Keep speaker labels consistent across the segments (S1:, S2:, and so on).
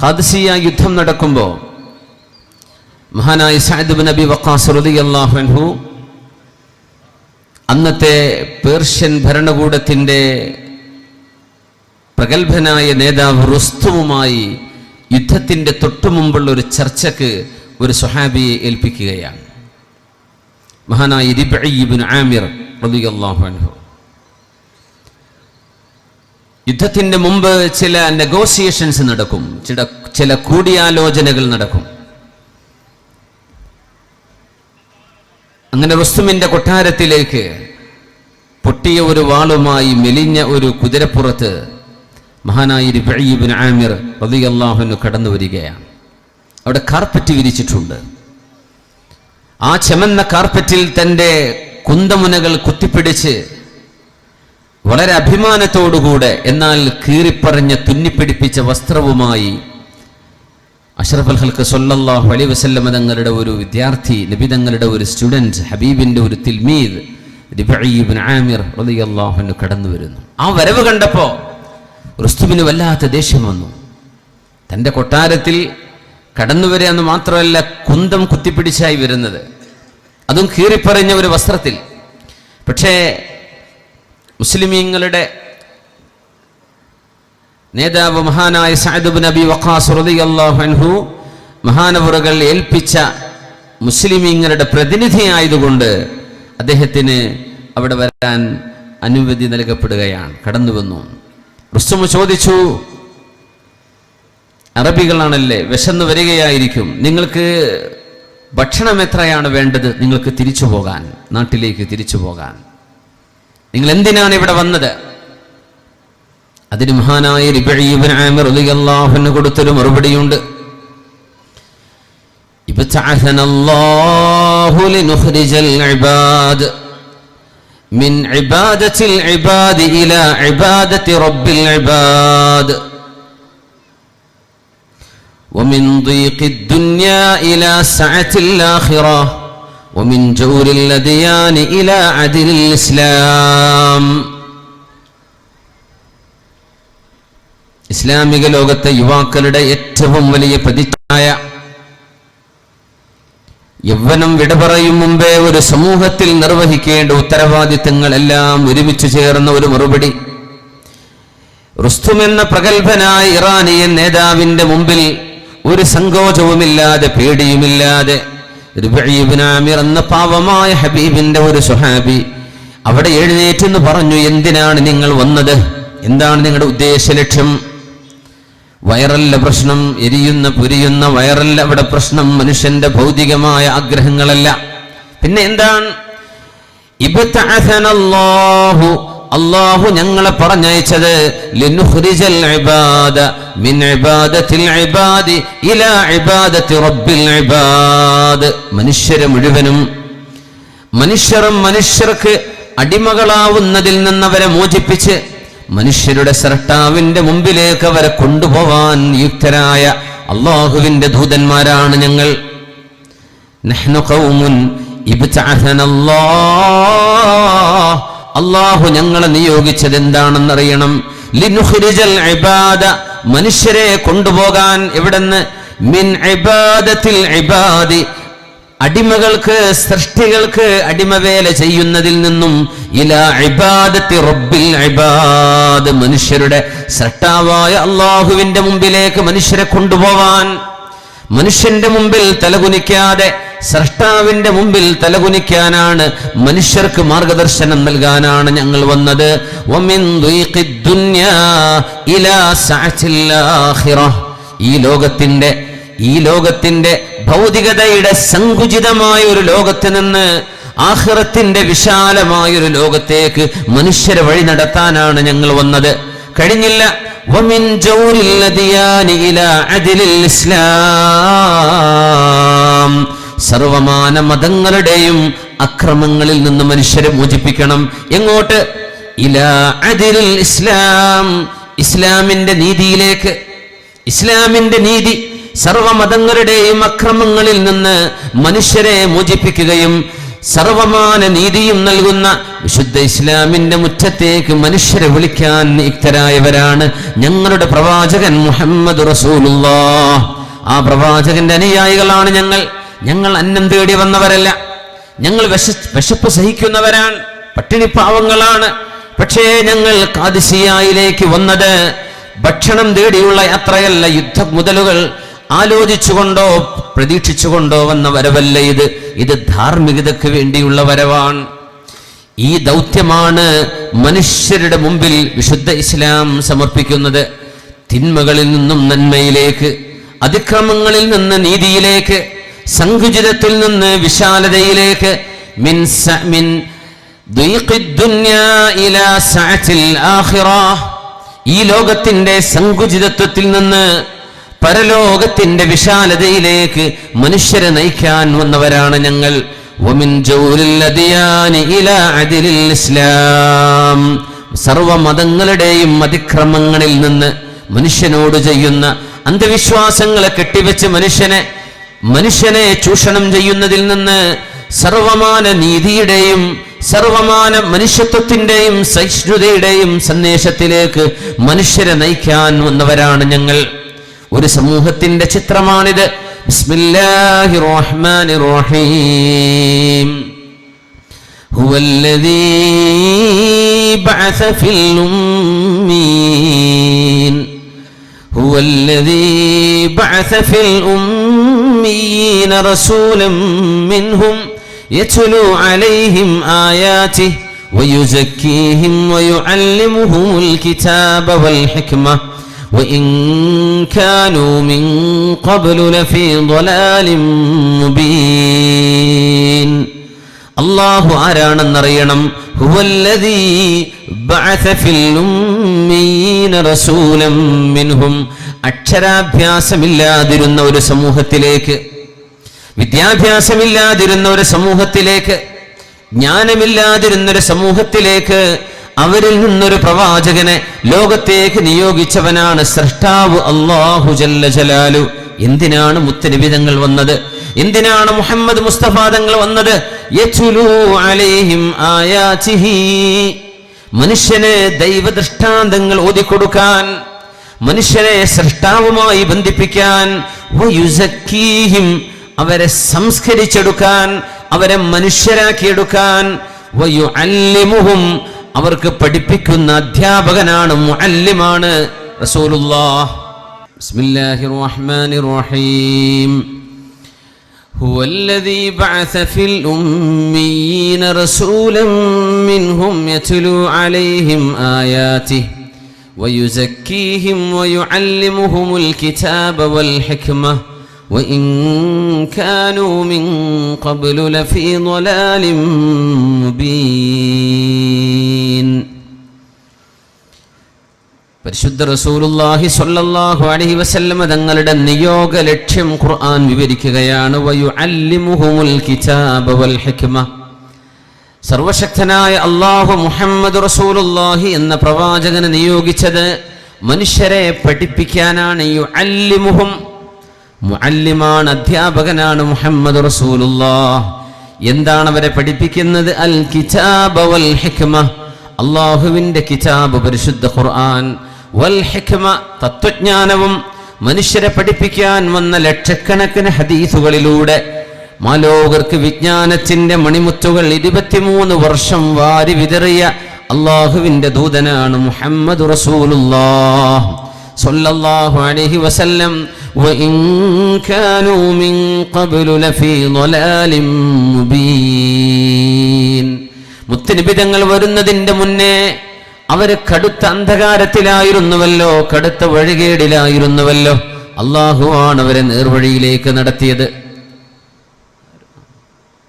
S1: Qadisiyah യുദ്ധം നടക്കുമ്പോൾ മഹാനായ സഅദ് ഇബ്നു അബി വഖാസ് റളിയല്ലാഹു അൻഹു അന്നത്തെ പേർഷ്യൻ ഭരണകൂടത്തിൻ്റെ പ്രഗത്ഭനായ നേതാവ് റുസ്തുമുമായി യുദ്ധത്തിൻ്റെ തൊട്ടുമുമ്പുള്ള ഒരു ചർച്ചയ്ക്ക് ഒരു സ്വഹാബിയെ ഏൽപ്പിക്കുകയാണ്. മഹാനായ റിബ്ഈ ഇബ്നു ആമിർ റളിയല്ലാഹു അൻഹു. യുദ്ധത്തിൻ്റെ മുമ്പ് ചില നെഗോസിയേഷൻസ് നടക്കും, ചില കൂടിയാലോചനകൾ നടക്കും. അങ്ങനെ റുസ്തുമിൻ്റെ കൊട്ടാരത്തിലേക്ക് പൊട്ടിയ ഒരു വാളുമായി മെലിഞ്ഞ ഒരു കുതിരപ്പുറത്ത് മഹാനായ റിബ്ഈ ഇബ്നു ആമിർ റളിയല്ലാഹു അൻഹു കടന്നു വരികയാണ്. അവിടെ കാർപ്പറ്റ് വിരിച്ചിട്ടുണ്ട്. ആ ചെമന്ന കാർപ്പറ്റിൽ തൻ്റെ കുന്തമുനകൾ കുത്തിപ്പിടിച്ച് വളരെ അഭിമാനത്തോടുകൂടെ എന്നാൽ കീറിപ്പറഞ്ഞ തുന്നിപ്പിടിപ്പിച്ച വസ്ത്രവുമായി അഷ്റഫുൽ ഖൽഖ് സല്ലല്ലാഹു അലൈഹി വസല്ലം തങ്ങളുടെ ഒരു വിദ്യാർത്ഥി, നബി തങ്ങളുടെ ഒരു സ്റ്റുഡൻറ്, ഹബീബിൻ്റെ ഒരു തിൽമീദ് റിബ്ഈ ഇബ്നു ആമിർ റളിയല്ലാഹു അൻഹു കടന്നു വരുന്നു. ആ വരവ് കണ്ടപ്പോൾ റുസ്തുമിന് വല്ലാത്ത ദേഷ്യം വന്നു. തൻ്റെ കൊട്ടാരത്തിൽ കടന്നു വരിക എന്ന് മാത്രമല്ല, കുന്തം കുത്തിപ്പിടിച്ചായി വരുന്നത്, അതും കീറിപ്പറഞ്ഞ ഒരു വസ്ത്രത്തിൽ. പക്ഷേ മുസ്ലിമീങ്ങളുടെ നേതാവ് മഹാനായ സഅദ് ഇബ്നു അബി വഖാസ് റളിയല്ലാഹു അൻഹു മഹാനവറുകൾ ഏൽപ്പിച്ച മുസ്ലിമീങ്ങളുടെ പ്രതിനിധിയായതുകൊണ്ട് അദ്ദേഹത്തിന് അവിടെ വരാൻ അനുമതി നൽകപ്പെടുകയാണ്. കടന്നു വന്നു. റുസ്തും ചോദിച്ചു, അറബികളാണല്ലേ, വിശന്നു വരികയായിരിക്കും, നിങ്ങൾക്ക് ഭക്ഷണം എത്രയാണ് വേണ്ടത്? നിങ്ങൾക്ക് തിരിച്ചു പോകാൻ, നാട്ടിലേക്ക് തിരിച്ചു പോകാൻ. നിങ്ങൾ എന്തിനാണ് ഇവിടെ വന്നത്? അതിന് മഹാനായ റിബ്ഈ ഇബ്നു ആമിർ റളിയല്ലാഹു അൻഹു കൊടുത്തൊരു മറുപടിയുണ്ട്. ഇബ്തഅസനല്ലാഹു ലിനുഖ്രിജൽ ഇബാദ് മിൻ ഇബാദത്തിൽ ഇബാദി ഇലാ ഇബാദത്തി റബ്ബിൽ ഇബാദ് വമിൻ ضيഖിദ് ദുനിയാ ഇലാ സഅത്തിൽ ആഖിറah ومن جور الأديان إلى عدل الإسلام. ഇസ്ലാമിക ലോകത്തെ യുവാക്കളുടെ ഏറ്റവും വലിയ പ്രതിച്ഛായ, യൗവനം വിട പറയും മുമ്പേ ഒരു സമൂഹത്തിൽ നിർവഹിക്കേണ്ട ഉത്തരവാദിത്തങ്ങൾ എല്ലാം ഒരുമിച്ച് ചേർന്ന ഒരു മറുപടി. റുസ്തും എന്ന പ്രഗത്ഭനായ ഇറാനിയൻ നേതാവിന്റെ മുമ്പിൽ ഒരു സങ്കോചവുമില്ലാതെ പേടിയുമില്ലാതെ റിബ്ഈ ഇബ്നു ആമിർ എന്ന പാവമായ ഹബീബിന്റെ ഒരു സ്വഹാബി അവിടെ എഴുന്നേറ്റെന്ന് പറഞ്ഞു, എന്തിനാണ് നിങ്ങൾ വന്നത്? എന്താണ് നിങ്ങളുടെ ഉദ്ദേശ ലക്ഷ്യം? വയറല്ല പ്രശ്നം, എരിയുന്ന പുരിയുന്ന വയറല്ല അവിടെ പ്രശ്നം, മനുഷ്യന്റെ ഭൗതികമായ ആഗ്രഹങ്ങളല്ല. പിന്നെ എന്താണ്? ഇബ്തഅസനല്ലാഹു, അല്ലാഹു ഞങ്ങളെ പറഞ്ഞയച്ചത് ലിനുഖ്രിജൽ ഇബാദ മിൻ ഇബാദത്തിൽ ഇബാദി ഇലാ ഇബാദത്തി റബ്ബിൽ ഇബാദ്. മനുഷ്യരെ മുഴുവനും മനുഷ്യർക്ക് അടിമകളാവുന്നതിൽ നിന്നവരെ മോചിപ്പിച്ച് മനുഷ്യരുടെ സ്രഷ്ടാവിന്റെ മുമ്പിലേക്ക് അവരെ കൊണ്ടുപോവാൻ യുക്തരായ അല്ലാഹുവിന്റെ ദൂതന്മാരാണ് ഞങ്ങൾ. നഹ്നു ഖൗമുൻ ഇബ്തഅസനല്ലാഹ്, അല്ലാഹു ഞങ്ങളെ നിയോഗിച്ചത് എന്താണെന്നറിയണം. ലിനുഖ്രിജൽ ഇബാദ, മനുഷ്യരെ കൊണ്ടുപോകാൻ. എവിടെന്ന്? മിൻ ഇബാദത്തിൽ ഇബാദി, അടിമകൾക്ക്, സൃഷ്ടികൾക്ക് അടിമവേല ചെയ്യുന്നതിൽ നിന്നും ഇലാ ഇബാദത്തി റബ്ബിൽ ഇബാദ്, മനുഷ്യരുടെ സൃഷ്ടാവായ അല്ലാഹുവിന്റെ മുമ്പിലേക്ക് മനുഷ്യരെ കൊണ്ടുപോവാൻ. മനുഷ്യന്റെ മുമ്പിൽ തലകുനിക്കാതെ സൃഷ്ടാവിന്റെ മുമ്പിൽ തലകുനിക്കാനാണ്, മനുഷ്യർക്ക് മാർഗദർശനം നൽകാനാണ് ഞങ്ങൾ വന്നത്. വമിൻ ضيഖിദ് ദുനിയാ ഇലാ സഅത്തിൽ ആഖിറah, ഈ ലോകത്തിന്റെ ഭൗതികതയുടെ സങ്കുചിതമായ ഒരു ലോകത്ത് നിന്ന് ആഖിറത്തിന്റെ വിശാലമായ ഒരു ലോകത്തേക്ക് മനുഷ്യരെ വഴി നടത്താനാണ് ഞങ്ങൾ വന്നത്. കഴിഞ്ഞില്ല. വമിൻ ജൗരിൽ അദിയാനി ഇലാ അദ്ലിൽ ഇസ്ലാം, സർവമാന മതങ്ങളുടെയും അക്രമങ്ങളിൽ നിന്ന് മനുഷ്യരെ മോചിപ്പിക്കണം. എങ്ങോട്ട്? ഇലാ അദ്ലിൽ ഇസ്ലാം, ഇസ്ലാമിന്റെ നീതിയിലേക്ക്. ഇസ്ലാമിന്റെ നീതി സർവമതങ്ങളുടെയും അക്രമങ്ങളിൽ നിന്ന് മനുഷ്യരെ മോചിപ്പിക്കുകയും സർവമാന നീതിയും നൽകുന്ന വിശുദ്ധ ഇസ്ലാമിന്റെ മുറ്റത്തേക്ക് മനുഷ്യരെ വിളിക്കാൻ നിയുക്തരായവരാണ് ഞങ്ങളുടെ പ്രവാചകൻ മുഹമ്മദ് റസൂലുള്ളാഹ്. ആ പ്രവാചകന്റെ അനുയായികളാണ് ഞങ്ങൾ അന്നം തേടി വന്നവരല്ല. ഞങ്ങൾ വിശപ്പ് സഹിക്കുന്നവരാണ്, പട്ടിണി പാവങ്ങളാണ്. പക്ഷേ ഞങ്ങൾ ഖാദിസിയയിലേക്ക് വന്നത് ഭക്ഷണം തേടിയുള്ള യാത്രയല്ല, യുദ്ധമുതലുകൾ ആലോചിച്ചുകൊണ്ടോ പ്രതീക്ഷിച്ചുകൊണ്ടോ വന്ന വരവല്ല. ഇത് ധാർമ്മികതയ്ക്ക് വേണ്ടിയുള്ള വരവാണ്. ഈ ദൗത്യമാണ് മനുഷ്യരുടെ മുമ്പിൽ വിശുദ്ധ ഇസ്ലാം സമർപ്പിക്കുന്നത്. തിന്മകളിൽ നിന്നും നന്മയിലേക്ക്, അതിക്രമങ്ങളിൽ നിന്ന് നീതിയിലേക്ക്, സങ്കുചിതത്തിൽ നിന്ന് വിശാലതയിലേക്ക്, മിൻ ദീഖിദ് ദുനിയാ ഇലാ സഅത്തിൽ ആഖിറഹ്, ഈ ലോകത്തിന്റെ സങ്കുചിതത്വത്തിൽ നിന്ന് പരലോകത്തിന്റെ വിശാലതയിലേക്ക് മനുഷ്യരെ നയിക്കാൻ വന്നവരാണ് ഞങ്ങൾ. വമിൻ ജൗലിൽ അദിയാനി ഇലാ അദിലിൽ ഇസ്ലാം, സർവമതങ്ങളുടെയും അതിക്രമങ്ങളിൽ നിന്ന് മനുഷ്യനോട് ചെയ്യുന്ന അന്ധവിശ്വാസങ്ങളെ കെട്ടിവെച്ച് മനുഷ്യനെ ചൂഷണം ചെയ്യുന്നതിൽ നിന്ന് സർവമാന നീതിയുടെയും സർവമാന മനുഷ്യത്വത്തിന്റെയും സഹിഷ്ണുതയുടെയും സന്ദേശത്തിലേക്ക് മനുഷ്യരെ നയിക്കാൻ വന്നവരാണ് ഞങ്ങൾ. ഒരു സമൂഹത്തിന്റെ ചിത്രമാണിത്. ബിസ്മില്ലാഹിർ റഹ്മാനിർ റഹീം. ഹുവല്ലദീ ബഅസ ഫിൽ ഉമ്മീൻ ഹുവല്ലദീ ബഅസ ഫിൽ ഉമ്മീന റസൂലൻ മിൻഹും യത്ലു അലൈഹിം ആയാതിഹി വയുസക്കീഹിം വയുഅല്ലിമുഹുൽ കിതാബ വൽ ഹിക്മ وإن كانوا من قبل لفي ضلال مبين. അല്ലാഹു ആരാണെന്നറിയണം. ഹുവല്ലദീ ബഅസ ഫിൽ ഉമ്മീന റസൂലൻ മിൻഹും, അക്ഷരാഭ്യാസമില്ലാതിരുന്ന ഒരു സമൂഹത്തിലേക്ക്, വിദ്യാഭ്യാസമില്ലാതിരുന്ന ഒരു സമൂഹത്തിലേക്ക്, ജ്ഞാനമില്ലാതിരുന്ന ഒരു സമൂഹത്തിലേക്ക് അവരിൽ നിന്നൊരു പ്രവാചകനെ ലോകത്തേക്ക് നിയോഗിച്ചവനാണ് സൃഷ്ടാവ് അല്ലാഹു ജല്ല ജലാലു. എന്തിനാണ് മുത്തനബി തങ്ങൾ വന്നത്? എന്തിനാണ് മുഹമ്മദ് മുസ്തഫ തങ്ങൾ വന്നത്? യത്ലു അലൈഹിം ആയാതിഹി, മനുഷ്യനെ ദൈവദൃഷ്ടാന്തങ്ങൾ ഓതിക്കൊടുക്കാൻ, മനുഷ്യനെ സൃഷ്ടാവുമായി ബന്ധിപ്പിക്കാൻ, വയുസക്കീഹിം, അവരെ സംസ്കരിച്ചെടുക്കാൻ, അവരെ മനുഷ്യരാക്കിയെടുക്കാൻ, വയുഅല്ലിമുഹും, അവർക്ക് പഠിപ്പിക്കുന്ന അധ്യാപകനാണ്, മുഅല്ലിമാണ് റസൂലുള്ളാഹ്. ബിസ്മില്ലാഹിർ റഹ്മാനിർ റഹീം. ഹുവല്ലദീ ബഅസ ഫിൽ ഉമ്മീന റസൂലൻ മിൻഹും യത്ലു അലൈഹിം ആയാതിഹി വയുസക്കീഹിം വയുഅല്ലിമുഹുൽ കിതാബ വൽ ഹിക്മ وإن كانوا من قبل لفي ضلال مبين. പരിശുദ്ധ റസൂലുള്ളാഹി സ്വല്ലല്ലാഹു അലൈഹി വസല്ലം തങ്ങളുടെ നിയോഗ ലക്ഷ്യം ഖുർആൻ വിവരിക്കുകയാണ്. വയുഅല്ലിമുഹുൽ കിതാബ വൽ ഹിക്മ, സർവശക്തനായ അല്ലാഹു മുഹമ്മദ് റസൂലുള്ളാഹി എന്ന പ്രവാചകനെ നിയോഗിച്ചത് മനുഷ്യരെ പഠിപ്പിക്കാനാണ്. യുഅല്ലിമുഹും, മുഅല്ലിമാണ്, അധ്യാപകനാണ് മുഹമ്മദ് റസൂലുള്ളാഹ്. എന്താണ് അവരെ പഠിപ്പിക്കുന്നത്? അൽ കിതാബ വൽ ഹിക്മ, അല്ലാഹുവിന്റെ കിതാബ് പരിശുദ്ധ ഖുർആൻ, വൽ ഹിക്മ, തത്വജ്ഞാനവും. മനുഷ്യരെ പഠിപ്പിക്കാൻ വന്ന ലക്ഷക്കണക്കിന് ഹദീസുകളിലൂടെ മാലോകർക്ക് വിജ്ഞാനത്തിന്റെ മണിമുത്തുകൾ 23 വർഷം വാരി വിതറിയ അല്ലാഹുവിന്റെ ദൂതനാണ് മുഹമ്മദ് റസൂലുള്ളാഹ് സ്വല്ലല്ലാഹു അലൈഹി വസല്ലം. വഇൻ കാനൂ മിൻ ഖബ്ലു ലഫീ ളലാലിൻ മുബീൻ. മുത്തനബി തങ്ങൾ വരുന്നതിന്റെ മുന്നേ അവര് കടുത്ത അന്ധകാരത്തിലായിരുന്നുവല്ലോ, കടുത്ത വഴികേടിലായിരുന്നുവല്ലോ. അല്ലാഹുവാണ് അവരെ നേർവഴിയിലേക്ക് നടത്തിയത്.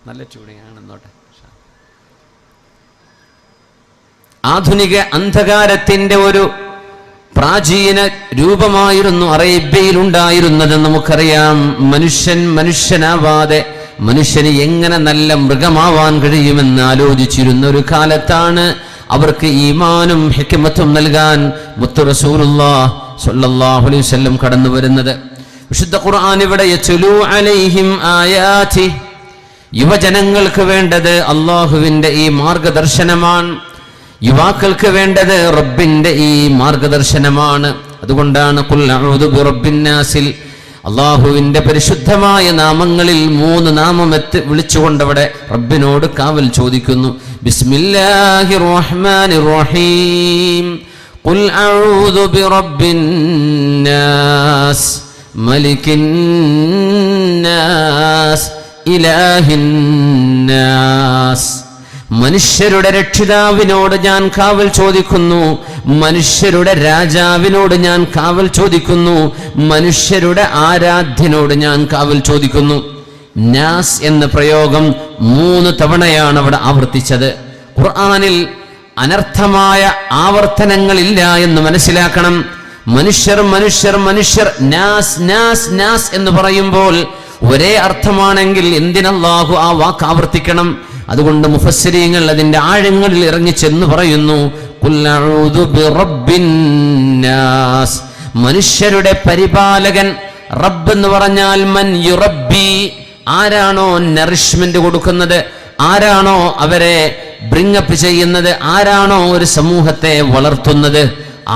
S1: നല്ല ചൂടിയാണെന്നോട്ടെ. ആധുനിക അന്ധകാരത്തിന്റെ ഒരു പ്രാചീന രൂപമായിരുന്നു അറേബ്യയിൽ ഉണ്ടായിരുന്നത്. നമുക്കറിയാം, മനുഷ്യനാവാതെ മനുഷ്യന് എങ്ങനെ നല്ല മൃഗമാവാൻ കഴിയുമെന്ന് ആലോചിച്ചിരുന്ന ഒരു കാലത്താണ് അവർക്ക് ഈമാനും ഹിക്മത്തും നൽകാൻ മുത്ത് റസൂലുള്ളാഹി സ്വല്ലല്ലാഹു അലൈഹി വസല്ലം കടന്നു വരുന്നത്. വിശുദ്ധ ഖുർആൻ ഇവിടെ യത്ലു അലൈഹിം ആയാതി, യുവജനങ്ങൾക്ക് വേണ്ടത് അള്ളാഹുവിന്റെ ഈ മാർഗദർശനമാണ്. യുവാക്കൾക്ക് വേണ്ടത് റബ്ബിന്റെ ഈ മാർഗദർശനമാണ്. അതുകൊണ്ടാണ് ഖുൽ അഊദു ബിറബ്ബിന്നാസിൽ അള്ളാഹുവിന്റെ പരിശുദ്ധമായ നാമങ്ങളിൽ 3 നാമം വിളിച്ചുകൊണ്ട് അവിടെ റബ്ബിനോട് കാവൽ ചോദിക്കുന്നു. ബിസ്മില്ലാഹിർ റഹ്മാനിർ റഹീം. ഖുൽ അഊദു ബിറബ്ബിന്നാസ് മലിക്കിന്നാസ് ഇലാഹിന്നാസ്. മനുഷ്യരുടെ രക്ഷിതാവിനോട് ഞാൻ കാവൽ ചോദിക്കുന്നു, മനുഷ്യരുടെ രാജാവിനോട് ഞാൻ കാവൽ ചോദിക്കുന്നു, മനുഷ്യരുടെ ആരാധ്യനോട് ഞാൻ കാവൽ ചോദിക്കുന്നു. നാസ് എന്ന പ്രയോഗം 3 തവണയാണ് അവിടെ ആവർത്തിച്ചത്. ഖുർആനിൽ അനർത്ഥമായ ആവർത്തനങ്ങളില്ല എന്ന് മനസ്സിലാക്കണം. മനുഷ്യർ മനുഷ്യർ മനുഷ്യർ, നാസ് നാസ് നാസ് എന്ന് പറയുമ്പോൾ ഒരേ അർത്ഥമാണെങ്കിൽ എന്തിനല്ലാഹു ആ വാക്ക് ആവർത്തിക്കണം? അതുകൊണ്ട് മുഫസ്സിരീങ്ങൾ അതിന്റെ ആഴങ്ങളിൽ ഇറങ്ങി ചെന്ന് പറയുന്നു, ഖുൽ അഊദു ബിറബ്ബിന്നാസ്. മനുഷ്യരുടെ പരിപാലകൻ. റബ്ബ് എന്ന് പറഞ്ഞാൽ മൻ യുറബ്ബി, ആരാണോ നറിഷ്മെന്റ് കൊടുക്കുന്നത്, ആരാണോ അവരെ ബ്രിങ്ങപ്പ് ചെയ്യുന്നത്, ആരാണോ ഒരു സമൂഹത്തെ വളർത്തുന്നത്,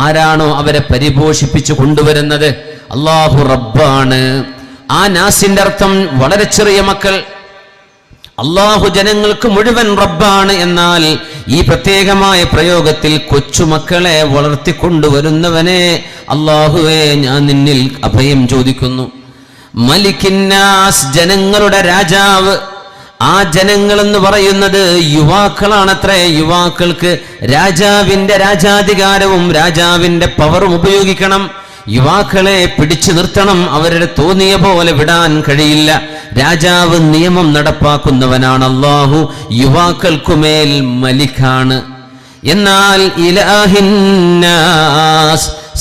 S1: ആരാണോ അവരെ പരിപോഷിപ്പിച്ചു കൊണ്ടുവരുന്നത്, അല്ലാഹു റബ്ബാണ്. ആ നാസിന്റെ അർത്ഥം വളരെ ചെറിയ മക്കൾ. അള്ളാഹു ജനങ്ങൾക്ക് മുഴുവൻ റബ്ബാണ്. എന്നാൽ ഈ പ്രത്യേകമായ പ്രയോഗത്തിൽ കൊച്ചുമക്കളെ വളർത്തിക്കൊണ്ടുവരുന്നവനെ അള്ളാഹുവേ ഞാൻ നിന്നിൽ അഭയം ചോദിക്കുന്നു. മലിക്കിന്നാസ്, ജനങ്ങളുടെ രാജാവ്. ആ ജനങ്ങൾ എന്ന് പറയുന്നത് യുവാക്കളാണത്രേ. യുവാക്കൾക്ക് രാജാവിന്റെ രാജാധികാരവും രാജാവിന്റെ പവറും ഉപയോഗിക്കണം. യുവാക്കളെ പിടിച്ചു നിർത്തണം. അവരുടെ തോന്നിയ പോലെ വിടാൻ കഴിയില്ല. രാജാവ് നിയമം നടപ്പാക്കുന്നവനാണ്. അല്ലാഹു യുവാക്കൾക്കുമേൽ മലിക്കാണ്. എന്നാൽ ഇലാഹിന്നാസ്,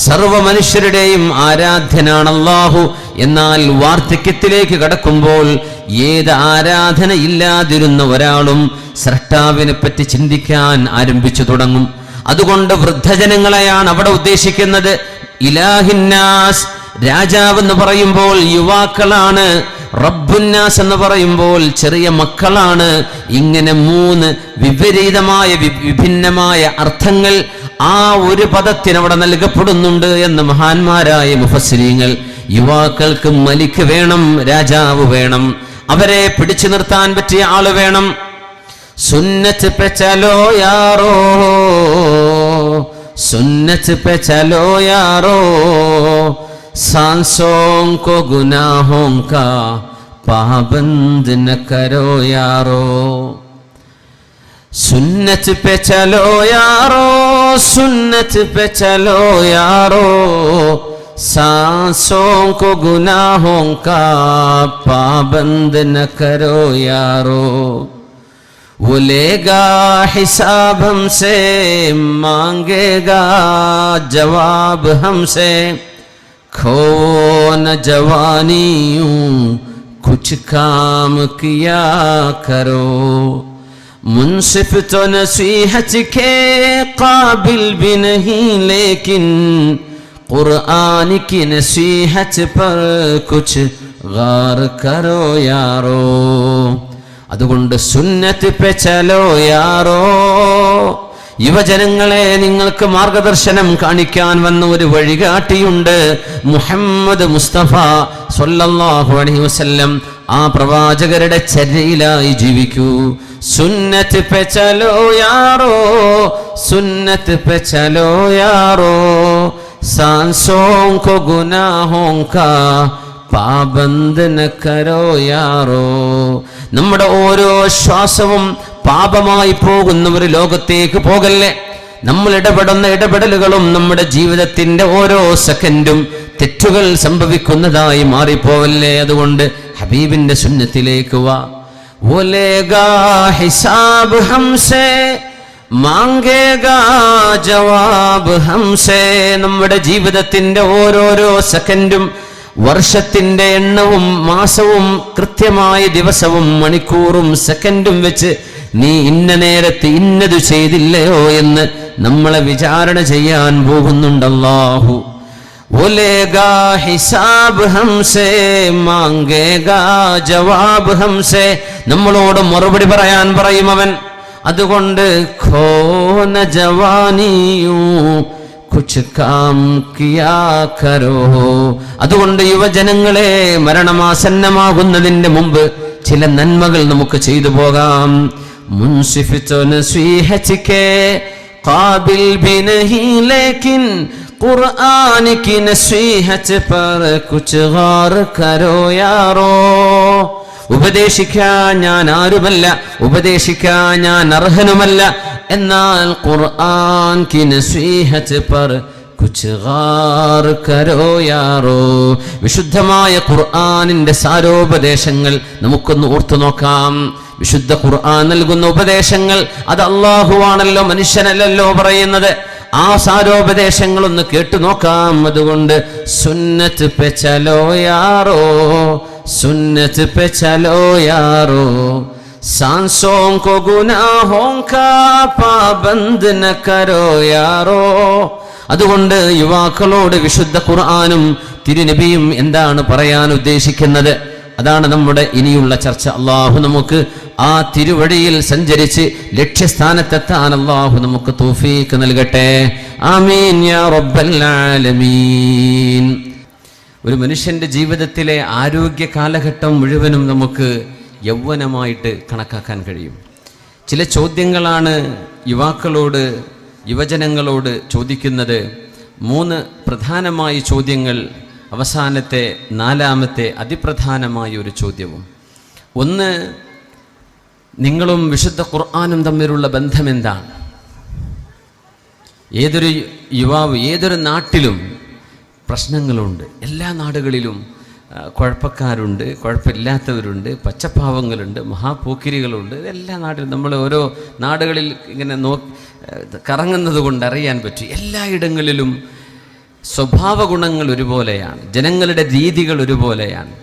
S1: സർവ മനുഷ്യരുടെയും ആരാധ്യനാണ് അല്ലാഹു. എന്നാൽ വാർദ്ധക്യത്തിലേക്ക് കടക്കുമ്പോൾ ഏത് ആരാധന ഇല്ലാതിരുന്ന ഒരാളും സ്രഷ്ടാവിനെ പറ്റി ചിന്തിക്കാൻ ആരംഭിച്ചു തുടങ്ങും. അതുകൊണ്ട് വൃദ്ധജനങ്ങളെയാണ് അവിടെ ഉദ്ദേശിക്കുന്നത്. ഇലാഹിന്നാസ്, രാജാവ് എന്ന് പറയുമ്പോൾ യുവാക്കളാണ്. റബ്ബുന്നാസ് എന്ന് പറയുമ്പോൾ ചെറിയ മക്കളാണ്. ഇങ്ങനെ 3 വിപരീതമായ വിഭിന്നമായ അർത്ഥങ്ങൾ ആ ഒരു പദത്തിന് അവിടെ നൽകപ്പെടുന്നുണ്ട് എന്ന് മഹാന്മാരായ മുഫസ്സിരീങ്ങൾ. യുവാക്കൾക്ക് മലിക്ക് വേണം, രാജാവ് വേണം, അവരെ പിടിച്ചു നിർത്താൻ പറ്റിയ ആള് വേണം. സുന്നത്ത് പെ ചലോ യാറോ, सुन्नत पे चलो यारो, सांसों को गुनाहों का पाबंद न करो यारो. सुन्नत पे चलो यारो, सुन्नत पे चलो यारो, सांसों को गुनाहों का पाबंद न करो यारो. वो लेगा हिसाब हमसे, मांगेगा जवाब हमसे, खो न जवानियों कुछ काम किया करो. मुंसिफ तो नसीहत के काबिल भी नहीं, लेकिन कुरान की नसीहत पर कुछ गौर करो यारो. അതുകൊണ്ട് സുന്നത്ത് പെ ചലോ യാറോ. യുവജനങ്ങളെ, നിങ്ങൾക്ക് മാർഗദർശനം കാണിക്കാൻ വന്ന ഒരു വഴികാട്ടിയുണ്ട്, മുഹമ്മദ് മുസ്തഫ സ്വല്ലല്ലാഹു അലൈഹി വസല്ലം. ആ പ്രവാചകരുടെ ചര്യയിലായി ജീവിക്കൂ. സുന്നത്ത് പെ ചലോ യാറോ, സുന്നത്ത് പെ ചലോ യാറോ, സാൻസോं को गुनाहों का പാബന്ദ ന കരോ യാറോ. നമ്മുടെ ഓരോ ശ്വാസവും പാപമായി പോകുന്ന ഒരു ലോകത്തേക്ക് പോകല്ലേ. നമ്മൾ ഇടപെടുന്ന ഇടപെടലുകളും നമ്മുടെ ജീവിതത്തിന്റെ ഓരോ സെക്കൻഡും തെറ്റുകൾ സംഭവിക്കുന്നതായി മാറിപ്പോവല്ലേ. അതുകൊണ്ട് ഹബീബിന്റെ സുന്നത്തിലേക്ക് വാ. വോലേഗാ ഹിസാബ് ഹംസേ, മാംഗേഗാ ജവാബ് ഹംസേ. നമ്മുടെ ജീവിതത്തിന്റെ ഓരോരോ സെക്കൻഡും, വർഷത്തിന്റെ എണ്ണവും മാസവും കൃത്യമായ ദിവസവും മണിക്കൂറും സെക്കൻഡും വെച്ച് നീ ഇന്ന നേരത്ത് ഇന്നത് ചെയ്തില്ലയോ എന്ന് നമ്മളെ വിചാരണ ചെയ്യാൻ പോകുന്നുണ്ട് അല്ലാഹു. वो लेगा हिसाब हमसे मांगेगा जवाब हमसे നമ്മളോട് മറുപടി പറയാൻ പറയും അവൻ. അതുകൊണ്ട് ഖോ ന ജവാനിയൂ കുച്ച് കാം കിയാ കരോ. അതുകൊണ്ട് യുവജനങ്ങളെ, മരണമാസന്നമാകുന്നതിന്റെ മുമ്പ് ചില നന്മകൾ നമുക്ക് ചെയ്തു പോകാം. മുൻസിഫ് തോ നസീഹത് കെ ഖാബിൽ ഭി നഹീ ലേകിൻ ഖുർആൻ കി നസീഹത് പർ കുച്ച് ഗൗർ കരോ യാരോ. ഉപദേശിക്കാൻ ഞാൻ ആരുമല്ല, ഉപദേശിക്കാൻ ഞാൻ അർഹനുമല്ല, എന്നാൽ ഖുർആൻ കി നസീഹത് പർ കുച്ച് ഗൗർ കരോ യാരോ. വിശുദ്ധമായ ഖുർആനിന്റെ സാരോപദേശങ്ങൾ നമുക്കൊന്ന് ഓർത്തു നോക്കാം. വിശുദ്ധ ഖുർആൻ നൽകുന്ന ഉപദേശങ്ങൾ അത് അല്ലാഹുവാണല്ലോ, മനുഷ്യനല്ലല്ലോ പറയുന്നത്. ആ സാരോപദേശങ്ങളൊന്ന് കേട്ടു നോക്കാം. അതുകൊണ്ട് സുന്നത്ത് പെ ചലോ യാരോ, സുന്നത്ത് പെ ചലോ യാരോ, सांसों को गुनाहों का पाबंद न करो यारो. അതുകൊണ്ട് യുവാക്കളോട് വിശുദ്ധ ഖുർആനും തിരുനബിയും എന്താണ് പറയാൻ ഉദ്ദേശിക്കുന്നത്? അതാണ് നമ്മുടെ ഇനിയുള്ള ചർച്ച. അള്ളാഹു നമുക്ക് ആ തിരുവഴിയിൽ സഞ്ചരിച്ച് ലക്ഷ്യസ്ഥാനത്തെത്താൻ അള്ളാഹു നമുക്ക് തൗഫീഖ് നൽകട്ടെ. ആമീൻ യാ റബ്ബൽ ആലമീൻ. ഒരു മനുഷ്യന്റെ ജീവിതത്തിലെ ആരോഗ്യ കാലഘട്ടം മുഴുവനും നമുക്ക് യൗവനമായിട്ട് കണക്കാക്കാൻ കഴിയും. ചില ചോദ്യങ്ങളാണ് യുവാക്കളോട്, യുവജനങ്ങളോട് ചോദിക്കുന്നത്. 3 പ്രധാനമായ ചോദ്യങ്ങൾ, അവസാനത്തെ 4ാമത്തെ അതിപ്രധാനമായ ഒരു ചോദ്യവും. ഒന്ന്, നിങ്ങളും വിശുദ്ധ ഖുർആനും തമ്മിലുള്ള ബന്ധം എന്താണ്? ഏതൊരു യുവാവ്, ഏതൊരു നാട്ടിലും പ്രശ്നങ്ങളുണ്ട്. എല്ലാ നാടുകളിലും കുഴപ്പക്കാരുണ്ട്, കുഴപ്പമില്ലാത്തവരുണ്ട്, പച്ചപ്പാവങ്ങളുണ്ട്, മഹാപോക്കിരികളുണ്ട്. എല്ലാ നാട്ടിലും നമ്മൾ ഓരോ നാടുകളിൽ ഇങ്ങനെ കറങ്ങുന്നത് കൊണ്ട് അറിയാൻ പറ്റും. എല്ലായിടങ്ങളിലും സ്വഭാവ ഗുണങ്ങൾ ഒരുപോലെയാണ്, ജനങ്ങളുടെ രീതികൾ ഒരുപോലെയാണ്.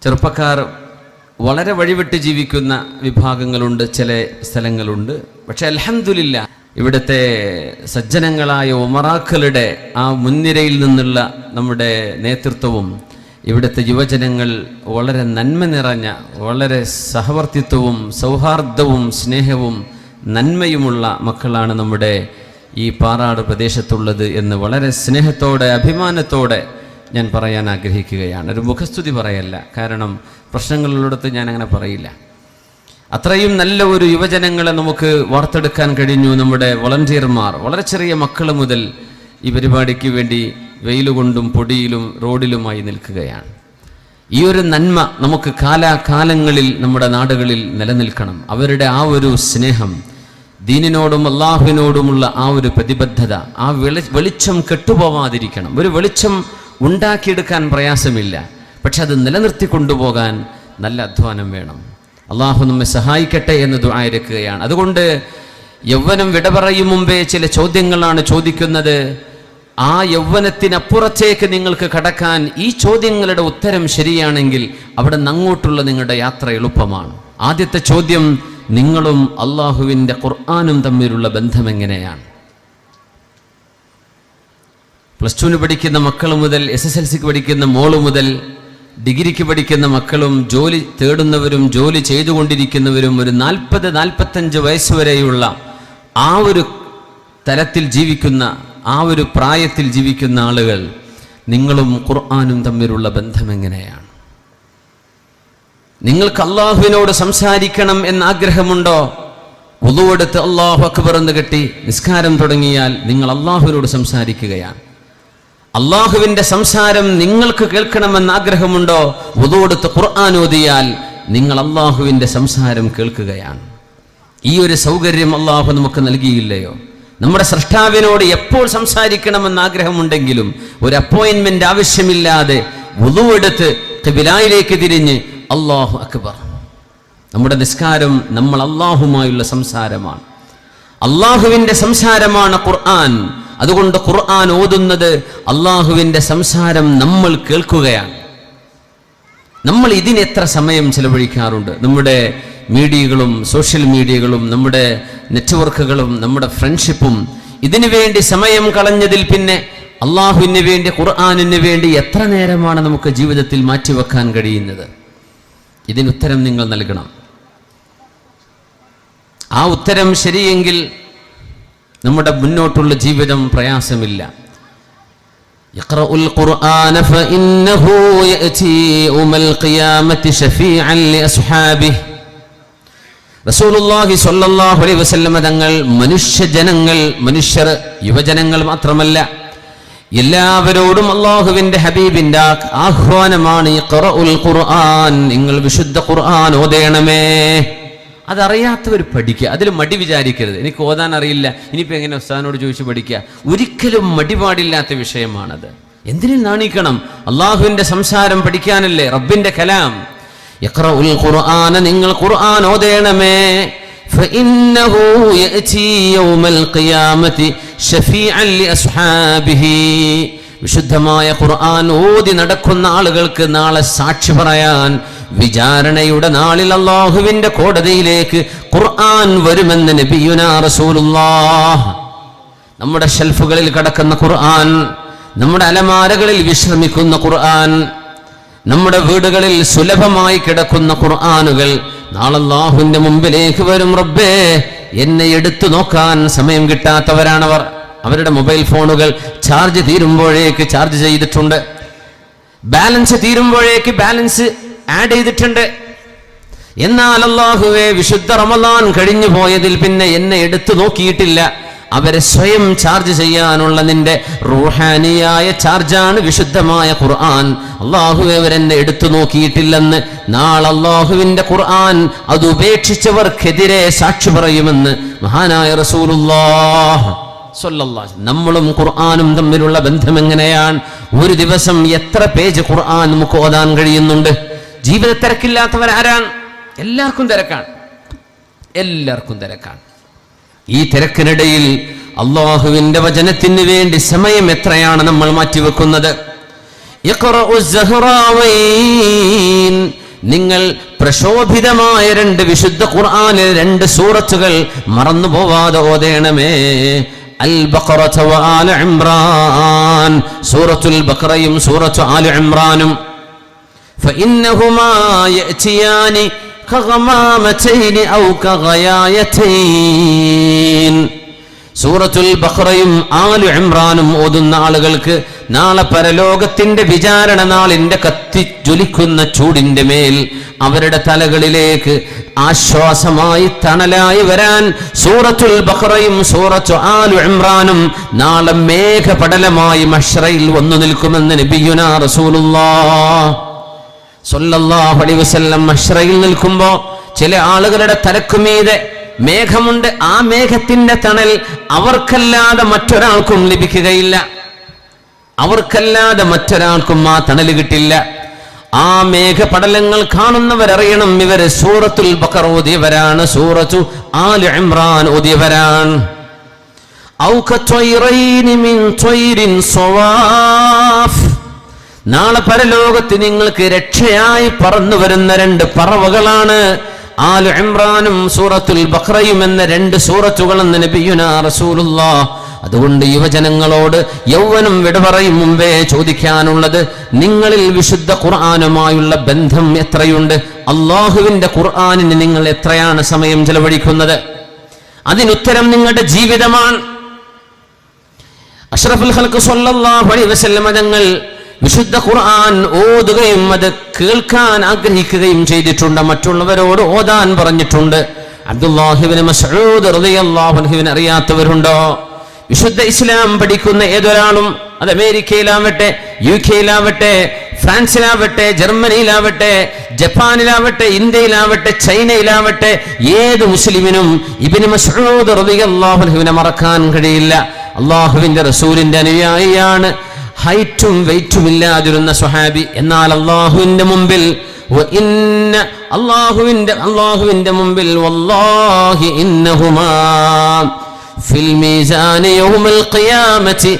S1: ചെറുപ്പക്കാർ വളരെ വഴിവിട്ട് ജീവിക്കുന്ന വിഭാഗങ്ങളുണ്ട്, ചില സ്ഥലങ്ങളുണ്ട്. പക്ഷെ അൽഹംദുലില്ലാ ഇവിടുത്തെ സജ്ജനങ്ങളായ ഉമറാക്കളുടെ ആ മുൻനിരയിൽ നിന്നുള്ള നമ്മുടെ നേതൃത്വവും ഇവിടുത്തെ യുവജനങ്ങൾ വളരെ നന്മ നിറഞ്ഞ, വളരെ സഹവർത്തിത്വവും സൗഹാർദ്ദവും സ്നേഹവും നന്മയുമുള്ള മക്കളാണ് നമ്മുടെ ഈ പാറാട് പ്രദേശത്തുള്ളത് എന്ന് വളരെ സ്നേഹത്തോടെ അഭിമാനത്തോടെ ഞാൻ പറയാൻ ആഗ്രഹിക്കുകയാണ്. ഒരു മുഖസ്തുതി പറയല്ല, കാരണം പ്രശ്നങ്ങളുള്ളിടത്ത് ഞാൻ അങ്ങനെ പറയില്ല. അത്രയും നല്ല ഒരു യുവജനങ്ങളെ നമുക്ക് വാർത്തെടുക്കാൻ കഴിഞ്ഞു. നമ്മുടെ വോളണ്ടിയർമാർ വളരെ ചെറിയ മക്കൾ മുതൽ ഈ പരിപാടിക്ക് വേണ്ടി വെയിലുകൊണ്ടും പൊടിയിലും റോഡിലുമായി നിൽക്കുകയാണ്. ഈ ഒരു നന്മ നമുക്ക് കാലാകാലങ്ങളിൽ നമ്മുടെ നാടുകളിൽ നിലനിൽക്കണം. അവരുടെ ആ ഒരു സ്നേഹം, ദീനിനോടും അള്ളാഹുവിനോടുമുള്ള ആ ഒരു പ്രതിബദ്ധത, ആ വെളിച്ചം കെട്ടുപോവാതിരിക്കണം. ഒരു വെളിച്ചം ഉണ്ടാക്കിയെടുക്കാൻ പ്രയാസമില്ല, പക്ഷെ അത് നിലനിർത്തി കൊണ്ടുപോകാൻ നല്ല അധ്വാനം വേണം. അള്ളാഹു നമ്മെ സഹായിക്കട്ടെ എന്ന് ദുആ ഇരക്കുകയാണ്. അതുകൊണ്ട് യൗവനം വിട പറയും മുമ്പേ ചില ചോദ്യങ്ങളാണ് ചോദിക്കുന്നത്. ആ യൗവനത്തിനപ്പുറത്തേക്ക് നിങ്ങൾക്ക് കടക്കാൻ ഈ ചോദ്യങ്ങളുടെ ഉത്തരം ശരിയാണെങ്കിൽ അവിടെ അങ്ങോട്ടുള്ള നിങ്ങളുടെ യാത്ര എളുപ്പമാണ്. ആദ്യത്തെ ചോദ്യം, നിങ്ങളും അള്ളാഹുവിൻ്റെ ഖുർആനും തമ്മിലുള്ള ബന്ധം എങ്ങനെയാണ്? +2 പഠിക്കുന്ന മക്കൾ മുതൽ SSLCക്ക് പഠിക്കുന്ന മോള് മുതൽ ഡിഗ്രിക്ക് പഠിക്കുന്ന മക്കളും ജോലി തേടുന്നവരും ജോലി ചെയ്തുകൊണ്ടിരിക്കുന്നവരും ഒരു 40-45 വയസ്സ് വരെയുള്ള ആ ഒരു തലത്തിൽ ജീവിക്കുന്ന, ആ ഒരു പ്രായത്തിൽ ജീവിക്കുന്ന ആളുകൾ, നിങ്ങളും ഖുർആനും തമ്മിലുള്ള ബന്ധം എങ്ങനെയാണ്? നിങ്ങൾക്ക് അള്ളാഹുവിനോട് സംസാരിക്കണം എന്ന ആഗ്രഹമുണ്ടോ? വുളൂവെടുത്ത് അല്ലാഹു അക്ബർ എന്ന് കെട്ടി നിസ്കാരം തുടങ്ങിയാൽ നിങ്ങൾ അള്ളാഹുവിനോട് സംസാരിക്കുകയാണ്. അള്ളാഹുവിന്റെ സംസാരം നിങ്ങൾക്ക് കേൾക്കണമെന്ന് ആഗ്രഹമുണ്ടോ? വുളൂവെടുത്ത് ഖുർആൻ ഓതിയാൽ നിങ്ങൾ അള്ളാഹുവിന്റെ സംസാരം കേൾക്കുകയാണ്. ഈ ഒരു സൗകര്യം അള്ളാഹു നമുക്ക് നൽകിയില്ലയോ? നമ്മുടെ സ്രഷ്ടാവിനോട് എപ്പോൾ സംസാരിക്കണമെന്ന് ആഗ്രഹമുണ്ടെങ്കിലും ഒരു അപ്പോയിന്റ്മെന്റ് ആവശ്യമില്ലാതെ വുളൂവെടുത്ത് ഖിബിലയിലേക്ക് തിരിഞ്ഞ് അല്ലാഹു അക്ബർ. നമ്മുടെ നിസ്കാരം നമ്മൾ അള്ളാഹുമായുള്ള സംസാരമാണ്, അള്ളാഹുവിന്റെ സംസാരമാണ് ഖുർആൻ. അതുകൊണ്ട് ഖുർആൻ ഓതുന്നത് അള്ളാഹുവിന്റെ സംസാരം നമ്മൾ കേൾക്കുകയാണ്. നമ്മൾ ഇതിന് എത്ര സമയം ചെലവഴിക്കാറുണ്ട്? നമ്മുടെ മീഡിയകളും സോഷ്യൽ മീഡിയകളും നമ്മുടെ നെറ്റ്വർക്കുകളും നമ്മുടെ ഫ്രണ്ട്ഷിപ്പും ഇതിനു വേണ്ടി സമയം കളഞ്ഞതിൽ പിന്നെ അള്ളാഹുവിന് വേണ്ടി, ഖുർആനിന് വേണ്ടി എത്ര നേരമാണ് നമുക്ക് ജീവിതത്തിൽ മാറ്റിവെക്കാൻ കഴിയുന്നത്? ഇതിനുത്തരം നിങ്ങൾ നൽകണം. ആ ഉത്തരം ശരിയെങ്കിൽ നമ്മുടെ മുന്നോട്ടുള്ള ജീവിതം പ്രയാസമില്ല. യഖ്റഉൽ ഖുർആന ഫഇന്നഹു യഅതി യൗമൽ ഖിയാമത്തി ശഫീഅൻ ലിഅസ്ഹാബിഹി. റസൂലുള്ളാഹി സ്വല്ലല്ലാഹു അലൈഹി വസല്ലം തങ്ങൾ മനുഷ്യർ യുവജനങ്ങൾ മാത്രമല്ല, എല്ലാവരോടും അള്ളാഹുവിന്റെ ഹബീബിന്റെ ആഹ്വാനമാണ്, യഖ്റഉൽ ഖുർആൻ, നിങ്ങൾ വിശുദ്ധ ഖുർആൻ ഓതണമേ. അതറിയാത്തവർ പഠിക്കുക, അതിൽ മടി വിചാരിക്കരുത്. എനിക്ക് ഓതാൻ അറിയില്ല, ഇനിയിപ്പോൾ എങ്ങനെ ഉസ്താദിനോട് ചോദിച്ച് പഠിക്കുക? ഒരിക്കലും മടിപാടില്ലാത്ത വിഷയമാണത്. എന്തിനു നാണിക്കണം? അള്ളാഹുവിന്റെ സംസാരം പഠിക്കാനല്ലേ, റബ്ബിന്റെ കലാം. യഖ്റഉൽ ഖുർആന, നിങ്ങൾ ഖുർആൻ ഓതണമേ. ഫഇന്നഹു യഅതി യൗമൽ ഖിയാമത്തി ശഫീഅൻ ലിഅസ്ഹാബിഹി. വിശുദ്ധമായ ഖുർആൻ ഓതി നടക്കുന്ന ആളുകൾക്ക് നാളെ സാക്ഷി പറയാൻ വിചാരണയുടെ നാളിൽ അല്ലാഹുവിന്റെ കോടതിയിലേക്ക് ഖുർആൻ വരുമെന്ന് നബിയുനാ റസൂലുള്ളാഹ്. നമ്മുടെ ഷെൽഫുകളിൽ കിടക്കുന്ന ഖുർആൻ, നമ്മുടെ അലമാരകളിൽ വിശ്രമിക്കുന്ന ഖുർആൻ, നമ്മുടെ വീടുകളിൽ സുലഭമായി കിടക്കുന്ന ഖുർആനുകൾ നാളെ അല്ലാഹുവിന്റെ മുമ്പിലേക്ക് വരും. റബ്ബേ, എന്നെ എടുത്തു നോക്കാൻ സമയം കിട്ടാത്തവരാണവർ. അവരുടെ മൊബൈൽ ഫോണുകൾ ചാർജ് തീരുമ്പോഴേക്ക് ചാർജ് ചെയ്തിട്ടുണ്ട്, ബാലൻസ് തീരുമ്പോഴേക്ക് ബാലൻസ് ആഡ് ചെയ്തിട്ടുണ്ട്. എന്നാൽ അല്ലാഹുവേ, വിശുദ്ധ റമളാൻ കഴിഞ്ഞു പോയതിൽ പിന്നെ എന്നെ എടുത്തു നോക്കിയിട്ടില്ല. അവരെ സ്വയം ചാർജ് ചെയ്യാനുള്ള നിന്റെ റൂഹാനിയായ ചാർജാണ് വിശുദ്ധമായ ഖുർആൻ. അല്ലാഹുവേ, അവരെന്നെ എടുത്തു നോക്കിയിട്ടില്ലെന്ന് നാളെ അല്ലാഹുവിന്റെ ഖുർആൻ അത് ഉപേക്ഷിച്ചവർക്കെതിരെ സാക്ഷി പറയുമെന്ന് മഹാനായ റസൂലുള്ളാഹ് സ്വല്ലല്ലാഹു അലൈഹി വസല്ലം. നമ്മളും ഖുർആനും തമ്മിലുള്ള ബന്ധം എങ്ങനെയാണ്? ഒരു ദിവസം എത്ര പേജ് ഖുർആൻ നമുക്ക് ഓതാൻ കഴിയുന്നുണ്ട്? ജീവിത തിരക്കില്ലാത്തവരാരാണ്? എല്ലാവർക്കും തിരക്കാണ്. ഈ തിരക്കിനിടയിൽ അല്ലാഹുവിന്റെ വചനത്തിന് വേണ്ടി സമയം എത്രയാണ് നമ്മൾ മാറ്റിവെക്കുന്നത്? നിങ്ങൾ പ്രശോഭിതമായ 2 വിശുദ്ധ ഖുർആനിലെ 2 സൂറത്തുകൾ മറന്നുപോവാതെ ഓതണമേ. അൽ ബഖറ വ ആല ഇംറാൻ, സൂറത്തുൽ ബഖറയും സൂറത്തു ആല ഇംറാനും. ഫഇന്നഹുമാ യഅതിയാനി കഗമാമതൈൻ ഔ കഗയായതൈൻ. സൂറത്തുൽ ബഖറയും ആലു ഇംറാനും ഓതുന്ന ആളുകൾക്ക് നാളെ പരലോകത്തിന്റെ വിചാരണ നാളിന്റെ കത്തിജ്വലിക്കുന്ന ചൂടിന്റെ മേൽ അവരുടെ തലകളിലേക്ക് ആശ്വാസമായി തണലായി വരാൻ സൂറത്തുൽ ബഖറയും സൂറത്തു ആലു ഇംറാനും നാളെ മേഘപടലമായി മഹ്ശറയിൽ വന്നു നിൽക്കുമെന്ന് നബിയുനാ റസൂലുള്ളാഹ് സ്വല്ലല്ലാഹു അലൈഹി വസല്ലം. മഹ്ശറയിൽ നിൽക്കുമ്പോൾ ചില ആളുകളുടെ തലക്കുമീതെ മേഘമുണ്ട്. ആ മേഘത്തിന്റെ തണൽ അവർക്കല്ലാതെ മറ്റൊരാൾക്കും ലഭിക്കുകയില്ല. അവർക്കല്ലാതെ മറ്റൊരാൾക്കും ആ തണൽ കിട്ടില്ല. ആ മേഘപടലങ്ങൾ കാണുന്നവരറിയണം, ഇവര് സൂറത്തുൽ ബഖറ ഓതിയവരാണ്, സൂറത്തു ആലു ഇംറാൻ ഓതിയവരാണ്. ഔ കത്വൈറൈനി മിൻ ത്വൈരിൻ സവാഫ്. നാളെ പരലോകത്ത് നിങ്ങൾക്ക് രക്ഷയായി പറന്നു വരുന്ന 2 പറവകളാണ് ആലു ഇംറാനും സൂറത്തുൽ ബഖറയും എന്ന 2 സൂറത്തുകളെന്ന് നബിയുനാ റസൂലുള്ളാഹ്. അതുകൊണ്ട് യുവജനങ്ങളോട് യൗവനം വിട പറയും മുമ്പേ ചോദിക്കാനുള്ളത്, നിങ്ങളിൽ വിശുദ്ധ ഖുർആനുമായുള്ള ബന്ധം എത്രയുണ്ട്? അല്ലാഹുവിന്റെ ഖുർആനിന് നിങ്ങൾ എത്രയാണ് സമയം ചെലവഴിക്കുന്നത്? അതിനുത്തരം നിങ്ങളുടെ ജീവിതമാണ്. അഷ്റഫുൽ ഖൽഖ് സ്വല്ലല്ലാഹു അലൈഹി വസല്ലം തങ്ങൾ വിശുദ്ധ ഖുർആൻ ഓതുകയും അത് കേൾക്കാൻ ആഗ്രഹിക്കുകയും ചെയ്തിട്ടുണ്ട്. മറ്റുള്ളവരോട് ഓതാൻ പറഞ്ഞിട്ടുണ്ട്. അബ്ദുല്ലാഹി ഇബ്നു മസ്ഊദ് റളിയല്ലാഹു അൻഹുവിനെ അറിയാത്തവരുണ്ടോ? വിശുദ്ധ ഇസ്ലാം പഠിക്കുന്ന ഏതൊരാളും, അത് അമേരിക്കയിലാവട്ടെ, UK-യിലാവട്ടെ, ഫ്രാൻസിലാവട്ടെ, ജർമ്മനിയിലാവട്ടെ, ജപ്പാനിലാവട്ടെ, ഇന്ത്യയിലാവട്ടെ, ചൈനയിലാവട്ടെ, ഏത് മുസ്ലിമിനും ഇബ്നു മസ്ഊദ് റളിയല്ലാഹു അൻഹുവിനെ മറക്കാൻ കഴിയില്ല. അല്ലാഹുവിന്റെ റസൂലിന്റെ അനുയായിയാണ്, ഹൈറ്റും വെയിറ്റും ഇല്ലാതിരുന്ന സ്വഹാബി. എന്നാൽ അല്ലാഹുവിന്റെ മുമ്പിൽ അല്ലാഹുവിന്റെ മുമ്പിൽ വല്ലാഹി ഇന്നഹുമാ ഫിൽ മീസാനി യൗമൽ ഖിയാമത്തി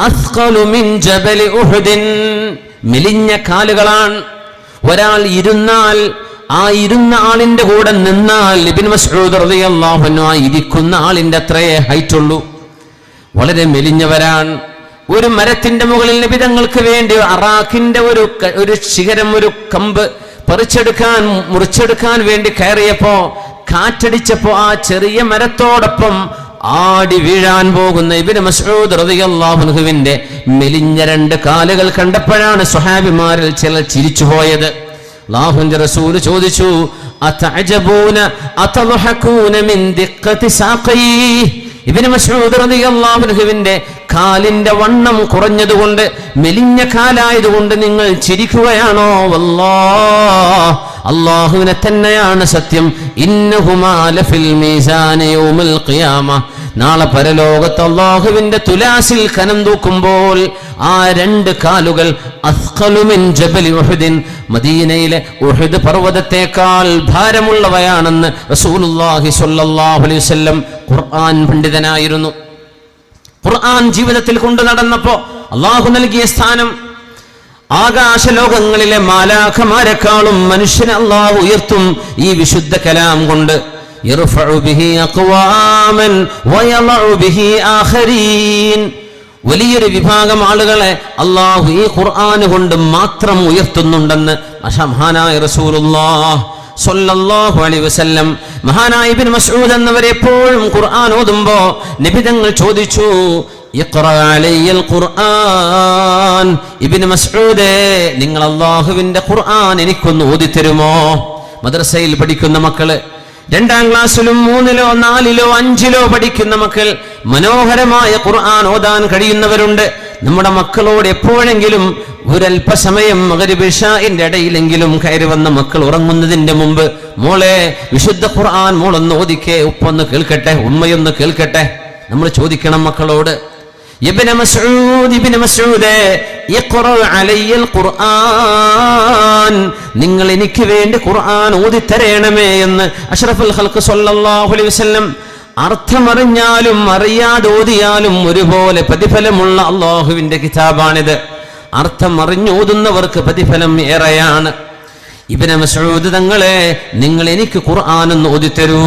S1: അസ്ഖലു മിൻ ജബലി ഉഹുദ്. മെലിഞ്ഞ കാലുകളാണ്. ഒരാൾ ഇരുന്നാൽ ആ ഇരുന്ന ആളിന്റെ കൂടെ നിന്നാൽ ഇബ്നു മസ്ഊദ് റളിയല്ലാഹു അൻഹു ആ ഇരിക്കുന്ന ആളിന്റെ അത്രയേ ഹൈറ്റ് ഉള്ളൂ. വളരെ മെലിഞ്ഞവരാണ്. ഒരു മരത്തിന്റെ മുകളിൽ നബി തങ്ങൾക്ക് വേണ്ടി അറാഖിന്റെ ഒരു ശിഖരം, ഒരു കമ്പ് മുറിച്ചെടുക്കാൻ വേണ്ടി കയറിയപ്പോ കാറ്റടിച്ചപ്പോ ആ ചെറിയ മരത്തോടൊപ്പം ആടി വീഴാൻ പോകുന്ന ഇബ്നു മസ്ഊദ് റളിയല്ലാഹു അൻഹുവിന്റെ മെലിഞ്ഞ 2 കാലുകൾ കണ്ടപ്പോഴാണ് സ്വഹാബിമാരിൽ ചിലർ ചിരിച്ചുപോയത്. അല്ലാഹുവിന്റെ റസൂൽ ചോദിച്ചു, അതഅജബൂന അതദ്ഹഖൂന മിൻ ദിഖ്ഖതി സാഖി. ഇബ്നു മസ്ഊദ് റളിയല്ലാഹു അൻഹുവിന്റെ കാലിന്റെ വണ്ണം കുറഞ്ഞതുകൊണ്ട്, മെലിഞ്ഞ കാലായതുകൊണ്ട് നിങ്ങൾ ചിരിക്കുകയാണോ? വല്ലാഹ്, അല്ലാഹുവിനെ തന്നെയാണ് സത്യം. ഇന്നഹുമാ ലഫിൽ മീസാനി യൗമൽ ഖിയാമ. നാളെ പരലോകത്ത് അല്ലാഹുവിന്റെ തുലാസിൽ കനം തൂക്കുമ്പോൾ ആ 2 കാലുകൾ അസ്ഖലു മിൻ ജബലി ഉഹുദിൻ, മദീനയിലെ ഉഹുദ് പർവ്വതത്തേക്കാൾ ഭാരമുള്ളവയാണെന്ന് റസൂലുള്ളാഹി സ്വല്ലല്ലാഹു അലൈഹി വസല്ലം ഖുർആൻ പണ്ഡിതനായിരുന്നു. ഖുർആൻ ജീവിതത്തിൽ കൊണ്ടു നടന്നപ്പോ അല്ലാഹു നൽകിയ സ്ഥാനം ആകാശലോകങ്ങളിലെ മാലാഖമാരെക്കാളും മനുഷ്യനെ അല്ലാഹു ഉയർത്തും ഈ വിശുദ്ധ കലാം കൊണ്ട്. യർഫഉ ബിഹി അഖ്വാമൻ വയളഉ ബിഹി ആഖരീൻ. വലിയൊരു വിഭാഗം ആളുകളെ അല്ലാഹു ഈ ഖുർആൻ കൊണ്ട് മാത്രം ഉയർത്തുന്നുണ്ടെന്ന് മഹാനായ റസൂലുള്ളാഹി സ്വല്ലല്ലാഹു അലൈഹി വസല്ലം. മഹാനായ ഇബ്നു മസ്ഊദ് എന്നവരെ എപ്പോഴും ഖുർആൻ ഓതുമ്പോ നബി തങ്ങൾ ചോദിച്ചു, ഇഖ്റ അലയ്യൽ ഖുർആൻ. ഇബ്നു മസ്ഊദേ, നിങ്ങൾ അല്ലാഹുവിന്റെ ഖുർആൻ എനിക്കൊന്ന് ഓതിത്തരുമോ? മദ്രസയിൽ പഠിക്കുന്ന മക്കള്, 2ാം ക്ലാസ്സിലും 3ലോ 4ലോ 5ലോ പഠിക്കുന്ന മക്കൾ, മനോഹരമായ ഖുർആൻ ഓതാൻ കഴിയുന്നവരുണ്ട്. നമ്മുടെ മക്കളോട് എപ്പോഴെങ്കിലും ഒരല്പസമയം മഗ്രിബ് ഇശാഇന്റെ ഇടയിലെങ്കിലും കയറി വന്ന മക്കൾ ഉറങ്ങുന്നതിന്റെ മുമ്പ്, മോളെ വിശുദ്ധ ഖുർആൻ മോളൊന്ന് ഓദിക്കേ, ഉപ്പൊന്ന് കേൾക്കട്ടെ, ഉമ്മയൊന്ന് കേൾക്കട്ടെ. നമ്മൾ ചോദിക്കണം മക്കളോട്, ഇബ്നു മസ്ഊദേ ഇഖ്റ അലയ്യൽ ഖുർആൻ, നിങ്ങൾ എനിക്ക് വേണ്ടി ഖുർആൻ ഓതിത്തരേണമേ എന്ന് അഷ്റഫുൽ ഖൽഖ് സ്വല്ലല്ലാഹു അലൈഹി വസല്ലം. അർത്ഥമറിഞ്ഞാലും അറിയാതെ ഓതിയാലും ഒരുപോലെ പ്രതിഫലമുള്ള അല്ലാഹുവിന്റെ കിതാബാണിത്. അർത്ഥം അറിഞ്ഞോതുന്നവർക്ക് പ്രതിഫലം ഏറെയാണ്. ഇബ്നു മസ്ഊദ് തങ്ങളെ, നിങ്ങൾ എനിക്ക് ഖുർആൻ ഒന്ന് ഓതിത്തരൂ.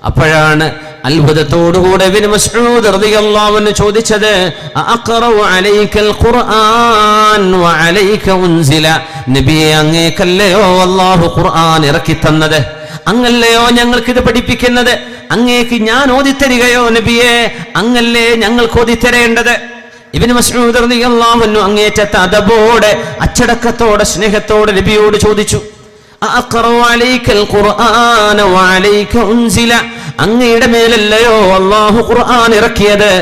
S1: അപ്പോഴാണ് അത്ഭുതത്തോടുകൂടെ ഇബ്നു മസ്ഊദ് റളിയല്ലാഹു അൻഹു ചോദിച്ചത്, അഖറഉ അലൈക്കൽ ഖുർആൻ വഅലൈക ഉൻസില. നബിയെ, അങ്ങേക്കല്ലയോ അല്ലാഹു ഖുർആൻ ഇറക്കി തന്നത്? അങ്ങല്ലയോ ഞങ്ങൾക്ക് ഇത് പഠിപ്പിക്കുന്നത്? അങ്ങേക്ക് ഞാൻ ഓതിത്തരികയോ നബിയെ? അങ്ങല്ലേ ഞങ്ങൾക്ക് ഓതിത്തരേണ്ടത്? ഇബ്നു മസ്ഊദ് റളിയല്ലാഹു അൻഹു അങ്ങേറ്റത്തെ അദബോടെ, അച്ചടക്കത്തോടെ, സ്നേഹത്തോടെ നബിയോട് ചോദിച്ചു, അഖറഉ അലൈക്കൽ ഖുർആന വഅലൈക ഉൻസില. അങ്ങയുടെ മേലല്ലയോ അല്ലാഹു ഖുർആൻ ഇറക്കിയത്?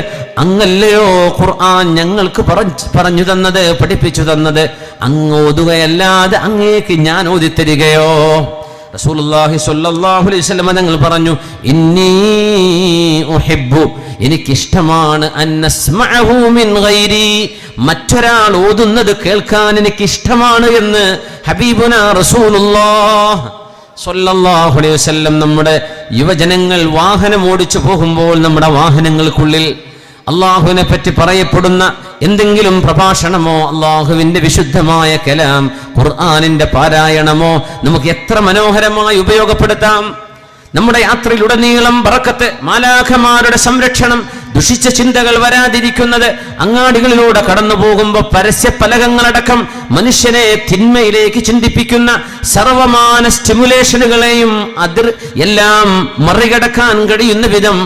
S1: അങ്ങല്ലയോ ഖുർആൻ ഞങ്ങൾക്ക് പറഞ്ഞു തന്നത്, പഠിപ്പിച്ചു തന്നത്? അങ്ങ് ഓതുകയല്ലാതെ അങ്ങേക്ക് ഞാൻ ഓതിത്തരികയോ? റസൂലുള്ളാഹി സ്വല്ലല്ലാഹു അലൈഹി വസല്ലം തങ്ങൾ പറഞ്ഞു, ഇന്നി ഉഹിബ്ബു, എനിക്കിഷ്ടമാണ്, അന്നസ്മഅഹു മിൻ ഗൈരി, മറ്റൊരാൾ ഓതുന്നത് കേൾക്കാൻ എനിക്കിഷ്ടമാണ് എന്ന് ഹബീബുനാ റസൂലുള്ളാഹി സ്വല്ലല്ലാഹു അലൈഹി വസല്ലം. നമ്മുടെ യുവജനങ്ങൾ വാഹനം ഓടിച്ചു പോകുമ്പോൾ നമ്മുടെ വാഹനങ്ങൾക്കുള്ളിൽ അള്ളാഹുവിനെ പറ്റി പറയപ്പെടുന്ന എന്തെങ്കിലും പ്രഭാഷണമോ, അള്ളാഹുവിന്റെ വിശുദ്ധമായ കലാം ഖുർആനിന്റെ പാരായണമോ നമുക്ക് എത്ര മനോഹരമായി ഉപയോഗപ്പെടുത്താം. നമ്മുടെ യാത്രയിലുടനീളം ബറക്കത്ത്, മാലാഖമാരുടെ സംരക്ഷണം, ദുഷിച്ച ചിന്തകൾ വരാതിരിക്കുന്നത്, അങ്ങാടികളിലൂടെ കടന്നു പോകുമ്പോൾ പരസ്യ പലകങ്ങളടക്കം മനുഷ്യനെ തിന്മയിലേക്ക് ചിന്തിപ്പിക്കുന്ന സർവമാന സ്റ്റിമുലേഷനുകളെയും എല്ലാം മറികടക്കാൻ കഴിയുന്ന വിധം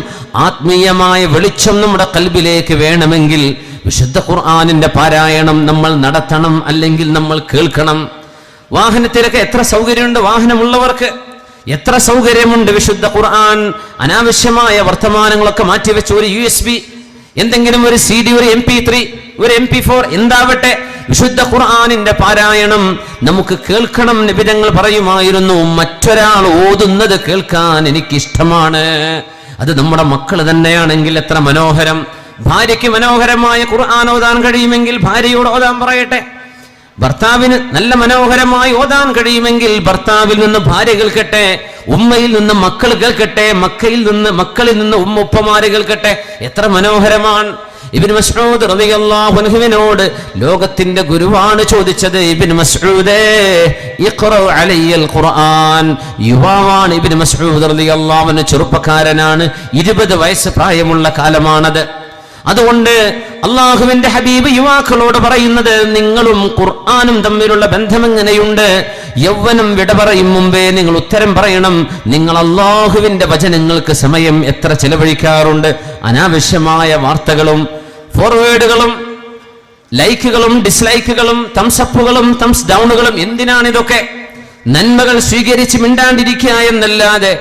S1: ആത്മീയമായ വെളിച്ചം നമ്മുടെ കൽബിലേക്ക് വേണമെങ്കിൽ വിശുദ്ധ ഖുർആനിന്റെ പാരായണം നമ്മൾ നടത്തണം, അല്ലെങ്കിൽ നമ്മൾ കേൾക്കണം. വാഹനത്തിലൊക്കെ എത്ര സൗകര്യമുണ്ട്, വാഹനമുള്ളവർക്ക് എത്ര സൗകര്യമുണ്ട്. വിശുദ്ധ ഖുർആൻ അനാവശ്യമായ വർത്തമാനങ്ങളൊക്കെ മാറ്റിവെച്ച് ഒരു USB, എന്തെങ്കിലും ഒരു CD, ഒരു MP3, ഒരു MP4 എന്താവട്ടെ, വിശുദ്ധ ഖുർആനിന്റെ പാരായണം നമുക്ക് കേൾക്കണം. നബി തങ്ങൾ പറയുമായിരുന്നു, മറ്റൊരാൾ ഓതുന്നത് കേൾക്കാൻ എനിക്കിഷ്ടമാണ്. അത് നമ്മുടെ മക്കൾ തന്നെയാണെങ്കിൽ എത്ര മനോഹരം. ഭാര്യയ്ക്ക് മനോഹരമായ ഖുർആൻ ഓതാൻ കഴിയുമെങ്കിൽ ഭാര്യയോട് ഓതാൻ പറയട്ടെ. ഭർത്താവിന് നല്ല മനോഹരമായി ഓതാൻ കഴിയുമെങ്കിൽ ഭർത്താവിൽ നിന്ന് ഭാര്യ കേൾക്കട്ടെ, ഉമ്മയിൽ നിന്ന് മക്കൾ കേൾക്കട്ടെ, മക്കളിൽ നിന്ന് ഉപ്പമാര് കേൾക്കട്ടെ. എത്ര മനോഹരമാണ്. ഇബ്നു മസ്ഊദ് റളിയല്ലാഹു അൻഹുവിനോട് ലോകത്തിന്റെ ഗുരുവാണ് ചോദിച്ചത്, ഇബ്നു മസ്ഊദേ ഇഖ്റ അലയ്യൽ ഖുർആൻ. യുവാവാണ് ഇബ്നു മസ്ഊദ് റളിയല്ലാഹു അൻഹു, ചെറുപ്പക്കാരനാണ്, 20 വയസ്സ് പ്രായമുള്ള കാലമാണത്. അതുകൊണ്ട് അള്ളാഹുവിന്റെ ഹബീബ് യുവാക്കളോട് പറയുന്നത്, നിങ്ങളും ഖുർആനും തമ്മിലുള്ള ബന്ധം എങ്ങനെയുണ്ട്? യൗവനം വിട പറയും മുമ്പേ നിങ്ങൾ ഉത്തരം പറയണം. നിങ്ങൾ അള്ളാഹുവിന്റെ വചനങ്ങൾക്ക് സമയം എത്ര ചെലവഴിക്കാറുണ്ട്? അനാവശ്യമായ വാർത്തകളും ഫോർവേഡുകളും ലൈക്കുകളും ഡിസ്ലൈക്കുകളും തംസപ്പുകളും തംസ് ഡൗണുകളും, എന്തിനാണിതൊക്കെ? നന്മകൾ സ്വീകരിച്ച് മിണ്ടാണ്ടിരിക്കുക എന്നല്ലാതെ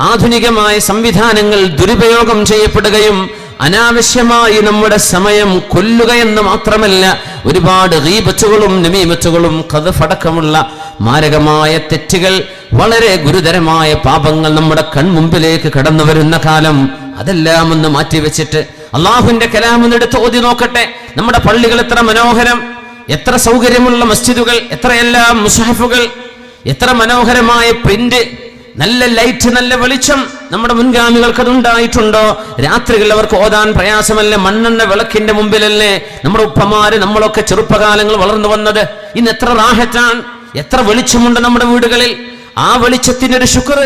S1: ആധുനികമായ സംവിധാനങ്ങൾ ദുരുപയോഗം ചെയ്യപ്പെടുകയും അനാവശ്യമായി നമ്മുടെ സമയം കൊല്ലുകയെന്ന് മാത്രമല്ല, ഒരുപാട് ഗീബത്തുകളും നമീമത്തുകളും ഖദ്ഫടക്കമുള്ള മാരകമായ തെറ്റുകൾ, വളരെ ഗുരുതരമായ പാപങ്ങൾ നമ്മുടെ കൺമുമ്പിലേക്ക് കടന്നു വരുന്ന കാലം. അതെല്ലാം ഒന്ന് മാറ്റിവെച്ചിട്ട് അള്ളാഹുവിന്റെ കലാം എടുത്ത് ഓതി നോക്കട്ടെ. നമ്മുടെ പള്ളികൾ എത്ര മനോഹരം, എത്ര സൗകര്യമുള്ള മസ്ജിദുകൾ, എത്രയെല്ലാം മുസ്ഹഫുകൾ, എത്ര മനോഹരമായ പ്രിന്റ്, നല്ല ലൈറ്റ്, നല്ല വെളിച്ചം. നമ്മുടെ മുൻഗാമികൾക്ക് അതുണ്ടായിട്ടുണ്ടോ? രാത്രികളിൽ അവർക്ക് ഓതാൻ പ്രയാസമല്ല. മണ്ണെണ്ണ വിളക്കിന്റെ മുമ്പിലല്ലേ നമ്മുടെ ഉപ്പമാര്, നമ്മളൊക്കെ ചെറുപ്പകാലങ്ങൾ വളർന്നു വന്നത്. ഇന്ന് എത്ര റാഹത്താണ്, എത്ര വെളിച്ചമുണ്ട് നമ്മുടെ വീടുകളിൽ. ആ വെളിച്ചത്തിനൊരു ശുക്ർ.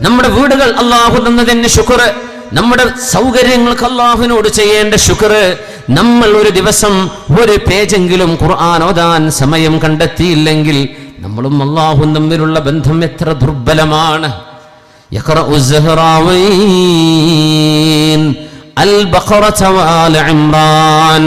S1: നമ്മുടെ വീടുകൾ അള്ളാഹു തന്നതിന് ശുക്ർ. നമ്മുടെ സൗകര്യങ്ങൾക്ക് അള്ളാഹുവിനോട് ചെയ്യേണ്ട ശുക്ർ. നമ്മൾ ഒരു ദിവസം ഒരു പേജെങ്കിലും ഖുർആൻ ഓതാൻ സമയം കണ്ടെത്തിയില്ലെങ്കിൽ നമ്മളും അള്ളാഹും തമ്മിലുള്ള ബന്ധം എത്ര ദുർബലമാണ്. യഖറഉ സഹറാവൈൻ അൽ ബഖറത വആല ഇംറാൻ.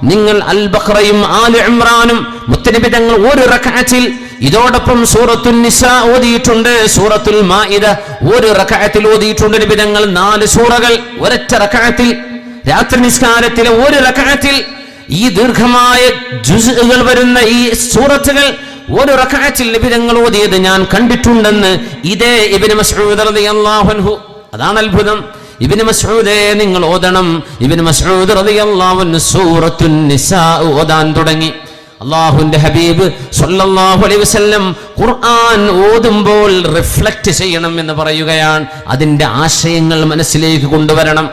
S1: നിങ്ങൾ അൽ ബഖറയും ആല ഇംറാനും മുത്തനബി തങ്ങൾ ഒരു റക്അത്തിൽ, ഇതോടൊപ്പം സൂറത്തുൽ നിസാ ഓതിയിട്ടുണ്ട്, സൂറത്തുൽ മാഇദ ഒരു റക്അത്തിൽ ഓതിയിട്ടുണ്ട് നബി തങ്ങൾ. 4 സൂറകൾ ഒരൊറ്റ റക്അത്തിൽ, രാത്രി നിസ്കാരത്തിലെ ഒരു റക്അത്തിൽ. ഈ ദീർഘമായ ജുസ്ഉകൾ വരുന്ന ഈ സൂറത്തുകൾ ഒരു റക്അത്തിൽ നബി തങ്ങൾ ഓതിയത് ഞാൻ കണ്ടിട്ടുണ്ടെന്ന് ഇതേ ഇബ്നു മസ്ഊദ് റളിയല്ലാഹു അൻഹു. അതാണ് അത്ഭുതം. ഇബ്നു മസ്ഊദേ നിങ്ങൾ ഓതണം. ഇബ്നു മസ്ഊദ് റളിയല്ലാഹു അൻഹു സൂറത്തുൻ നിസാ ഓതാൻ തുടങ്ങി. അല്ലാഹുവിന്റെ ഹബീബ് സ്വല്ലല്ലാഹു അലൈഹി വസല്ലം ഖുർആൻ ഓതുമ്പോൾ റിഫ്ലക്റ്റ് ചെയ്യണം എന്ന് പറയുകയാണ്. അതിന്റെ ആശയങ്ങൾ മനസ്സിലേക്ക് കൊണ്ടുവരണം.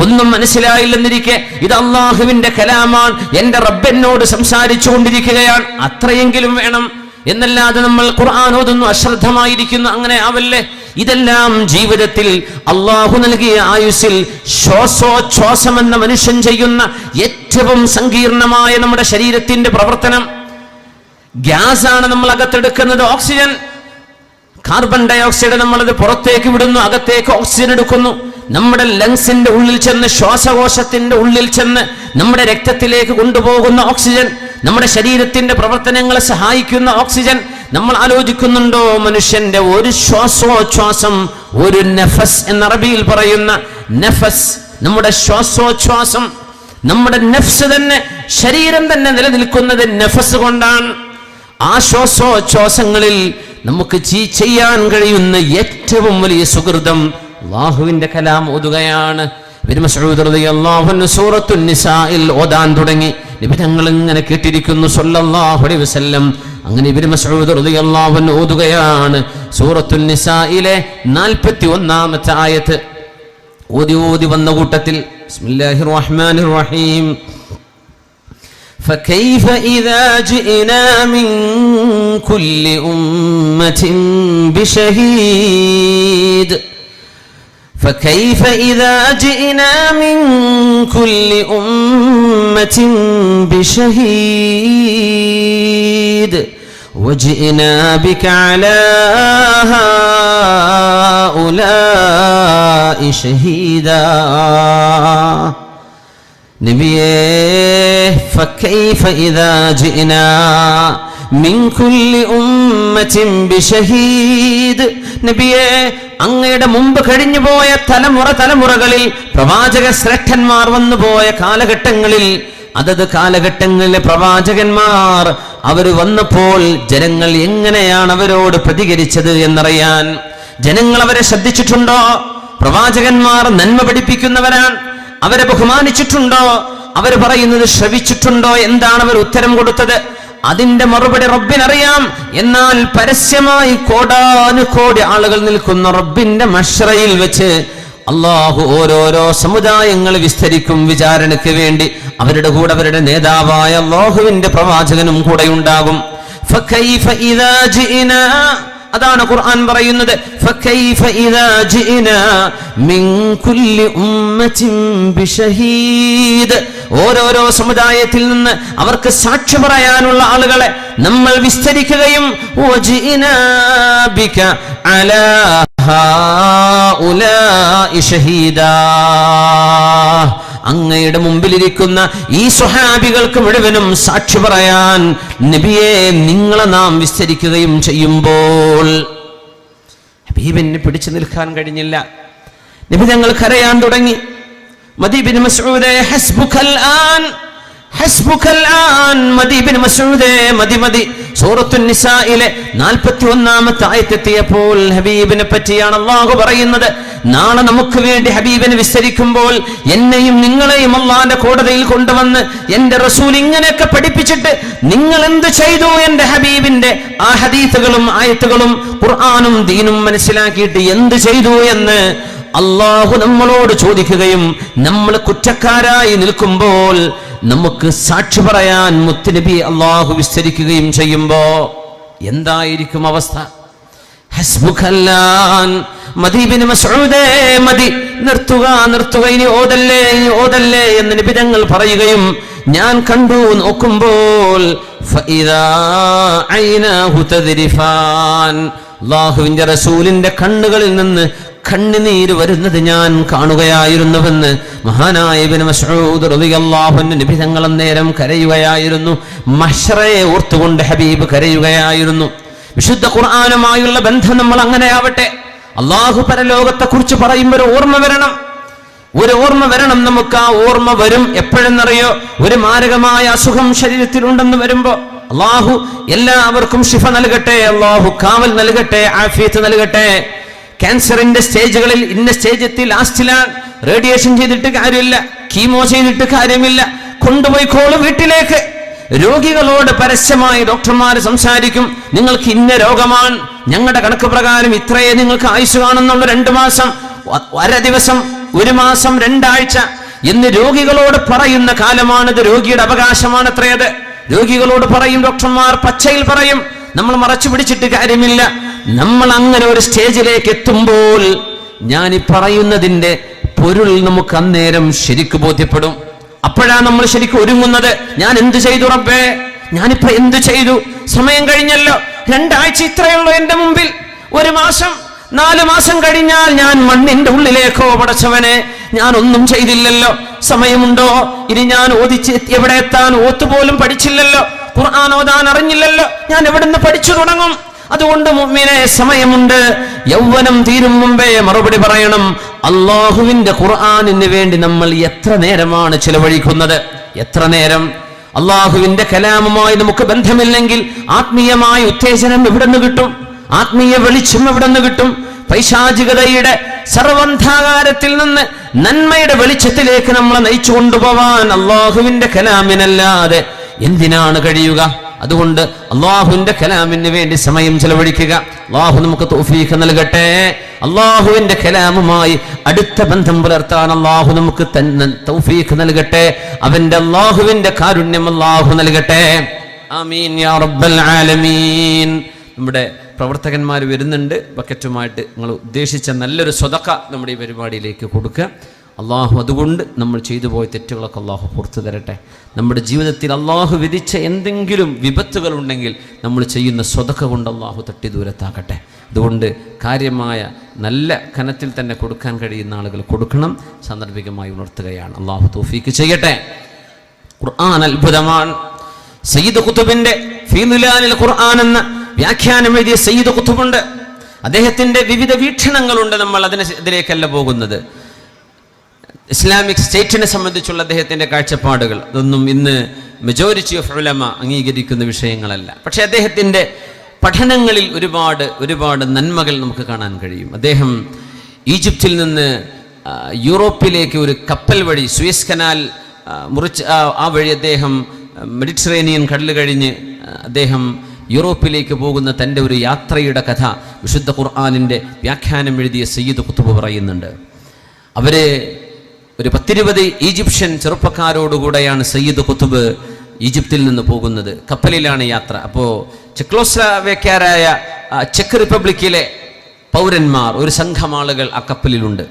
S1: ഒന്നും മനസ്സിലായില്ലെന്നിരിക്കെ ഇത് അള്ളാഹുവിന്റെ കലാമാണ്, എന്റെ റബ്ബെന്നോട് സംസാരിച്ചു കൊണ്ടിരിക്കുകയാണ്, അത്രയെങ്കിലും വേണം. എന്നല്ലാതെ നമ്മൾ ഖുർആൻ ഓതുന്നു, അശ്രദ്ധമായിരിക്കുന്നു, അങ്ങനെ ആവല്ലേ. ഇതെല്ലാം ജീവിതത്തിൽ അള്ളാഹു നൽകിയ ആയുസ്സിൽ ശ്വാസോച്ഛ്വാസം എന്ന മനുഷ്യൻ ചെയ്യുന്ന ഏറ്റവും സങ്കീർണമായ നമ്മുടെ ശരീരത്തിന്റെ പ്രവർത്തനം. ഗ്യാസാണ് നമ്മൾ അകത്തെടുക്കുന്നത്, ഓക്സിജൻ. കാർബൺ ഡയോക്സൈഡ് നമ്മളത് പുറത്തേക്ക് വിടുന്നു, അകത്തേക്ക് ഓക്സിജൻ എടുക്കുന്നു. നമ്മുടെ ലങ്സിന്റെ ഉള്ളിൽ ചെന്ന്, ശ്വാസകോശത്തിന്റെ ഉള്ളിൽ ചെന്ന് നമ്മുടെ രക്തത്തിലേക്ക് കൊണ്ടുപോകുന്ന ഓക്സിജൻ, നമ്മുടെ ശരീരത്തിന്റെ പ്രവർത്തനങ്ങളെ സഹായിക്കുന്ന ഓക്സിജൻ. നമ്മൾ ആലോചിക്കുന്നുണ്ടോ? മനുഷ്യന്റെ ഒരു ശ്വാസോച്ഛ്വാസം, ഒരു നഫസ് എന്ന അറബിയിൽ പറയുന്ന നഫസ്, നമ്മുടെ ശ്വാസോച്ഛ്വാസം, നമ്മുടെ നഫ്സ് തന്നെ, ശരീരം തന്നെ നിലനിൽക്കുന്നത് നഫസ് കൊണ്ടാണ്. ആ ശ്വാസോച്ഛ്വാസങ്ങളിൽ നമുക്ക് ചെയ്യാൻ കഴിയുന്ന ഏറ്റവും വലിയ സുഹൃതം അല്ലാഹുവിന്റെ കലാം ഓതുകയാണ്. ഇബ്നു മസ്ഊദ് റളിയല്ലാഹു അൻഹു സൂറത്തുൻ നിസായിൽ ഓതാൻ തുടങ്ങി. നബി തങ്ങൾ ഇങ്ങനെ കേട്ടിരിക്കുന്നു സ്വല്ലല്ലാഹു അലൈഹി വസല്ലം. അങ്ങനെ ഇബ്നു മസ്ഊദ് റളിയല്ലാഹു അൻഹു ഓതുകയാണ് സൂറത്തുൻ നിസായിലെ 41ാമത്തെ ആയത്ത്. ഓതി വന്ന കൂട്ടത്തിൽ ബിസ്മില്ലാഹിർ റഹ്മാനിർ റഹീം. فكيف إذا جئنا من كل أمة بشهيد فكيف إذا جئنا من كل أمة بشهيد وجئنا بك على هؤلاء شهيدا. നബിയേ ഫകൈഫ ഇദാ ജിനാ മിൻ കുല്ലി ഉമ്മത്തിൻ ബിശഹീദ്. നബിയേ, അങ്ങയുടെ മുമ്പ് കഴിഞ്ഞുപോയ തലമുറകളിൽ പ്രവാചക ശ്രേഷ്ഠന്മാർ വന്നുപോയ കാലഘട്ടങ്ങളിൽ, അതത് കാലഘട്ടങ്ങളിലെ പ്രവാചകന്മാർ അവർ വന്നപ്പോൾ ജനങ്ങൾ എങ്ങനെയാണ് അവരോട് പ്രതികരിച്ചത് എന്നറിയാൻ ജനങ്ങൾ അവരെ ശ്രദ്ധിച്ചിട്ടുണ്ടോ? പ്രവാചകന്മാർ നന്മ പഠിപ്പിക്കുന്നവരാണ്, അവരെ ബഹുമാനിച്ചിട്ടുണ്ടോ? അവർ പറയുന്നത് ശ്രവിച്ചിട്ടുണ്ടോ? എന്താണ് അവർ ഉത്തരം കൊടുത്തത്? അതിന്റെ മറുപടി റബ്ബിനറിയാം. എന്നാൽ പരസ്യമായി കോടാനുകോടി ആളുകൾ നിൽക്കുന്ന റബ്ബിന്റെ മശ്റയിൽ വെച്ച് അള്ളാഹു ഓരോരോ സമുദായങ്ങൾ വിസ്തരിക്കും വിചാരണയ്ക്ക് വേണ്ടി. അവരുടെ കൂടെ അവരുടെ നേതാവായ അള്ളാഹുവിന്റെ പ്രവാചകനും കൂടെ ഉണ്ടാകും. ഫകൈഫ ഇദാ ജിനാ, അതാണ് ഖുർആൻ പറയുന്നത്, ഫകൈഫ ഇദാ ജിനാ മിൻ കുല്ലി ഉമ്മത്തിൻ ബിശഹീദ്. ഓരോരോ സമുദായത്തിൽ നിന്ന് അവർക്ക് സാക്ഷി പറയാനുള്ള ആളുകളെ നമ്മൾ വിസ്തരിക്കുകയും വജിനാ ബിക അലാ ഹൗലാഇ ഷഹീദാ, അങ്ങയുടെ മുമ്പിലിരിക്കുന്ന ഈ സ്വഹാബികൾക്ക് മുഴുവനും സാക്ഷി പറയാൻ നബിയെ നിങ്ങളെ നാം വിസ്തരിക്കുകയും ചെയ്യുമ്പോൾ ഹബീബിനെ പിടിച്ചു നിൽക്കാൻ കഴിഞ്ഞില്ല. നബി തങ്ങൾ കരയാൻ തുടങ്ങി. മദീ ബിൻ മസ്ഊദേ ഹസ്ബുകൽ ആൻ, ഹസ്ബുകൽ ആൻ, മദീ ബിൻ മസ്ഊദേ മതി മതി. സൂറത്തുൻ നിസായിലെ 41-ാമത്തെ ആയത്തെത്തിയപ്പോൾ ഹബീബിനെ പറ്റിയാണ് അല്ലാഹു പറയുന്നത്. നാളെ നമുക്ക് വേണ്ടി ഹബീബിനെ വിസ്തരിക്കുമ്പോൾ എന്നെയും നിങ്ങളെയും അല്ലാഹുവിന്റെ കോടതിയിൽ കൊണ്ടുവന്ന് എന്റെ റസൂൽ ഇങ്ങനെയൊക്കെ പഠിപ്പിച്ചിട്ട് നിങ്ങൾ എന്ത് ചെയ്തു, എന്റെ ഹബീബിന്റെ ആ ഹദീസുകളും ആയത്തുകളും ഖുർആനും ദീനും മനസ്സിലാക്കിയിട്ട് എന്ത് ചെയ്തു എന്ന് അല്ലാഹു നമ്മളോട് ചോദിക്കുകയും നമ്മൾ കുറ്റക്കാരായി നിൽക്കുമ്പോൾ നമുക്ക് സാക്ഷി പറയാൻ മുത്തുനബി അല്ലാഹു വിസ്തരിക്കുകയും ചെയ്യുമ്പോ എന്തായിരിക്കും അവസ്ഥ? ഹസ്ബുകല്ലാൻ, മദീ ബിൻ മസ്ഊദേ മതി, നിർത്തുക, ഇനി ഓതല്ലേ എന്ന് നബി തങ്ങൾ പറയുകയും ഞാൻ കണ്ടു നോക്കുമ്പോൾ ഫഇദാ ഐനാഹു തദ്രിഫാൻ, അല്ലാഹുവിന്റെ റസൂലിന്റെ കണ്ണുകളിൽ നിന്ന് കണ്ണുനീര് വരുന്നത് ഞാൻ കാണുകയായിരുന്നുവെന്ന് മഹാനായ ഇബ്നു മസ്ഊദ് റളിയല്ലാഹു അൻഹു നബി തങ്ങൾ അന്നേരം കരയുകയായിരുന്നു. മഹ്ശറയെ ഓർത്തുകൊണ്ട് ഹബീബ് കരയുകയായിരുന്നു. വിശുദ്ധ ഖുർആനുമായുള്ള ബന്ധം നമ്മൾ അങ്ങനെ ആവട്ടെ. അല്ലാഹു പരലോകത്തെ കുറിച്ച് പറയുമ്പോൾ ഒരു ഓർമ്മ വരണം നമുക്ക്. ആ ഓർമ്മ വരും എപ്പോഴെന്നറിയോ? ഒരു മാരകമായ അസുഖം ശരീരത്തിലുണ്ടെന്ന് വരുമ്പോ അല്ലാഹു എല്ലാവർക്കും ശിഫ നൽകട്ടെ, അല്ലാഹു കാവൽ നൽകട്ടെ, ആഫിയത്ത് നൽകട്ടെ. ക്യാൻസറിന്റെ സ്റ്റേജുകളിൽ ഇന്ന സ്റ്റേജ് എത്തി, ലാസ്റ്റിലാണ്. റേഡിയേഷൻ ചെയ്തിട്ട് കാര്യമില്ല, കീമോ ചെയ്തിട്ട് കാര്യമില്ല, കൊണ്ടുപോയിക്കോളൂ വീട്ടിലേക്ക്. രോഗികളോട് പരസ്യമായി ഡോക്ടർമാർ സംസാരിക്കും, നിങ്ങൾക്ക് ഇന്ന രോഗമാണ്, ഞങ്ങളുടെ കണക്ക് പ്രകാരം ഇത്രയേ നിങ്ങൾക്ക് ആയുസ് കാണുന്നുള്ള, 2 മാസം, 1 ദിവസം, 1 മാസം, 2 ആഴ്ച എന്ന് രോഗികളോട് പറയുന്ന കാലമാണിത്. രോഗിയുടെ അവകാശമാണ് അത്രയത്. രോഗികളോട് പറയും ഡോക്ടർമാർ, പച്ചയിൽ പറയും. നമ്മൾ മറച്ചു പിടിച്ചിട്ട് കാര്യമില്ല. നമ്മൾ അങ്ങനെ ഒരു സ്റ്റേജിലേക്ക് എത്തുമ്പോൾ ഞാൻ ഈ പറയുന്നതിന്റെ പൊരുൾ നമുക്ക് അന്നേരം ശരിക്ക് ബോധ്യപ്പെടും. അപ്പോഴാണ് നമ്മൾ ശരിക്കും ഒരുങ്ങുന്നത്. ഞാൻ എന്ത് ചെയ്തു റബ്ബേ, ഞാനിപ്പോ എന്ത് ചെയ്തു? സമയം കഴിഞ്ഞല്ലോ, 2 ആഴ്ച ഇത്രയുള്ളൂ എന്റെ മുമ്പിൽ, 1 മാസം, 4 മാസം കഴിഞ്ഞാൽ ഞാൻ മണ്ണിന്റെ ഉള്ളിലേക്കോ പടച്ചവനെ, ഞാൻ ഒന്നും ചെയ്തില്ലല്ലോ. സമയമുണ്ടോ? ഇനി ഞാൻ ഓദിച്ച് എവിടെ എത്താൻ? ഓത്തുപോലും പഠിച്ചില്ലല്ലോ, ഖുർആൻ ഓതാൻ അറിഞ്ഞില്ലല്ലോ, ഞാൻ എവിടുന്ന് പഠിച്ചു തുടങ്ങും? അതുകൊണ്ട് മുഅ്മിനേ, സമയമുണ്ട്. യൗവനം തീരും മുമ്പേ മറുപടി പറയണം. അല്ലാഹുവിന്റെ ഖുർആനിന് വേണ്ടി നമ്മൾ എത്ര നേരമാണ് ചിലവഴിക്കുന്നത്? എത്ര നേരം? അല്ലാഹുവിന്റെ കലാമുമായി നമുക്ക് ബന്ധമില്ലെങ്കിൽ ആത്മീയമായ ഉത്തേജനം എവിടെ നിന്ന് കിട്ടും? ആത്മീയ വെളിച്ചം എവിടെ നിന്ന് കിട്ടും? പൈശാചികതയുടെ സർവന്ധാകാരത്തിൽ നിന്ന് നന്മയുടെ വെളിച്ചത്തിലേക്ക് നമ്മളെ നയിച്ചു കൊണ്ടുപോവാൻ അല്ലാഹുവിന്റെ കലാമിനല്ലാതെ എന്തിനാണ് കഴിയുക? അതുകൊണ്ട് അല്ലാഹുവിന്റെ കലാമിന് വേണ്ടി സമയം ചെലവഴിക്കുക. അല്ലാഹു നമുക്ക് തൗഫീഖ് നൽകട്ടെ. അല്ലാഹുവിന്റെ കലാമുമായി അടുത്ത ബന്ധം പുലർത്താൻ അല്ലാഹു നമുക്ക് തൗഫീഖ് നൽകട്ടെ. അവന്റെ അല്ലാഹുവിന്റെ കാരുണ്യം അല്ലാഹു നൽകട്ടെ. ആമീൻ യാ റബ്ബൽ ആലമീൻ. നമ്മുടെ പ്രവർത്തകന്മാർ വരുന്നുണ്ട്. ബക്കറ്റുമായിട്ട് നിങ്ങൾ ഉദ്ദേശിച്ച നല്ലൊരു സ്വതക്ക നമ്മുടെ ഈ പരിപാടിയിലേക്ക് കൊടുക്കുക. അള്ളാഹു അതുകൊണ്ട് നമ്മൾ ചെയ്തു പോയ തെറ്റുകളൊക്കെ അള്ളാഹു പുറത്തു തരട്ടെ. നമ്മുടെ ജീവിതത്തിൽ അള്ളാഹു വിധിച്ച എന്തെങ്കിലും വിപത്തുകൾ ഉണ്ടെങ്കിൽ നമ്മൾ ചെയ്യുന്ന സ്വതക്ക കൊണ്ട് അള്ളാഹു തട്ടി ദൂരത്താക്കട്ടെ. അതുകൊണ്ട് കാര്യമായ നല്ല കനത്തിൽ തന്നെ കൊടുക്കാൻ കഴിയുന്ന ആളുകൾ കൊടുക്കണം. സാന്ദർഭികമായി ഉണർത്തുകയാണ്. അള്ളാഹു തൗഫീഖ് ചെയ്യട്ടെ. ഖുർആൻ അത്ഭുതമാണ്. സയ്യിദ് ഖുതുബിന്റെ ഫീലുലാനിൽ ഖുർആൻ എന്ന വ്യാഖ്യാനം എഴുതിയ സയ്യിദ് ഖുതുബുണ്ട്. അദ്ദേഹത്തിന്റെ വിവിധ വീക്ഷണങ്ങളുണ്ട്. നമ്മൾ ഇതിലേക്കല്ല പോകുന്നത്. ഇസ്ലാമിക് സ്റ്റേറ്റിനെ സംബന്ധിച്ചുള്ള അദ്ദേഹത്തിന്റെ കാഴ്ചപ്പാടുകൾ അതൊന്നും ഇന്ന് മെജോറിറ്റി ഓഫ് ഉലമ അംഗീകരിക്കുന്ന വിഷയങ്ങളല്ല. പക്ഷെ അദ്ദേഹത്തിന്റെ പഠനങ്ങളിൽ ഒരുപാട് നന്മകൾ നമുക്ക് കാണാൻ കഴിയും. അദ്ദേഹം ഈജിപ്തിൽ നിന്ന് യൂറോപ്പിലേക്ക് ഒരു കപ്പൽ വഴി, സൂയസ് കനാൽ മുറിച്ച് ആ വഴി അദ്ദേഹം മെഡിറ്ററേനിയൻ കടൽ കഴിഞ്ഞ് അദ്ദേഹം യൂറോപ്പിലേക്ക് പോകുന്ന തൻ്റെ ഒരു യാത്രയുടെ കഥ വിശുദ്ധ ഖുർആനിൻ്റെ വ്യാഖ്യാനം എഴുതിയ സയ്യിദ് ഖുതുബ് പറയുന്നുണ്ട്. അവരെ ഒരു 10-20 ഈജിപ്ഷ്യൻ ചെറുപ്പക്കാരോടുകൂടെയാണ് സയ്യിദ് ഖുതുബ് ഈജിപ്തിൽ നിന്ന് പോകുന്നത്. കപ്പലിലാണ് യാത്ര. അപ്പോൾ ചെക്ലോസ്ലോവാക്യരായ ചെക്ക് റിപ്പബ്ലിക്കിലെ പൗരന്മാർ, ഒരു സംഘം ആളുകൾ ആ കപ്പലിലുണ്ട്.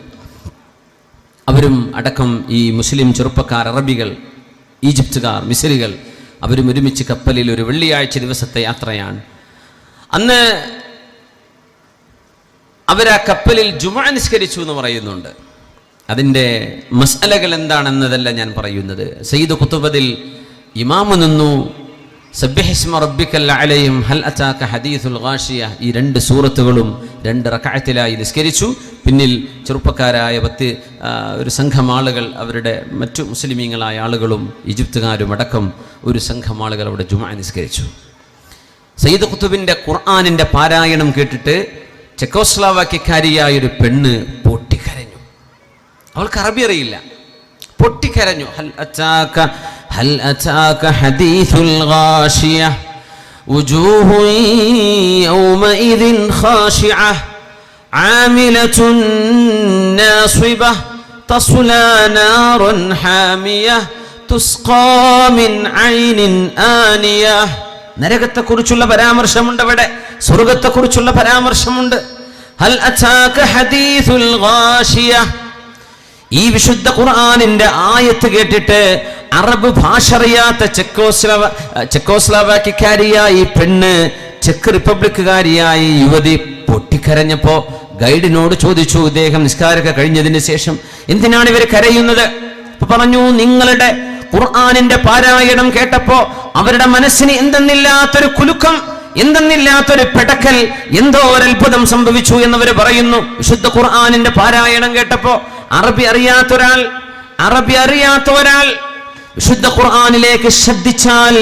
S1: അവരും അടക്കം ഈ മുസ്ലിം ചെറുപ്പക്കാർ, അറബികൾ, ഈജിപ്തുകാർ, മിസ്രികൾ, അവരും ഒരുമിച്ച് കപ്പലിൽ ഒരു വെള്ളിയാഴ്ച ദിവസത്തെ യാത്രയാണ്. അന്ന് അവരാ കപ്പലിൽ ജുമുഅ നിസ്കരിച്ചു എന്ന് പറയുന്നുണ്ട്. അതിൻ്റെ മസ്അലകൾ എന്താണെന്നതല്ല ഞാൻ പറയുന്നത്. സയ്യിദ് ഖുതുബതിൽ ഇമാമു നിന്നു, സബ്ബിഹിസ്മ റബ്ബിക്കൽ അലയും ഹൽ അതാക ഹദീസുൽ ഗാഷിയ, ഈ 2 സൂറത്തുകളും 2 റക്അത്തിലായി നിസ്കരിച്ചു. പിന്നിൽ ചെറുപ്പക്കാരായ ഒരു സംഘം ആളുകൾ, അവരുടെ മറ്റു മുസ്ലിമീങ്ങളായ ആളുകളും ഈജിപ്തുകാരും അടക്കം ഒരു സംഘം ആളുകൾ അവിടെ ജുമുഅ നിസ്കരിച്ചു. സയ്യിദ് ഖുതുബിൻ്റെ ഖുർആനിൻ്റെ പാരായണം കേട്ടിട്ട് ചെക്കോസ്ലോവാക്യക്കാരിയായ ഒരു പെണ്ണ് പൊട്ടിക്കരഞ്ഞു. അവൾക്ക് അറബി അറിയില്ല, പൊട്ടിക്കരഞ്ഞു. ഹൽ അതാക ഹദീസുൽ ഗാഷിയ വജൂഹു യൗമഇദിൻ ഖാശിഅ ആമിലത്തുൻ നാസിബ തസ്ലാ നാറൻ ഹാമിയ തുസ്ഖാ മിൻ ഐനിൻ ആനിയ. നരകത്തെക്കുറിച്ചുള്ള പരാമർശമുണ്ട് അവിടെ, സ്വർഗത്തെക്കുറിച്ചുള്ള പരാമർശമുണ്ട്. ഹൽ അതാക ഹദീസുൽ ഗാഷിയ. ഈ വിശുദ്ധ ഖുർആനിന്റെ ആയത്ത് കേട്ടിട്ട് അറബ് ഭാഷ അറിയാത്ത ചെക്കോസ്ലോവാക്യക്കാരിയായ ഈ പെണ്ണ്, ചെക്ക് റിപ്പബ്ലിക്കുകാരിയായ യുവതി പൊട്ടിക്കരഞ്ഞപ്പോ ഗൈഡിനോട് ചോദിച്ചു, ഇദ്ദേഹം നിസ്കാരമൊക്കെ കഴിഞ്ഞതിന് ശേഷം, എന്തിനാണ് ഇവർ കരയുന്നത്? പറഞ്ഞു, നിങ്ങളുടെ ഖുർആനിന്റെ പാരായണം കേട്ടപ്പോ അവരുടെ മനസ്സിന് എന്തെന്നില്ലാത്തൊരു കുലുക്കം, എന്തെന്നില്ലാത്തൊരു പെടക്കൽ, എന്തോ ഒരു അത്ഭുതം സംഭവിച്ചു എന്നവർ പറയുന്നു. വിശുദ്ധ ഖുർആനിന്റെ പാരായണം കേട്ടപ്പോ അറബി അറിയാത്ത ഒരാൾ വിശുദ്ധ ഖുർആനിലേക്ക് ശ്രദ്ധിച്ചാൽ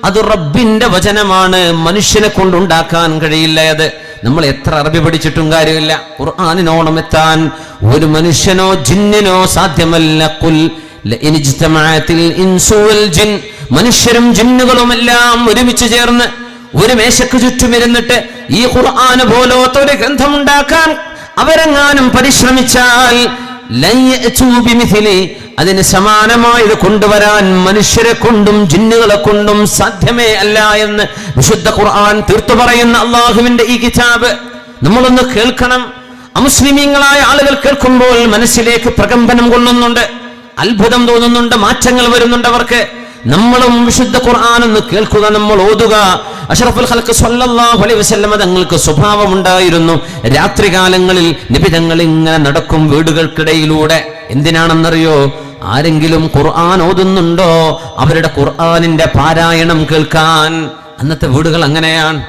S1: അത് റബ്ബിന്റെ വചനമാണ്, മനുഷ്യനെ കൊണ്ടുണ്ടാക്കാൻ കഴിയില്ല. അത് നമ്മൾ എത്ര അറബി പഠിച്ചിട്ടും കാര്യമില്ല. ഖുർആനിനോളം എത്താൻ ഒരു മനുഷ്യനോ ജിന്നിനോ സാധ്യമല്ല. ഖുൽ ലഇൻ ഇജ്തമഅത്തിൽ ഇൻസു വൽ ജിൻ, മനുഷ്യരും ജിന്നുകളുമെല്ലാം ഒരുമിച്ച് ചേർന്ന് ഒരു മേശയ്ക്ക് ചുറ്റുമിരുന്നിട്ട് ഈ ഖുർആൻ പോലത്തെ ഒരു ഗ്രന്ഥമുണ്ടാക്കാൻ അവരെങ്ങാനും പരിശ്രമിച്ചാൽ അതിന് സമാനമായത് കൊണ്ടുവരാൻ മനുഷ്യരെ കൊണ്ടും ജിന്നുകളെ കൊണ്ടും സാധ്യമേ അല്ല എന്ന് വിശുദ്ധ ഖുർആൻ തീർത്തു പറയുന്ന അള്ളാഹുവിന്റെ ഈ കിതാബ് നമ്മളൊന്ന് കേൾക്കണം. അമുസ്ലിമീങ്ങളായ ആളുകൾ കേൾക്കുമ്പോൾ മനസ്സിലേക്ക് പ്രകമ്പനം കൊള്ളുന്നുണ്ട്, അത്ഭുതം തോന്നുന്നുണ്ട്, മാറ്റങ്ങൾ വരുന്നുണ്ട് അവർക്ക്. നമ്മളും വിശുദ്ധ ഖുർആൻ ഒന്ന് കേൾക്കുക, നമ്മൾ ഓതുക. അഷ്റഫുൽ ഖൽഖ് സ്വല്ലല്ലാഹു അലൈഹി വസല്ലം തങ്ങൾക്ക് സ്വഭാവമുണ്ടായിരുന്നു, രാത്രികാലങ്ങളിൽ നബി തങ്ങൾ ഇങ്ങനെ നടക്കും വീടുകൾക്കിടയിലൂടെ. എന്തിനാണെന്നറിയോ? ആരെങ്കിലും ഖുർആൻ ഓതുന്നുണ്ടോ അവരുടെ ഖുർആനിന്റെ പാരായണം കേൾക്കാൻ. അന്നത്തെ വീടുകൾ അങ്ങനെയാണ്.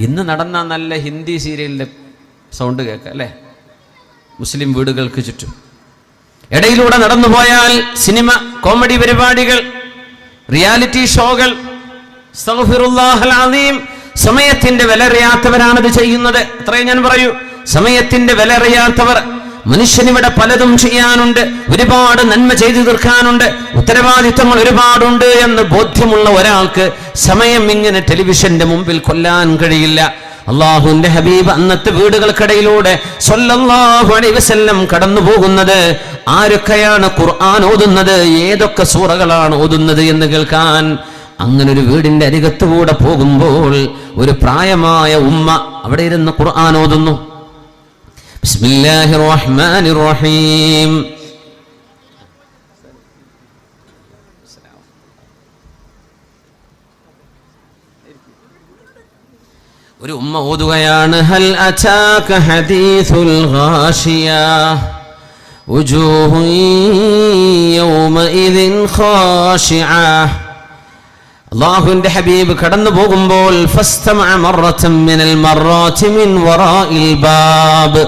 S1: ഇന്ന് നടന്ന നല്ല ഹിന്ദി സീരിയലിന്റെ സൗണ്ട് കേൾക്കാം അല്ലേ, മുസ്ലിം വീടുകൾക്ക് ചുറ്റും. ഇടയിലൂടെ നടന്നുപോയാൽ സിനിമ, കോമഡി പരിപാടികൾ, റിയാലിറ്റി ഷോകൾ. അസ്തഗ്ഫിറുല്ലാഹൽ അസീം. സമയത്തിന്റെ വില അറിയാത്തവരാണത് ചെയ്യുന്നത്. അത്രയും ഞാൻ പറയൂ, സമയത്തിന്റെ വില അറിയാത്തവർ. മനുഷ്യനിവിടെ പലതും ചെയ്യാനുണ്ട്, ഒരുപാട് നന്മ ചെയ്തു തീർക്കാനുണ്ട്, ഉത്തരവാദിത്തങ്ങൾ ഒരുപാടുണ്ട് എന്ന് ബോധ്യമുള്ള ഒരാൾക്ക് സമയം ഇങ്ങനെ ടെലിവിഷന്റെ മുമ്പിൽ കൊല്ലാൻ കഴിയില്ല. അള്ളാഹുവിന്റെ ഹബീബ് അന്നത്തെ വീടുകൾക്കിടയിലൂടെ സ്വല്ലല്ലാഹു അലൈഹി വസല്ലം കടന്നു പോകുന്നത്. ആരൊക്കെയാണ് ഖുർആൻ ഓതുന്നത്, ഏതൊക്കെ സൂറകളാണ് ഓതുന്നത് എന്ന് കേൾക്കാൻ. അങ്ങനെ ഒരു വീടിന്റെ അരികത്തുകൂടെ പോകുമ്പോൾ ഒരു പ്രായമായ ഉമ്മ അവിടെ ഇരുന്ന് ഖുർആൻ ഓതുന്നു. ബിസ്മില്ലാഹിർ റഹ്മാനിർ റഹീം. ഒരു ഉമ്മ ഓതുകയാണ്, ഹൽ അതാക ഹദീസുൽ ഗാഷിയ വജൂഹു യൗമഇദിൻ ഖാശിഅ. അല്ലാഹുവിന്റെ ഹബീബ് കടന്നു പോകുമ്പോൾ ഫസ്തമഅ മറതൻ മിനൽ മറാത്തി മിൻ വറാഇൽ ബാബ്,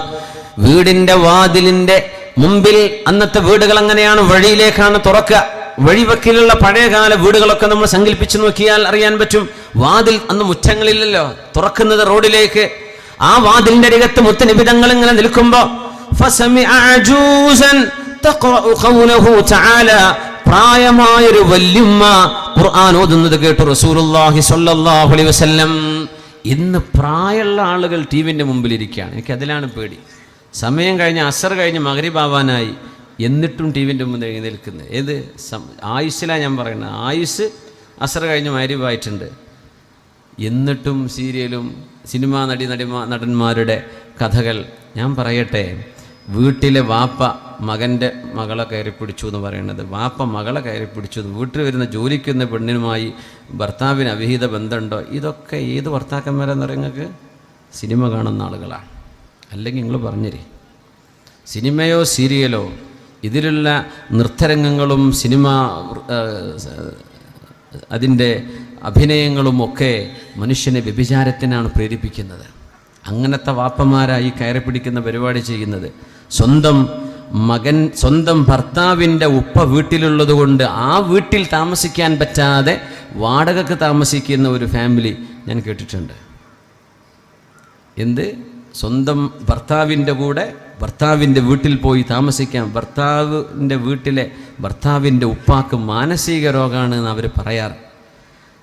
S1: വീടിന്റെ വാതിലിന്റെ മുമ്പിൽ. അന്നത്തെ വീടുകൾ അങ്ങനെയാണ്, വഴിയിലേക്കാണ് തുറക്കുക. വഴിവക്കിലുള്ള പഴയകാല വീടുകളൊക്കെ നമ്മൾ സങ്കല്പിച്ചു നോക്കിയാൽ അറിയാൻ പറ്റും. വാതിൽ അന്ന് മുറ്റങ്ങളില്ലല്ലോ, തുറക്കുന്നത് റോഡിലേക്ക്. ആ വാതിലിന്റെ അരികത്ത് മുത്തനബി തങ്ങൾ ഇങ്ങനെ നിൽക്കുമ്പോ പ്രായമായൊരു വല്യുമ്മ ഖുർആൻ ഓതുന്നത് കേട്ടു റസൂലുള്ളാഹി സ്വല്ലല്ലാഹു അലൈഹി വസല്ലം. ഇന്ന് പ്രായമുള്ള ആളുകൾ ടിവിന്റെ മുമ്പിൽ ഇരിക്കുകയാണ്. എനിക്ക് അതിലാണ് പേടി. സമയം കഴിഞ്ഞ് അസർ കഴിഞ്ഞ് മഗ്രിബ് ആവാനായി, എന്നിട്ടും ടിവിൻ്റെ മുമ്പിൽ നിൽക്കുന്നത്. ഏത് ആയുസ്സിലാണ് ഞാൻ പറയുന്നത്? ആയുസ് അസർ കഴിഞ്ഞ് മഗ്രിബ് ആയിട്ടുണ്ട്. എന്നിട്ടും സീരിയലും സിനിമാ നടന്മാരുടെ കഥകൾ. ഞാൻ പറയട്ടെ, വീട്ടിലെ വാപ്പ മകൻ്റെ മകളെ കയറി പിടിച്ചു എന്ന് പറയുന്നത്, വാപ്പ മകളെ കയറി പിടിച്ചു, വീട്ടിൽ വരുന്ന ജോലിക്കുന്ന പെണ്ണിനുമായി ഭർത്താവിന് അവിഹിത ബന്ധമുണ്ടോ, ഇതൊക്കെ ഏത് ഭർത്താക്കന്മാരെന്ന് പറയുന്നത് സിനിമ കാണുന്ന ആളുകളാണ്. അല്ലെങ്കിൽ നിങ്ങൾ പറഞ്ഞേരി, സിനിമയോ സീരിയലോ ഇതിലുള്ള നൃത്തരംഗങ്ങളും സിനിമ അതിൻ്റെ അഭിനയങ്ങളുമൊക്കെ മനുഷ്യനെ വ്യഭിചാരത്തിനാണ് പ്രേരിപ്പിക്കുന്നത്. അങ്ങനത്തെ വാപ്പമാരായി കയറി പിടിക്കുന്ന പരിപാടി ചെയ്യുന്നത്. സ്വന്തം ഭർത്താവിൻ്റെ ഉപ്പ വീട്ടിലുള്ളത് കൊണ്ട് ആ വീട്ടിൽ താമസിക്കാൻ പറ്റാതെ വാടകയ്ക്ക് താമസിക്കുന്ന ഒരു ഫാമിലി ഞാൻ കേട്ടിട്ടുണ്ട്. സ്വന്തം ഭർത്താവിൻ്റെ കൂടെ ഭർത്താവിൻ്റെ വീട്ടിൽ പോയി താമസിക്കാം. ഭർത്താവിൻ്റെ വീട്ടിലെ ഭർത്താവിൻ്റെ ഉപ്പാക്ക് മാനസിക രോഗമാണ് എന്ന് അവർ പറയാറ്.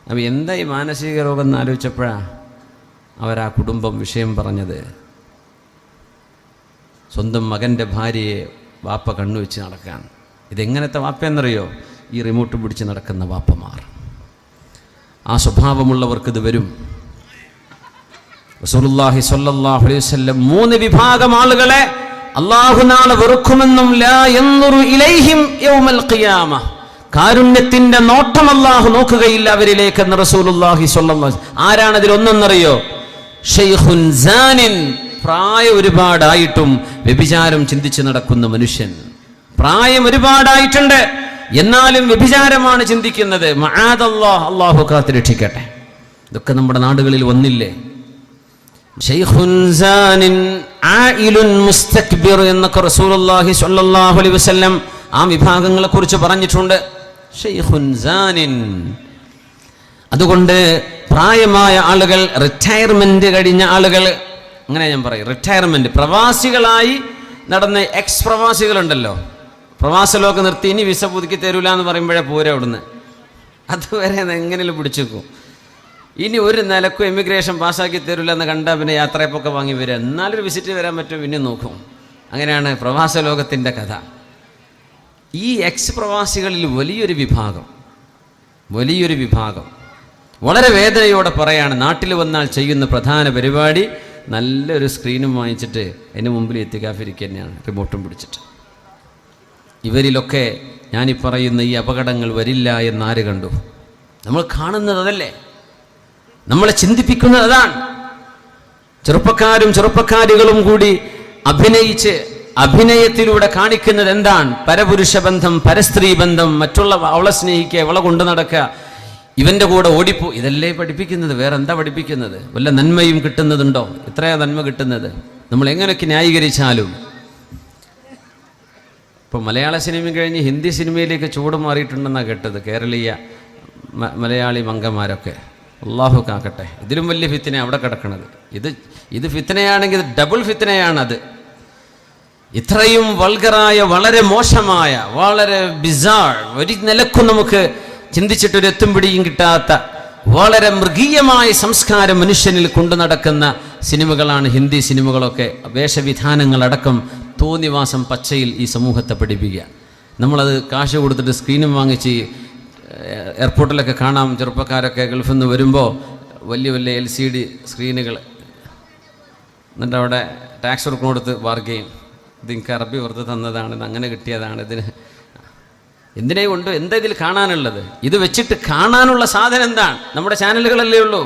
S1: അപ്പോൾ എന്താ ഈ മാനസിക രോഗം എന്ന് ആലോചിച്ചപ്പോഴാണ് അവരാ കുടുംബം വിഷയം പറഞ്ഞത്. സ്വന്തം മകൻ്റെ ഭാര്യയെ വാപ്പ കണ്ണുവെച്ച് നടക്കാൻ. ഇതെങ്ങനത്തെ വാപ്പയെന്നറിയോ? ഈ റിമോട്ട് പിടിച്ച് നടക്കുന്ന വാപ്പമാർ. ആ സ്വഭാവമുള്ളവർക്കിത് വരും. റസൂലുള്ളാഹി സ്വല്ലല്ലാഹു അലൈഹി വസല്ലം 3 വിഭാഗം ആളുകളെ അല്ലാഹു നാളെ വെറുക്കുമെന്നും ലാ യൻദുറു ഇലൈഹിം യൗമൽ ഖിയാമ, കാരുണ്യത്തിന്റെ നോട്ടം അല്ലാഹു നോക്കുകയില്ല അവരിലേക്കെന്ന് റസൂലുള്ളാഹി സ്വല്ലല്ലാഹു അലൈഹി വസല്ലം. ആരാണ് അതിൽ ഒന്നെന്നറിയോ? ഷൈഖുൻ സാനിൻ, പ്രായം ഒരുപാടായിട്ടും വ്യഭിചാരം ചിന്തിച്ച് നടക്കുന്ന മനുഷ്യൻ. പ്രായം ഒരുപാടായിട്ടുണ്ട്, എന്നാലും വ്യഭിചാരമാണ് ചിന്തിക്കുന്നത്. മആദല്ലാഹ്, അല്ലാഹു കാത്തുരക്ഷിക്കട്ടെ. ഇതൊക്കെ നമ്മുടെ നാടുകളിൽ വന്നില്ലേ? ഷൈഖുൻ സാനിൻ ആയിലുൻ മുസ്തക്ബിർ എന്നൊക്കെ റസൂലുള്ളാഹി സ്വല്ലല്ലാഹു അലൈഹി വസല്ലം ആ വിഭാഗങ്ങളെ കുറിച്ച് പറഞ്ഞിട്ടുണ്ട്. ഷൈഖുൻ സാനിൻ. അതുകൊണ്ട് പ്രായമായ ആളുകൾ, റിട്ടയർമെന്റ് കഴിഞ്ഞ ആളുകൾ, അങ്ങനെ ഞാൻ പറയും, റിട്ടയർമെന്റ് പ്രവാസികളായി നടന്ന എക്സ് പ്രവാസികളുണ്ടല്ലോ, പ്രവാസലോകം നിർത്തി ഇനി വിസ പുതുക്കി തരൂല എന്ന് പറയുമ്പോഴേ പോരെ അവിടുന്ന്. അതുവരെ എങ്ങനെയും പിടിച്ചേക്കും. ഇനി ഒരു നിലക്കും എമിഗ്രേഷൻ പാസ്സാക്കി തരില്ല എന്ന് കണ്ടാൽ പിന്നെ യാത്രയപ്പൊക്കെ വാങ്ങി വരിക, എന്നാലൊരു വിസിറ്റ് വരാൻ പറ്റും, പിന്നെ നോക്കും. അങ്ങനെയാണ് പ്രവാസ ലോകത്തിൻ്റെ കഥ. ഈ എക്സ് പ്രവാസികളിൽ വലിയൊരു വിഭാഗം വളരെ വേദനയോടെ പറയാണ്, നാട്ടിൽ വന്നാൽ ചെയ്യുന്ന പ്രധാന പരിപാടി നല്ലൊരു സ്ക്രീനും വാങ്ങിച്ചിട്ട് അതിന് മുമ്പിൽ എത്തിക്കാഫിരിക്കുക തന്നെയാണ്, റിമോട്ടും പിടിച്ചിട്ട്. ഇവരിലൊക്കെ ഞാനീ പറയുന്ന ഈ അപകടങ്ങൾ വരില്ല എന്നാര് കണ്ടു? നമ്മൾ കാണുന്നത് അതല്ലേ, നമ്മളെ ചിന്തിപ്പിക്കുന്നത് അതാണ്. ചെറുപ്പക്കാരും ചെറുപ്പക്കാരികളും കൂടി അഭിനയത്തിലൂടെ കാണിക്കുന്നത് എന്താണ്? പരപുരുഷ ബന്ധം, പരസ്ത്രീ ബന്ധം, മറ്റുള്ള അവളെ സ്നേഹിക്കുക, അവളെ കൊണ്ടു നടക്കുക, ഇവൻ്റെ കൂടെ ഓടിപ്പോ. ഇതല്ലേ പഠിപ്പിക്കുന്നത്? വേറെ എന്താ പഠിപ്പിക്കുന്നത്? വല്ല നന്മയും കിട്ടുന്നതുണ്ടോ? എത്രയാ നന്മ കിട്ടുന്നത്? നമ്മൾ എങ്ങനെയൊക്കെ ന്യായീകരിച്ചാലും. ഇപ്പോൾ മലയാള സിനിമ കഴിഞ്ഞ് ഹിന്ദി സിനിമയിലേക്ക് ചൂട് മാറിയിട്ടുണ്ടെന്നാണ് കേട്ടത്, കേരളീയ മലയാളി മംഗന്മാരൊക്കെ. അള്ളാഹു കാക്കട്ടെ. ഇതിലും വലിയ ഫിത്തന അവിടെ കിടക്കണത്. ഇത് ഫിത്തനയാണെങ്കിൽ ഡബിൾ ഫിത്തനയാണത്. ഇത്രയും വൾഗറായ, വളരെ മോശമായ, വളരെ ബിസാർ, ഒരു നിലക്കും നമുക്ക് ചിന്തിച്ചിട്ടൊരു എത്തും പിടിയും കിട്ടാത്ത വളരെ മൃഗീയമായ സംസ്കാരം മനുഷ്യനിൽ കൊണ്ടു നടക്കുന്ന സിനിമകളാണ് ഹിന്ദി സിനിമകളൊക്കെ. വേഷവിധാനങ്ങളടക്കം തോന്നിവാസം പച്ചയിൽ ഈ സമൂഹത്തെ പഠിപ്പിക്കുക. നമ്മളത് കാശ് കൊടുത്തിട്ട് സ്ക്രീനും വാങ്ങിച്ച് എയർപോർട്ടിലൊക്കെ കാണാം. ചെറുപ്പക്കാരൊക്കെ ഗൾഫിൽ നിന്ന് വരുമ്പോൾ വലിയ വലിയ LCD സ്ക്രീനുകൾ, എന്നിട്ട് അവിടെ ടാക്സ് കൊടുത്ത് വാർക്കുകയും, ഇത് എനിക്ക് അറബി വെറുതെ തന്നതാണ്, ഇത് അങ്ങനെ കിട്ടിയതാണ്, ഇതിന് എന്തിനേ കൊണ്ട്, എന്താ ഇതിൽ കാണാനുള്ളത്? ഇത് വെച്ചിട്ട് കാണാനുള്ള സാധനം എന്താണ്? നമ്മുടെ ചാനലുകളല്ലേ ഉള്ളൂ.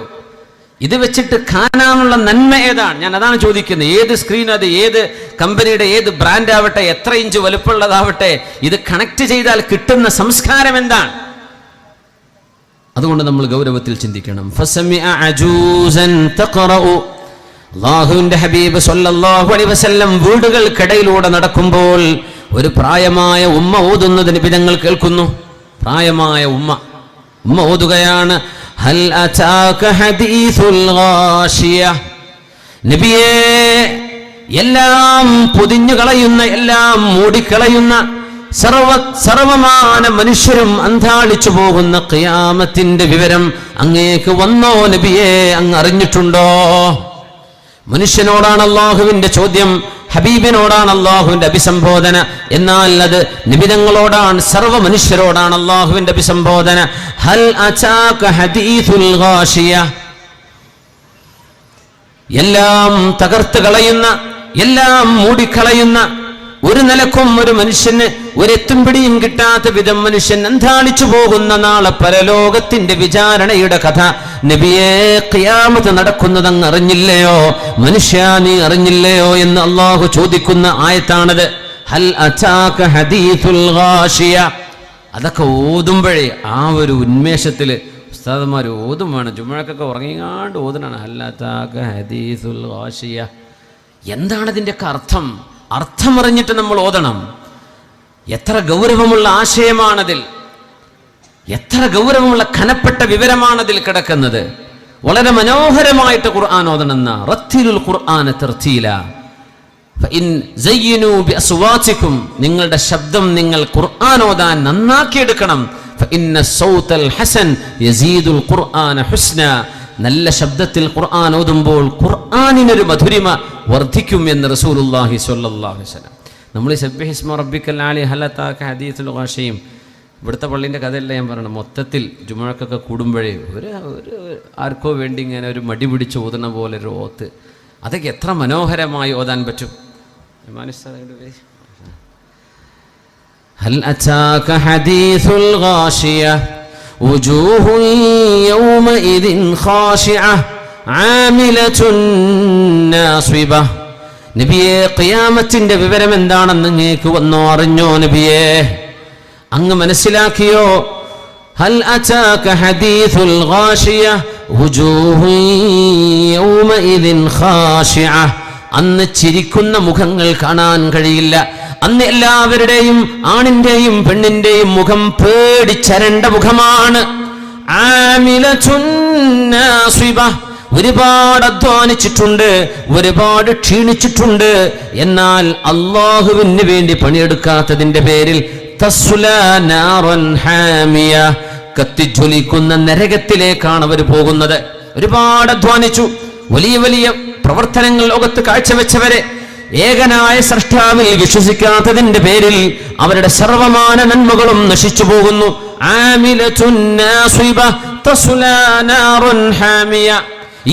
S1: ഇത് വെച്ചിട്ട് കാണാനുള്ള നന്മ ഏതാണ്? ഞാൻ അതാണ് ചോദിക്കുന്നത്. ഏത് സ്ക്രീൻ, അത് ഏത് കമ്പനിയുടെ, ഏത് ബ്രാൻഡ് ആവട്ടെ, എത്ര ഇഞ്ച് വലുപ്പമുള്ളതാവട്ടെ, ഇത് കണക്ട് ചെയ്താൽ കിട്ടുന്ന സംസ്കാരം എന്താണ്? അതുകൊണ്ട് നമ്മൾ ഗൗരവത്തിൽ ചിന്തിക്കണം. അല്ലാഹുവിന്റെ ഹബീബ് സല്ലല്ലാഹു അലൈഹി വസല്ലം വീടുകൾക്കിടയിലൂടെ നടക്കുമ്പോൾ ഒരു പ്രായമായ ഉമ്മ ഓതുന്നത് നബി തങ്ങൾ കേൾക്കുന്നു. പ്രായമായ ഉമ്മ ഓതുകയാണ്, ഹൽ അതാക ഹദീസുൽ ഗാശിയ. നബിയേ, എല്ലാം പൊതിഞ്ഞു കളയുന്ന, എല്ലാം മൂടിക്കളയുന്ന, സർവമാന മനുഷ്യരും അന്താളിച്ചു പോകുന്ന ഖിയാമത്തിന്റെ വിവരം അങ്ങേക്ക് വന്നോ നബിയേ? അങ്ങ് അറിഞ്ഞിട്ടുണ്ടോ? മനുഷ്യനോടാണ് അല്ലാഹുവിന്റെ ചോദ്യം, ഹബീബിനോടാണ് അല്ലാഹുവിന്റെ അഭിസംബോധന. എന്നാൽ അത് നിബിതങ്ങളോടാണ്, സർവ്വ മനുഷ്യരോടാണ് അല്ലാഹുവിന്റെ അഭിസംബോധന. ഹൽ അതാക ഹദീസുൽ ഗാശിയ. എല്ലാം തകർത്ത് കളയുന്ന, എല്ലാം മൂടിക്കളയുന്ന, ഒരു നിലക്കും ഒരു മനുഷ്യന് ഒരെത്തും പിടിയും കിട്ടാത്ത വിധം മനുഷ്യൻ അന്ധാളിച്ചു പോകുന്ന നാളെ പരലോകത്തിന്റെ വിചാരണയുടെ കഥ നബിയെ, ഖിയാമത്ത് നടക്കുന്നതങ്ങ് അറിഞ്ഞില്ലയോ? മനുഷ്യ, നീ അറിഞ്ഞില്ലയോ എന്ന് അള്ളാഹു ചോദിക്കുന്ന ആയത്താണത്. ഹൽ അതാക ഹദീസുൽ ഗാശിയ. അതൊക്കെ ഓതുമ്പോഴേ ആ ഒരു ഉന്മേഷത്തില് ഉസ്താദന്മാർ ഓതും വേണം. ജുമുഅക്കൊക്കെ ഉറങ്ങിങ്ങാണ്ട് ഓതനാണ് ഹൽ അതാക ഹദീസുൽ ഗാശിയ. എന്താണ് ഇതിൻ്റെയൊക്കെ അർത്ഥം? അർത്ഥമറിഞ്ഞിട്ട് നമ്മൾ ഓതണം. എത്ര ഗൗരവമുള്ള ആശയമാണതിൽ, എത്ര ഗൗരവമുള്ള ഖനപ്പെട്ട വിവരമാണതിൽ കിടക്കുന്നത്. വളരെ മനോഹരമായിട്ട് ഖുർആൻ ഓതണമെന്ന റത്തിലുൽ ഖുർആന തർത്തീല. ഫഇൻ സയ്യിനു ബിഅസ്വാതികും, നിങ്ങളുടെ ശബ്ദം നിങ്ങൾ ഖുർആൻ ഓതാൻ നന്നാക്കിയെടുക്കണം. ഫഇന്ന സൗതൽ ഹസൻ യസീദുൽ ഖുർആന ഹുസ്ന, നല്ല ശബ്ദത്തിൽ ഖുർആൻ ഓതുമ്പോൾ ഖുർആനിനൊരു മധുരിമ വർദ്ധിക്കും എന്ന് റസൂലുള്ളാഹി സ്വല്ലല്ലാഹു അലൈഹി വസല്ലം. നമ്മൾ സബ്ബിഹിസ്മ റബ്ബിക്കൽ ആലി ഹൽ അതാക ഹദീസുൽ ഗാശിയ, ഇവിടുത്തെ പള്ളീൻ്റെ കഥയല്ല ഞാൻ പറയണം. മൊത്തത്തിൽ ജുമുഅക്കൊക്കെ കൂടുമ്പോഴേ ഒരു ആർക്കോ വേണ്ടി ഇങ്ങനെ ഒരു മടി പിടിച്ച് ഓതുന്ന പോലെ ഒരു ഓത്ത്, അതൊക്കെ എത്ര മനോഹരമായി ഓതാൻ പറ്റും. ഹൽ അതാക ഹദീസുൽ ഗാശിയ വുജൂഹുൻ യൗമഇദിൻ ഖാശിഅ ആമിലത്തുൻ നാസിബ. നബിയെ, ഖിയാമത്തിന്റെ വിവരം എന്താണെന്ന് നിങ്ങൾക്ക് വന്നോ അറിഞ്ഞോ? നബിയെ, അങ്ങ് മനസ്സിലാക്കിയോ? ഹൽ അതാക ഹദീസുൽ ഗാശിയ വുജൂഹുൻ യൗമഇദിൻ ഖാശിഅ. അന്ന് ചിരിക്കുന്ന മുഖങ്ങൾ കാണാൻ കഴിയില്ല. അന്ന് എല്ലാവരുടെയും, ആണിന്റെയും പെണ്ണിന്റെയും മുഖം പേടിച്ചരണ്ട മുഖമാണ്. ആമിലത്തുൻ നാസിബ, ഒരുപാട് അധ്വാനിച്ചിട്ടുണ്ട്, ഒരുപാട് ക്ഷീണിച്ചിട്ടുണ്ട്. എന്നാൽ അള്ളാഹുവിന് വേണ്ടി പണിയെടുക്കാത്തതിന്റെ പേരിൽ തസ്ലാ നാറൻ ഹാമിയ, കത്തിജ്വലിക്കുന്ന നരകത്തിലേക്കാണ് അവർ പോകുന്നത്. ഒരുപാട് അധ്വാനിച്ചു, വലിയ വലിയ പ്രവർത്തനങ്ങൾ ലോകത്ത് കാഴ്ചവെച്ചവരെ ഏകനായ സ്രഷ്ടാവിൽ വിശ്വസിക്കാത്തതിന്റെ പേരിൽ അവരുടെ സർവമാന നന്മകളും നശിച്ചു പോകുന്നു. ആമിലത്തുൻ നാസിബ തസ്ലാ നാറൻ ഹാമിയ.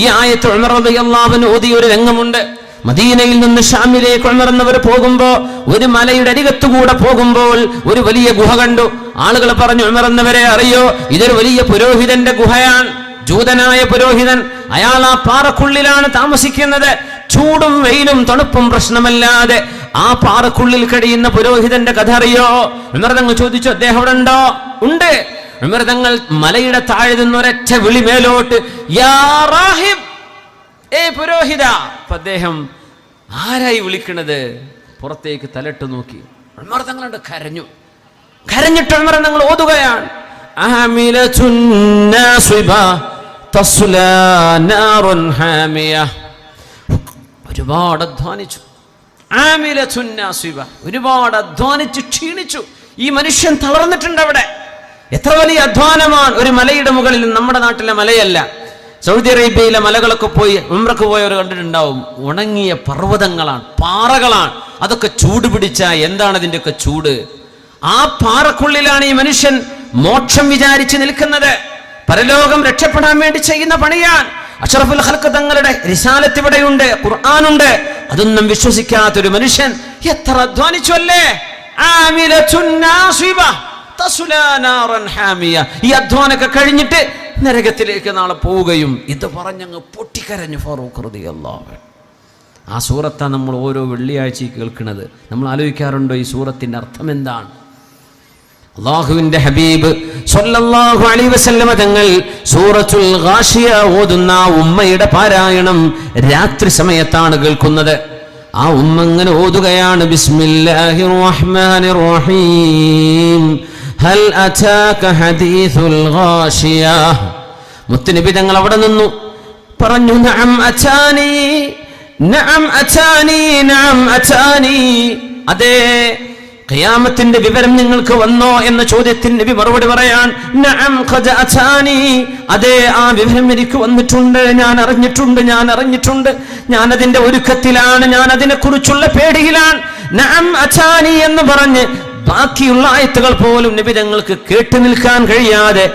S1: ഈ ആയത്ത് ഉമർ റളിയല്ലാഹു അൻഹു ഓതിയ ഒരു രംഗമുണ്ട്. മദീനയിൽ നിന്ന് ഷാമിലേക്ക് ഉമർ എന്നവർ പോകുമ്പോൾ ഒരു മലയുടെ അരികത്തുകൂടെ പോകുമ്പോൾ ഒരു വലിയ ഗുഹ കണ്ടു. ആളുകൾ പറഞ്ഞു, ഉമർ എന്നവരെ അറിയോ, ഇതൊരു വലിയ പുരോഹിതന്റെ ഗുഹയാണ്. ജൂതനായ പുരോഹിതൻ, അയാൾ ആ പാറക്കുള്ളിലാണ് താമസിക്കുന്നത്. ചൂടും വെയിലും തണുപ്പും പ്രശ്നമല്ലാതെ ആ പാറക്കുള്ളിൽ കഴിയുന്ന പുരോഹിതന്റെ കഥ അറിയോ? ഉമർ തങ്ങൾ ചോദിച്ചു, അദ്ദേഹം അവിടെ ഉണ്ടോ? ഉണ്ട്. ഉമർ തങ്ങൾ മലയുടെ താഴെ നിന്ന് ഒരൊറ്റ വിളി മേലോട്ട്, യാ റാഹിബ്, ഏ പുരോഹിത. അദ്ദേഹം ആരായി വിളിക്കണത്? പുറത്തേക്ക് തലട്ട് നോക്കി. ഉമർ തങ്ങളുടെ കരഞ്ഞു. കരഞ്ഞിട്ട് ഉമർ തങ്ങൾ ഓതുകയാണ്, ആമിലത്തുൻ നാസിബ തസ്ലാ നാറൻ ഹാമിയ. ഒരുപാട് അധ്വാനിച്ചു. ആമിലത്തുൻ നാസിബ, ഒരുപാട് അധ്വാനിച്ചു ക്ഷീണിച്ചു. ഈ മനുഷ്യൻ തളർന്നിട്ടുണ്ട്. അവിടെ എത്ര വലിയ അധ്വാനമാണ്. ഒരു മലയുടെ മുകളിൽ, നമ്മുടെ നാട്ടിലെ മലയല്ല, സൗദി അറേബ്യയിലെ മലകളൊക്കെ പോയി ഉംറക്ക് പോയവർ കണ്ടിട്ടുണ്ടാവും. ഉണങ്ങിയ പർവ്വതങ്ങളാണ്, പാറകളാണ്. അതൊക്കെ ചൂട് പിടിച്ച എന്താണ് അതിൻ്റെയൊക്കെ ചൂട്. ആ പാറക്കുള്ളിലാണ് ഈ മനുഷ്യൻ മോക്ഷം വിചാരിച്ച് നിൽക്കുന്നത്. പരലോകം രക്ഷപ്പെടാൻ വേണ്ടി ചെയ്യുന്ന പണിയാണ്. അഷ്റഫുൽ ഖൽഖ് തങ്ങളുടെ റിസാലത്ത് ഇവിടെയുണ്ട്, ഖുർആനുണ്ട്. അതൊന്നും വിശ്വസിക്കാത്തൊരു മനുഷ്യൻ എത്ര അധ്വാനിച്ചു അല്ലേ. ആമിലത്തുൻ നാസിബ തസ്ലാ നാറൻ ഹാമിയ. ഈ അധ്വാനമൊക്കെ കഴിഞ്ഞിട്ട് നരകത്തിലേക്ക് നാളെ പോവുകയും. ഇത് പറഞ്ഞങ്ങ് പൊട്ടിക്കരഞ്ഞു ഫാറൂഖ് റളിയല്ലാഹു അൻഹു. ആ സൂറത്താണ് നമ്മൾ ഓരോ വെള്ളിയാഴ്ചയും കേൾക്കുന്നത്. നമ്മൾ ആലോചിക്കാറുണ്ടോ ഈ സൂറത്തിന്റെ അർത്ഥം എന്താണ്? അല്ലാഹുവിന്റെ ഹബീബ് സ്വല്ലല്ലാഹു അലൈഹി വസല്ലമ തങ്ങൾ സൂറത്തുൽ ഗാശിയ ഓതുന്ന ഉമ്മയുടെ പാരായണം രാത്രി സമയത്താണ് കേൾക്കുന്നത്. ആ ഉമ്മ ഇങ്ങനെ ഓതുകയാണ്, ബിസ്മില്ലാഹിർ റഹ്മാനിർ റഹീം ഹൽ അതാക ഹദീസുൽ ഗാശിയ. മുത്തുനബി തങ്ങൾ അവിടെ നിന്നു പറഞ്ഞു, നഅം അതാനി നഅം അതാനി നഅം അതാനി. അതേ, ഖിയാമത്തിന്റെ വിവരം നിങ്ങൾക്ക് വന്നോ എന്ന ചോദ്യത്തിന് നബി മറുപടി പറയാൻ, നഅം ഖദ അതാനി. അതേ, ആ വിവരം എനിക്ക് വന്നിട്ടുണ്ട്, ഞാൻ അറിഞ്ഞിട്ടുണ്ട്, ഞാൻ അതിന്റെ ഒരുക്കത്തിലാണ്, ഞാൻ അതിനെ കുറിച്ചുള്ള പേടിയിലാണ്. നഅം അതാനി എന്ന് പറഞ്ഞ് ബാക്കിയുള്ള ആയത്തുകൾ പോലും നബി തങ്ങൾക്ക് കേട്ടു നിൽക്കാൻ കഴിയാതെ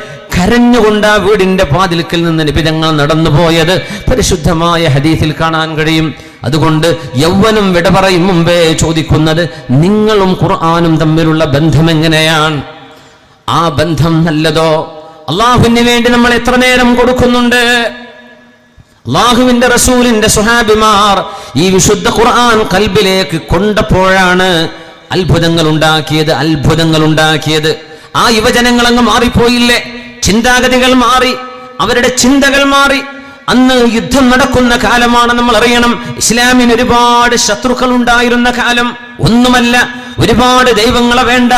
S1: കരഞ്ഞുകൊണ്ട് ആ വീടിന്റെ വാതിൽക്കൽ നിന്ന് നബി തങ്ങൾ നടന്നു പോയത് പരിശുദ്ധമായ ഹദീസിൽ കാണാൻ കഴിയും. അതുകൊണ്ട് യൗവനം വിട പറയും മുമ്പേ ചോദിക്കുന്നത്, നിങ്ങളും ഖുർആനും തമ്മിലുള്ള ബന്ധം എങ്ങനെയാണ്? ആ ബന്ധം നല്ലതോ? അള്ളാഹുവിന് വേണ്ടി നമ്മൾ എത്ര നേരം കൊടുക്കുന്നുണ്ട്? അള്ളാഹുവിന്റെ റസൂലിന്റെ സ്വഹാബിമാർ ഈ വിശുദ്ധ ഖുർആൻ ഖൽബിലേക്ക് കൊണ്ടപ്പോഴാണ് അത്ഭുതങ്ങൾ ഉണ്ടാക്കിയത്. ആ യുവജനങ്ങൾ അങ്ങ് മാറിപ്പോയില്ലേ? ചിന്താഗതികൾ മാറി, അവരുടെ ചിന്തകൾ മാറി. അന്ന് യുദ്ധം നടക്കുന്ന കാലമാണ്, നമ്മൾ അറിയണം. ഇസ്ലാമിന് ഒരുപാട് ശത്രുക്കൾ ഉണ്ടായിരുന്ന കാലം. ഒന്നുമല്ല, ഒരുപാട് ദൈവങ്ങളെ വേണ്ട,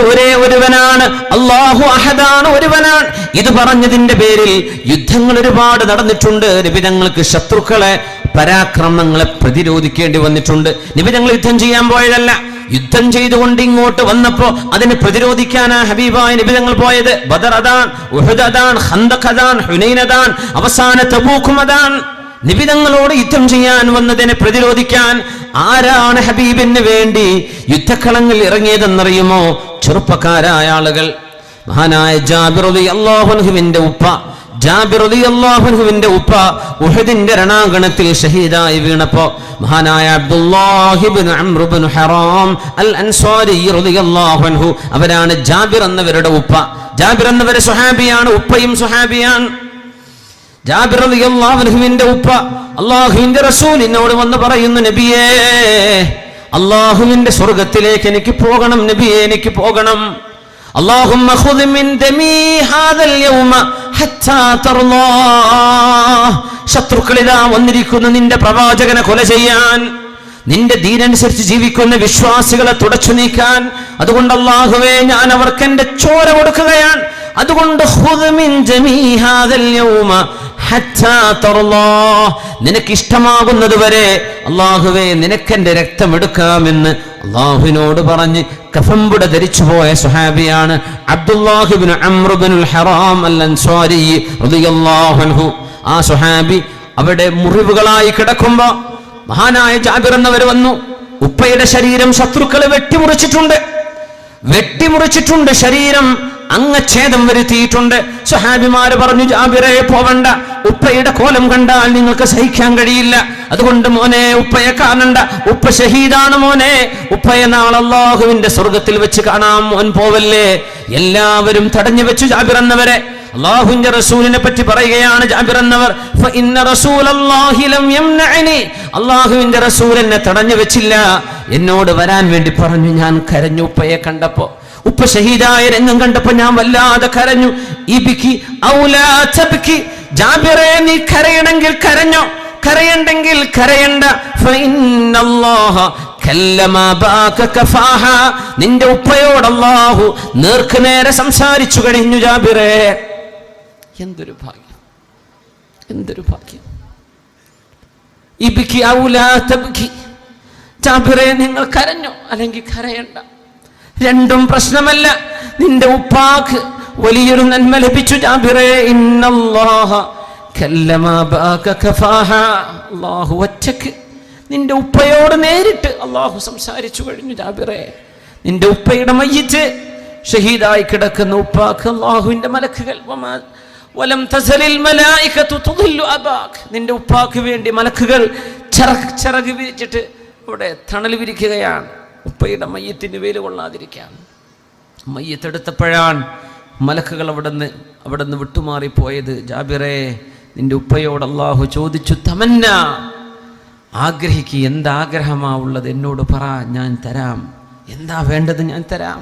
S1: ഒരേ ഒരുവനാണ്, അല്ലാഹു അഹദാണ്, ഒരുവനാണ്. ഇത് പറഞ്ഞതിന്റെ പേരിൽ യുദ്ധങ്ങൾ ഒരുപാട് നടന്നിട്ടുണ്ട്. നബി തങ്ങൾക്ക് ശത്രുക്കളെ, പരാക്രമങ്ങളെ പ്രതിരോധിക്കേണ്ടി വന്നിട്ടുണ്ട്. നബി തങ്ങൾ യുദ്ധം ചെയ്യാൻ പോയതല്ല, യുദ്ധം ചെയ്തുകൊണ്ട് ഇങ്ങോട്ട് വന്നപ്പോ അതിനെ പ്രതിരോധിക്കാനാ ഹബീബായ നബി തങ്ങൾ പോയത്. ബദർ അതാൻ, ഉഹദ് അതാൻ, ഖന്തഖ് അതാൻ, ഹുനൈൻ അതാൻ, അവസാന തബൂഖും അതാൻ. നബി തങ്ങളോട് യുദ്ധം ചെയ്യാൻ വന്നതിനെ പ്രതിരോധിക്കാൻ ആരാണ് ഹബീബിന് വേണ്ടി യുദ്ധക്കളങ്ങളിൽ ഇറങ്ങിയതെന്നറിയുമോ? ചെറുപ്പക്കാരായ ആളുകൾ. മഹാനായ ജാബിർ റളിയല്ലാഹു അൻഹുവിന്റെ ഉപ്പ ഉഹദിന്റെ രണാങ്കണത്തിൽ ഷഹീദായി വീണപ്പോ മഹാനായ അബ്ദുല്ലാഹി ഇബ്നു അംർ ഇബ്നു ഹറാം അൽ അൻസാരി റളിയല്ലാഹു അൻഹു, അവരാണ് ജാബിർ എന്നവരുടെ ഉപ്പ. ജാബിർ എന്നവരെ സ്വഹാബിയാണ്, ഉപ്പയും സ്വഹാബിയാണ്. ജാബിർ റളിയല്ലാഹു അൻഹുവിന്റെ ഉപ്പ അല്ലാഹുവിന്റെ റസൂലിനോട് വന്ന് പറയുന്നു, നബിയേ, അല്ലാഹുവിന്റെ സ്വർഗ്ഗത്തിലേക്ക് എനിക്ക് പോകണം നബിയേ, എനിക്ക് പോകണം. اللهم خذ من دمي هذا اليوم حتى ترضى. ശത്രുക്കളിതാ വന്നിരിക്കുന്നു നിന്റെ പ്രവാചകനെ കൊല ചെയ്യാൻ, നിന്റെ ദീനനുസരിച്ച് ജീവിക്കുന്ന വിശ്വാസികളെ തുടച്ചു നീക്കാൻ. അതുകൊണ്ട് അല്ലാഹുവേ, ഞാൻ അവർക്ക് എന്റെ ചോര കൊടുക്കുകയാണ്. അതുകൊണ്ട് ഖുദ് മിൻ ജമീ ഹാദൽ യൗമ ഹത്താ തർളാ, നിനക്ക് ഇഷ്ടമാകുന്നത് വരെ അല്ലാഹുവേ നിനക്കെന്റെ രക്തം എടുക്കാമെന്ന് അല്ലാഹുവിനോട് പറഞ്ഞ് കഫംപുട ധരിച്ചുപോയ സ്വഹാബിയാണ് അബ്ദുല്ലാഹി ഇബ്നു അംർ ഇബ്നുൽ ഹറാം അൽ അൻസാരി റളിയല്ലാഹു അൻഹു. ആ സ്വഹാബി അവിടെ മുറിവുകളായി കിടക്കുമ്പോ മഹാനായ ജാബിർ എന്നവർ വന്നു. ഉപ്പയുടെ ശരീരം ശത്രുക്കളെ വെട്ടിമുറിച്ചിട്ടുണ്ട്, ശരീരം അംഗച്ഛേദം വരുത്തിയിട്ടുണ്ട്. സ്വഹാബിമാര് പറഞ്ഞു, ജാബിറേ പോവണ്ട, ഉപ്പയുടെ കോലം കണ്ടാൽ നിങ്ങൾക്ക് സഹിക്കാൻ കഴിയില്ല. അതുകൊണ്ട് മോനെ ഉപ്പയെ കാണണ്ട, ഉപ്പ ഷഹീദാണ് മോനെ, ഉപ്പയെ നാളെ അല്ലാഹുവിന്റെ സ്വർഗ്ഗത്തിൽ വെച്ച് കാണാം, മോൻ പോവല്ലേ. എല്ലാവരും തടഞ്ഞു വെച്ചു ജാബിർ എന്നവരെ. അല്ലാഹുവിന്റെ റസൂലിനെ പറ്റി പറയുകയാണ് ജാബിർ എന്നവർ, ഫഇന്ന റസൂലല്ലാഹി ലം യംനഅനി, അല്ലാഹുവിന്റെ റസൂൽ എന്നെ തടഞ്ഞു വെച്ചില്ല, എന്നോട് വരാൻ വേണ്ടി പറഞ്ഞു. ഞാൻ കരഞ്ഞു ഉപ്പയെ കണ്ടപ്പോ, ഉപ്പ ഷഹീദായ രംഗം കണ്ടപ്പോ ഞാൻ വല്ലാതെ കരഞ്ഞു. ഇബ്കി ഔലാ തബ്കി, ജാബിറേ നീ കരയണമെങ്കിൽ കരഞ്ഞോ, കരയണ്ടെങ്കിൽ കരയണ്ട. ഫഇന്നല്ലാഹ കല്ലമ ബാക കഫാഹ, നിന്റെ ഉപ്പയോട് അല്ലാഹു നേർക്കുനേരെ സംസാരിച്ചു കഴിഞ്ഞു ജാബിറേ. എന്തൊരു ഭാഗ്യം, എന്തൊരു ഭാഗ്യം. ഇബ്കി ഔലാ തബ്കി, ജാബിറേ നിങ്ങൾ കരഞ്ഞോ അല്ലെങ്കിൽ കരയണ്ട, രണ്ടും പ്രശ്നമല്ല. നിന്റെ ഉപ്പാക്ക് വലിയൊരു നന്മ ലഭിച്ചു ജാബിറേ. ഇന്നല്ലാഹ കല്ലമ ബാക കഫാഹ, അല്ലാഹു ഒറ്റക്ക് നിന്റെ ഉപ്പയോട് നേരിട്ട് അല്ലാഹു സംസാരിച്ചു കഴിഞ്ഞു ജാബിറേ. നിന്റെ ഉപ്പയുടെ മയ്യിത്ത് ഷഹീദായി കിടക്കുന്ന ഉപ്പാക്ക് അല്ലാഹുവിന്റെ മലക്കുകൾ വലം തസലിൽ മലായികതു തുദില്ലു അബാക്, നിന്റെ ഉപ്പാക്ക് വേണ്ടി മലക്കുകൾ ചിറക് വിരിച്ചിട്ട് അവിടെ തണൽ വിരിക്കുകയാണ്, ഉപ്പയുടെ മയ്യത്തിന് വേല് കൊള്ളാതിരിക്കാൻ. മയ്യത്തെടുത്തപ്പോഴാണ് മലക്കുകൾ അവിടുന്ന് വിട്ടുമാറിപ്പോയത്. ജാബിറേ, നിന്റെ ഉപ്പയോട് അല്ലാഹു ചോദിച്ചു, തമന്ന, ആഗ്രഹിക്ക്, എന്താഗ്രഹമാ ഉള്ളത് എന്നോട് പറ, ഞാൻ തരാം, എന്താ വേണ്ടത് ഞാൻ തരാം.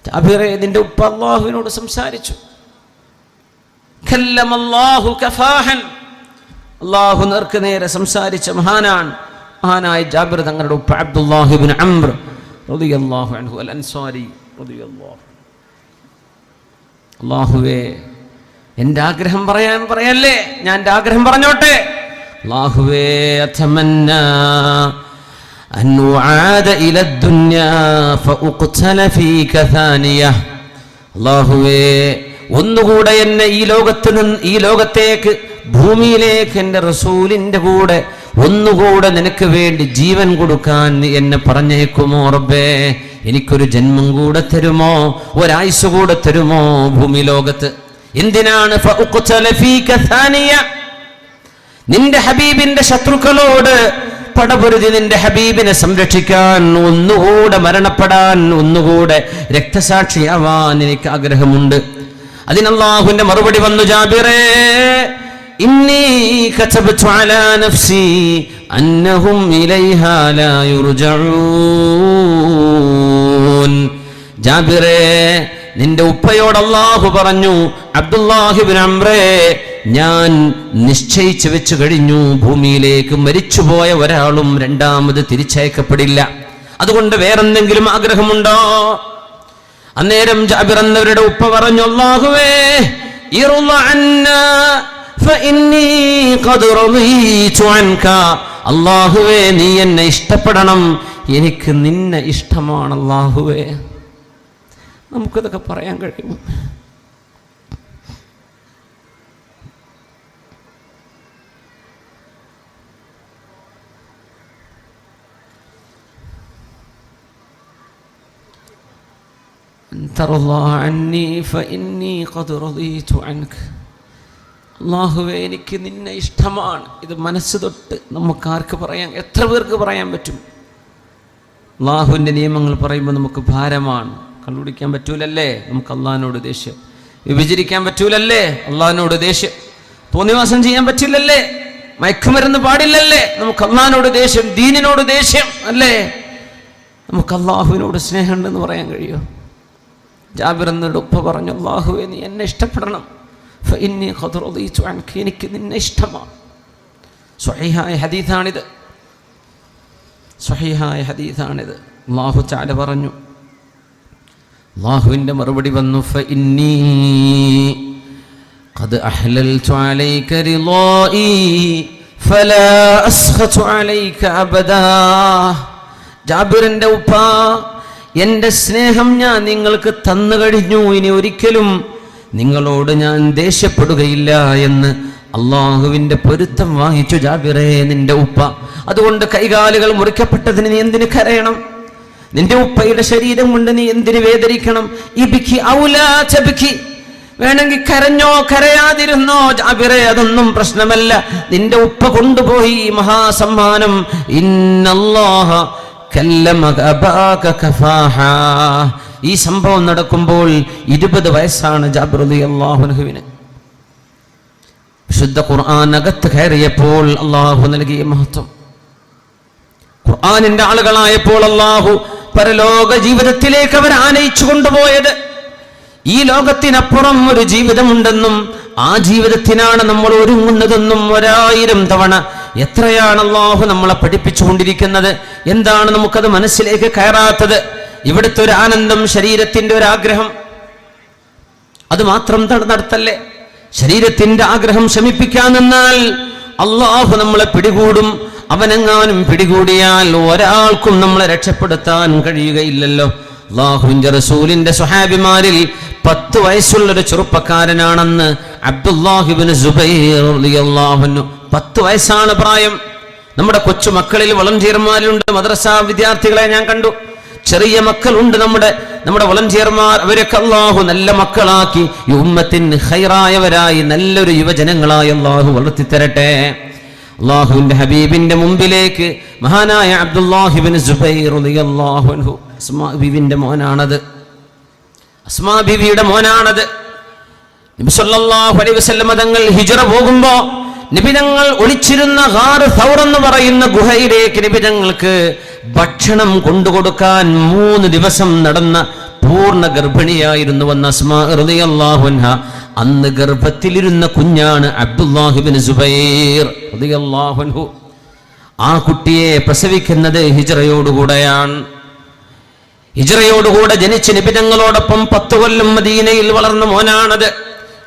S1: ജാബിറേ, നിന്റെ ഉപ്പ അല്ലാഹുവിനോട് സംസാരിച്ചു. കല്ലമല്ലാഹു കഫാഹൻ, അല്ലാഹു നേർക്ക് നേരെ സംസാരിച്ച മഹാനായ ജാബിർ തങ്ങളുടെ ഉപ്പ അബ്ദുല്ലാഹി ഇബ്നു അംർ റളിയല്ലാഹു അൻഹു അൽ അൻസാരി റളിയല്ലാഹു. അല്ലാഹുവേ, എൻ്റെ ആഗ്രഹം പറയല്ലേ, ഞാൻ എൻ്റെ ആഗ്രഹം പറഞ്ഞോട്ടെ. അല്ലാഹുവേ, അതമന്നാ അൻ ഉആദ ഇല ദുനിയാ ഫഉഖ്തല ഫീക സാനിയ, അല്ലാഹുവേ ഒന്നുകൂടെ എന്നെ ഈ ലോകത്തേക്ക്, ഭൂമിയിലേക്ക് എൻ്റെ റസൂലിൻ്റെ കൂടെ ഒന്നുകൂടെ നിനക്ക് വേണ്ടി ജീവൻ കൊടുക്കാൻ എന്നെ പറഞ്ഞേക്കുമോ റബ്ബേ എനിക്കൊരു ജന്മം കൂടെ തരുമോ, ഒരായുസ് കൂടെ തരുമോ ഭൂമി ലോകത്ത്? എന്തിനാണ്? നിന്റെ ഹബീബിന്റെ ശത്രുക്കളോട് പടപൊരുതി നിന്റെ ഹബീബിനെ സംരക്ഷിക്കാൻ, ഒന്നുകൂടെ മരണപ്പെടാൻ, ഒന്നുകൂടെ രക്തസാക്ഷിയാവാൻ എനിക്ക് ആഗ്രഹമുണ്ട്. അതിന് അല്ലാഹുവിന്റെ മറുപടി വന്നു, ജാബിറേ ഇന്നി കതബതു അലാ നഫ്സി അന്നഹും ഇലൈഹാ ലാ യുർജഊൻ. ജാബിറേ, നിന്റെ ഉപ്പയോട് അല്ലാഹു പറഞ്ഞു, അബ്ദുല്ലാഹി ഇബ്നു അംറേ, ഞാൻ നിശ്ചയിച്ചു വെച്ചു കഴിഞ്ഞു, ഭൂമിയിലേക്ക് മരിച്ചുപോയ ഒരാളും രണ്ടാമത് തിരിച്ചയക്കപ്പെടില്ല. അതുകൊണ്ട് വേറെന്തെങ്കിലും ആഗ്രഹമുണ്ടോ? അന്നേരം ജാബിർ എന്നവരുടെ ഉപ്പ പറഞ്ഞു, അല്ലാഹുവേ ഇർള അന്നാ ഫഇന്നി ഖദ് റളീതു അൻക. അല്ലാഹുവേ, നീ എന്നെ ഇഷ്ടപ്പെടണം, എനിക്ക് നിന്നെ ഇഷ്ടമാണ് അല്ലാഹുവേ. നമുക്കതൊക്കെ പറയാൻ കഴിയും? അല്ലാഹുവേ, എനിക്ക് നിന്നെ ഇഷ്ടമാണ്. ഇത് മനസ്സ് തൊട്ട് നമുക്കാർക്ക് പറയാൻ, എത്ര പേർക്ക് പറയാൻ പറ്റും? അല്ലാഹുവിൻ്റെ നിയമങ്ങൾ പറയുമ്പോൾ നമുക്ക് ഭാരമാണ്. കണ്ടുപിടിക്കാൻ പറ്റൂലല്ലേ? നമുക്ക് അള്ളാഹിനോട് ദേഷ്യം. വിഭജിക്കാൻ പറ്റൂലല്ലേ? അള്ളാഹിനോട് ദേഷ്യം. തോന്നിവാസം ചെയ്യാൻ പറ്റില്ലല്ലേ? മയക്കുമരുന്ന് പാടില്ലല്ലേ? നമുക്ക് അള്ളാഹിനോട് ദേഷ്യം, ദീനിനോട് ദേഷ്യം അല്ലേ? നമുക്ക് അള്ളാഹുവിനോട് സ്നേഹമുണ്ടെന്ന് പറയാൻ കഴിയുമോ? ജാബിർ എന്നവരുടെ ഉപ്പ പറഞ്ഞു, അല്ലാഹുവേ, നീ എന്നെ ഇഷ്ടപ്പെടണം, ഫഇന്നി ഖദ് റളീതു അൻക, എനിക്ക് നിന്നെ ഇഷ്ടമാണ്. സ്വഹീഹായ ഹദീസാണിത്, സ്വഹീഹായ ഹദീസാണിത്. അല്ലാഹു തആല പറഞ്ഞു, അല്ലാഹുവിൻ്റെ മറുപടി വന്നു, ഫഇന്നി ഖദ് അഹ്ലൽതു അലൈക റിളായി ഫലാ അസ്ഖതു അലൈക അബദാ. ജാബിറിന്റെ ഉപ്പ, എൻ്റെ സ്നേഹം ഞാൻ നിങ്ങൾക്ക് തന്നു കഴിഞ്ഞു, ഇനി ഒരിക്കലും നിങ്ങളോട് ഞാൻ ദേഷ്യപ്പെടുകയില്ല എന്ന് അള്ളാഹുവിൻ്റെ പൊരുത്തം വാങ്ങിച്ചു ജാബിറേ നിന്റെ ഉപ്പ. അതുകൊണ്ട് കൈകാലുകൾ മുറിക്കപ്പെട്ടതിന് നീ എന്തിന് കരയണം? നിന്റെ ഉപ്പയുടെ ശരീരം കൊണ്ട് നീ എന്തിന് വേദനിക്കണം? ഇബ്കി ഔലാ തബ്കി, വേണമെങ്കിൽ കരഞ്ഞോ കരയാതിരുന്നോ ജാബിറേ, അതൊന്നും പ്രശ്നമല്ല. നിന്റെ ഉപ്പ കൊണ്ടുപോയി മഹാസമ്മാനം. ഇന്നല്ലാഹ കല്ലമക അബാക കഫാഹ. ഈ സംഭവം നടക്കുമ്പോൾ 20 വയസ്സാണ് ജാബിർ റളിയല്ലാഹു അൻഹുവിന്. വിശുദ്ധ ഖുർആൻ അകത്ത് കയറിയപ്പോൾ അള്ളാഹു നൽകിയ മഹത്വം, ഖുർആനിന്റെ ആളുകളായപ്പോൾ അള്ളാഹു പരലോക ജീവിതത്തിലേക്ക് അവർ ആനയിച്ചു കൊണ്ടുപോയത്. ഈ ലോകത്തിനപ്പുറം ഒരു ജീവിതമുണ്ടെന്നും ആ ജീവിതത്തിനാണ് നമ്മൾ ഒരുങ്ങുന്നതെന്നും 1000 തവണ എത്രയാണ് അല്ലാഹു നമ്മളെ പഠിപ്പിച്ചുകൊണ്ടിരിക്കുന്നത്. എന്താണ് നമുക്കത് മനസ്സിലേക്ക് കയറാത്തത്? ഇവിടുത്തെ ഒരു ആനന്ദം, ശരീരത്തിന്റെ ഒരു ആഗ്രഹം, അത് മാത്രം നടത്തല്ലേ. ശരീരത്തിന്റെ ആഗ്രഹം ശമിപ്പിക്കാൻ നിന്നാൽ അല്ലാഹു നമ്മളെ പിടികൂടും. അവനെങ്ങാനും പിടികൂടിയാൽ ഒരാൾക്കും നമ്മളെ രക്ഷപ്പെടുത്താൻ കഴിയുകയില്ലല്ലോ. അല്ലാഹുവിന്റെ റസൂലിന്റെ സ്വഹാബിമാരിൽ 10 വയസ്സുള്ളൊരു ചെറുപ്പക്കാരനാണെന്ന് അബ്ദുല്ലാഹി ഇബ്നു സുബൈർ റളിയല്ലാഹു അൻഹു. 10 വയസ്സാണ് പ്രായം. നമ്മുടെ കൊച്ചുമക്കളിൽ വളണ്ടിയർമാരുണ്ട്, മദ്രസ വിദ്യാർത്ഥികളെ ഞാൻ കണ്ടു. ചെറിയ മക്കളുണ്ട് നമ്മുടെ വളണ്ടിയർമാർ. അവരൊക്കെ അല്ലാഹു നല്ല മക്കളാക്കി ഈ ഉമ്മത്തിന് ഖൈറായവരായി നല്ലൊരു യുവജനങ്ങളായി അല്ലാഹു വളർത്തിത്തരട്ടെ. അല്ലാഹുവിന്റെ ഹബീബിന്റെ മുമ്പിലേക്ക് മഹാനായ അബ്ദുല്ലാഹി ഇബ്നു സുബൈർ റളിയല്ലാഹു അൻഹു, അസ്മാ ബീവിന്റെ മോനാണത്, അസ്മാ ബീവിയുടെ മോനാണത്. നബി സല്ലല്ലാഹു അലൈഹി വസല്ലം തങ്ങൾ ഹിജ്റ പോകുമ്പോൾ നബി തങ്ങൾ ഒളിച്ചിരുന്ന ഗാർ സൗർ എന്ന് പറയുന്ന ഗുഹയിലേക്ക് നബി തങ്ങൾക്ക് ഭക്ഷണം കൊണ്ടുകൊടുക്കാൻ 3 ദിവസം നടന്ന പൂർണ്ണ ഗർഭിണിയായിരുന്നു വന്ന അസ്മാ റളിയല്ലാഹു അൻഹ. അന്ന് ഗർഭത്തിലിരുന്ന കുഞ്ഞാണ് അബ്ദുല്ലാഹി ഇബ്നു സുബൈർ റളിയല്ലാഹു അൻഹു. ആ കുട്ടിയെ പ്രസവിക്കുന്നത് ഹിജ്റയോടുകൂടെയാണ്. ഹിജ്റയോടുകൂടെ ജനിച്ച് നബി തങ്ങളോടൊപ്പം 10 കൊല്ലം മദീനയിൽ വളർന്ന മോനാണത്.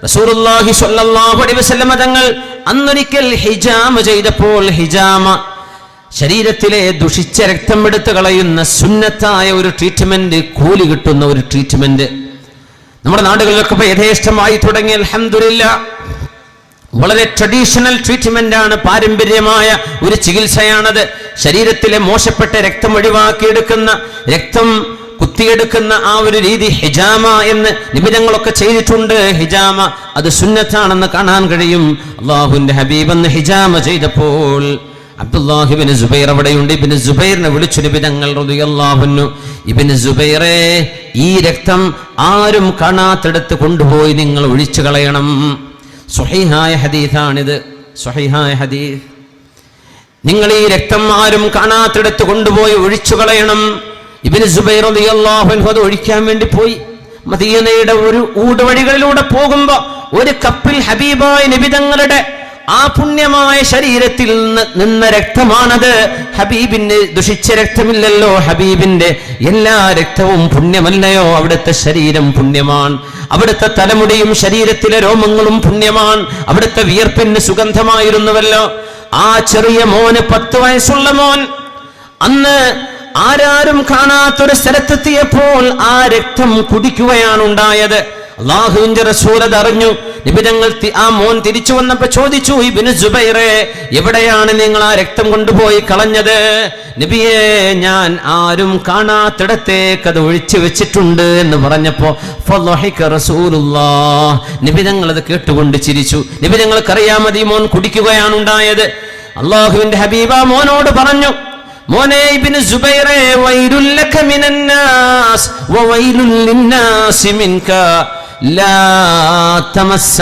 S1: റസൂലുള്ളാഹി സ്വല്ലല്ലാഹു അലൈഹി വസല്ലം തങ്ങൾ അന്നൊരിക്കൽ ഹിജാമ ചെയ്തപ്പോൾ, ഹിജാമ ശരീരത്തിലെ ദുഷിച്ച രക്തം എടുത്തു കളയുന്ന സുന്നത്തായ ഒരു ട്രീറ്റ്മെന്റ്, കൂലി കിട്ടുന്ന ഒരു ട്രീറ്റ്മെന്റ് നമ്മുടെ നാടുകളിലൊക്കെ യഥേഷ്ടമായി തുടങ്ങി. അൽഹംദുലില്ലാഹ്, വളരെ ട്രഡീഷണൽ ട്രീറ്റ്മെന്റ് ആണ്, പാരമ്പര്യമായ ഒരു ചികിത്സയാണത്. ശരീരത്തിലെ മോശപ്പെട്ട രക്തം ഒഴിവാക്കിയെടുക്കുന്ന, രക്തം കുത്തിയെടുക്കുന്ന ആ ഒരു രീതി ഹിജാമ എന്ന് നിബിധങ്ങളൊക്കെ ചെയ്തിട്ടുണ്ട്. ഹിജാമ അത് സുന്നത്താണെന്ന് കാണാൻ കഴിയും. അല്ലാഹുവിന്റെ ഹബീബ് എന്ന് ഹിജാമ ചെയ്തപ്പോൾ അബ്ദുല്ലാഹിബ്നു സുബൈർ അവിടെയുണ്ട്. ഇബ്നു സുബൈറിനെ വിളിച്ചു നിബിധങ്ങൾ റളിയല്ലാഹു അൻഹു, ഇബ്നു സുബൈറേ, ഈ രക്തം ആരും കാണാത്തിടത്ത് കൊണ്ടുപോയി നിങ്ങൾ ഒഴിച്ചു കളയണം. സ്വഹീഹായ ഹദീസാണിത്, സ്വഹീഹായ ഹദീസ്. നിങ്ങൾ ഈ രക്തം ആരും കാണാത്തിടത്ത് കൊണ്ടുപോയി ഒഴിച്ചു കളയണം. ഇബ്നു സുബൈർ റളിയല്ലാഹു അൻഹു അത് ഒഴിക്കാൻ വേണ്ടി പോയി. മദീനയുടെ ഒരു ഊടുവഴികളിലൂടെ പോകുമ്പോ ഒരു കപ്പിൽ ഹബീബായ നിബിധങ്ങളുടെ ആ പുണ്യമായ ശരീരത്തിൽ നിന്ന രക്തമാണത്. ഹബീബിന് ദുഷിച്ച രക്തമില്ലല്ലോ. ഹബീബിന്റെ എല്ലാ രക്തവും പുണ്യമല്ലയോ? അവിടുത്തെ ശരീരം പുണ്യമാണ്. അവിടുത്തെ തലമുടിയും ശരീരത്തിലെ രോമങ്ങളും പുണ്യമാണ്. അവിടുത്തെ വിയർപ്പിന് സുഗന്ധമായിരുന്നുവല്ലോ. ആ ചെറിയ മോന്, 10 വയസ്സുള്ള മോൻ, അന്ന് ആരാരും കാണാത്തൊരു സ്ഥലത്തെത്തിയപ്പോൾ ആ രക്തം കുടിക്കുകയാണ് ഉണ്ടായത്. അല്ലാഹുവിന്റെ റസൂൽ അതറിഞ്ഞു. നിബിധങ്ങൾ ആ മോൻ തിരിച്ചു വന്നപ്പോ ചോദിച്ചു, ഇബ്നു സുബൈറേ, എവിടെയാണ് നിങ്ങൾ ആ രക്തം കൊണ്ടുപോയി കളഞ്ഞത്? നബിയേ, ഞാൻ ആരും കാണാത്തിടത്തേക്ക് അത് ഒഴിച്ചു വെച്ചിട്ടുണ്ട് എന്ന് പറഞ്ഞപ്പോ ഫളഹിക റസൂലുള്ളാഹ്, നിബിധങ്ങൾ അത് കേട്ടുകൊണ്ട് ചിരിച്ചു. നിബിധങ്ങൾക്കറിയാമത് ഈ മോൻ കുടിക്കുകയാണ് ഉണ്ടായത്. അല്ലാഹുവിന്റെ ഹബീബ മോനോട് പറഞ്ഞു, മോനെ ഇബ്നു സുബൈറേ, വൈലുൽ ലക മിനന്നാസ് വവൈലുൽ ലിന്നാസി മിൻക ലാ തമസ്സകന്നാർ.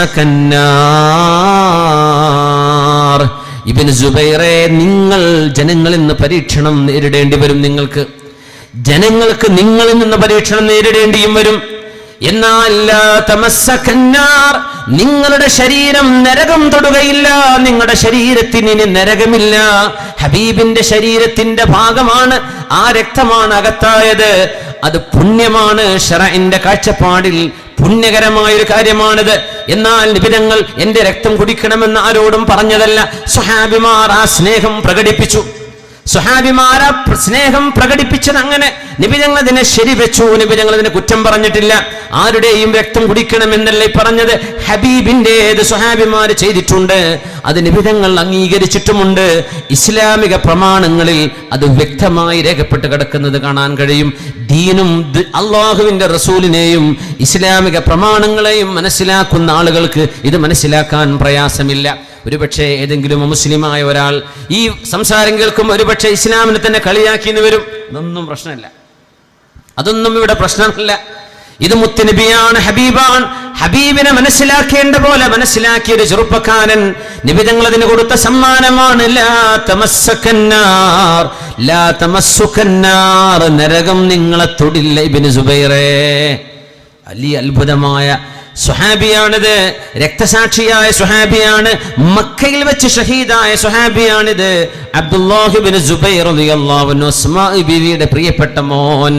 S1: ഇബ്നു സുബൈറേ, നിങ്ങൾ ജനങ്ങളിൽ നിന്ന് പരീക്ഷണം നേരിടേണ്ടി വരും. ജനങ്ങൾക്ക് നിങ്ങളിൽ നിന്ന് പരീക്ഷണം നേരിടേണ്ടിയും വരും. എന്നാൽ ലാ തമസ്സകന്നാർ, നിങ്ങളുടെ ശരീരം നരകം തൊടുകയില്ല. നിങ്ങളുടെ ശരീരത്തിന് ഇനി നരകമില്ല. ഹബീബിന്റെ ശരീരത്തിന്റെ ഭാഗമാണ്, ആ രക്തമാണ് അകത്തായത്. അത് പുണ്യമാണ്. ശറഇന്റെ കാഴ്ചപ്പാടിൽ പുണ്യകരമായൊരു കാര്യമാണിത്. എന്നാൽ നിബിധങ്ങൾ എന്റെ രക്തം കുടിക്കണമെന്ന് ആരോടും പറഞ്ഞതല്ല. സ്വഹാബിമാർ ആ സ്നേഹം പ്രകടിപ്പിച്ചു. സ്വഹാബിമാരാ സ്നേഹം പ്രകടിപ്പിച്ചത് അങ്ങനെ. നിബിധങ്ങൾ അതിനെ ശരിവെച്ചു. നിബിധങ്ങൾ അതിനെ കുറ്റം പറഞ്ഞിട്ടില്ല. ആരുടെയും രക്തം കുടിക്കണമെന്നല്ലേ പറഞ്ഞത്? ഹബീബിന്റേത് സ്വഹാബിമാര് ചെയ്തിട്ടുണ്ട്. അത് നിബിധങ്ങൾ അംഗീകരിച്ചിട്ടുമുണ്ട്. ഇസ്ലാമിക പ്രമാണങ്ങളിൽ അത് വ്യക്തമായി രേഖപ്പെട്ട് കിടക്കുന്നത് കാണാൻ കഴിയും. ദീനും അള്ളാഹുവിന്റെ റസൂലിനെയും ഇസ്ലാമിക പ്രമാണങ്ങളെയും മനസ്സിലാക്കുന്ന ആളുകൾക്ക് ഇത് മനസ്സിലാക്കാൻ പ്രയാസമില്ല. ഒരുപക്ഷെ ഏതെങ്കിലും മുസ്ലിമായ ഒരാൾ ഈ സംസാരം കേൾക്കും, ഒരുപക്ഷെ ഇസ്ലാമിനെ തന്നെ കളിയാക്കിന്ന് വരും. അതൊന്നും പ്രശ്നമില്ല. അതൊന്നും ഇവിടെ പ്രശ്നമല്ല. ഇത് മുത്തുനബിയാണ്, ഹബീബാണ്. ഹബീബിനെ മനസ്സിലാക്കേണ്ട പോലെ മനസ്സിലാക്കിയ ഒരു ചെറുപ്പക്കാരൻ. നിബിധങ്ങൾ അതിന് കൊടുത്ത സമ്മാനമാണ് ലാ തമസ്സകന്നാർ, ലാ തമസ്സുകന്നാർ. നരകം നിങ്ങളെ തൊടില്ല. ഇബ്നു സുബൈറേ, വലിയ അത്ഭുതമായ സ്വഹാബിയാണിത്. രക്തസാക്ഷിയായ സ്വഹാബിയാണ്. മക്കയിൽ വെച്ച് ഷഹീദായ സ്വഹാബിയാണിത്. അബ്ദുല്ലാഹി ഇബ്നു സുബൈർ റളിയല്ലാഹു അൻഹു, അസ്മാ ബീവിയുടെ പ്രിയപ്പെട്ട മോൻ.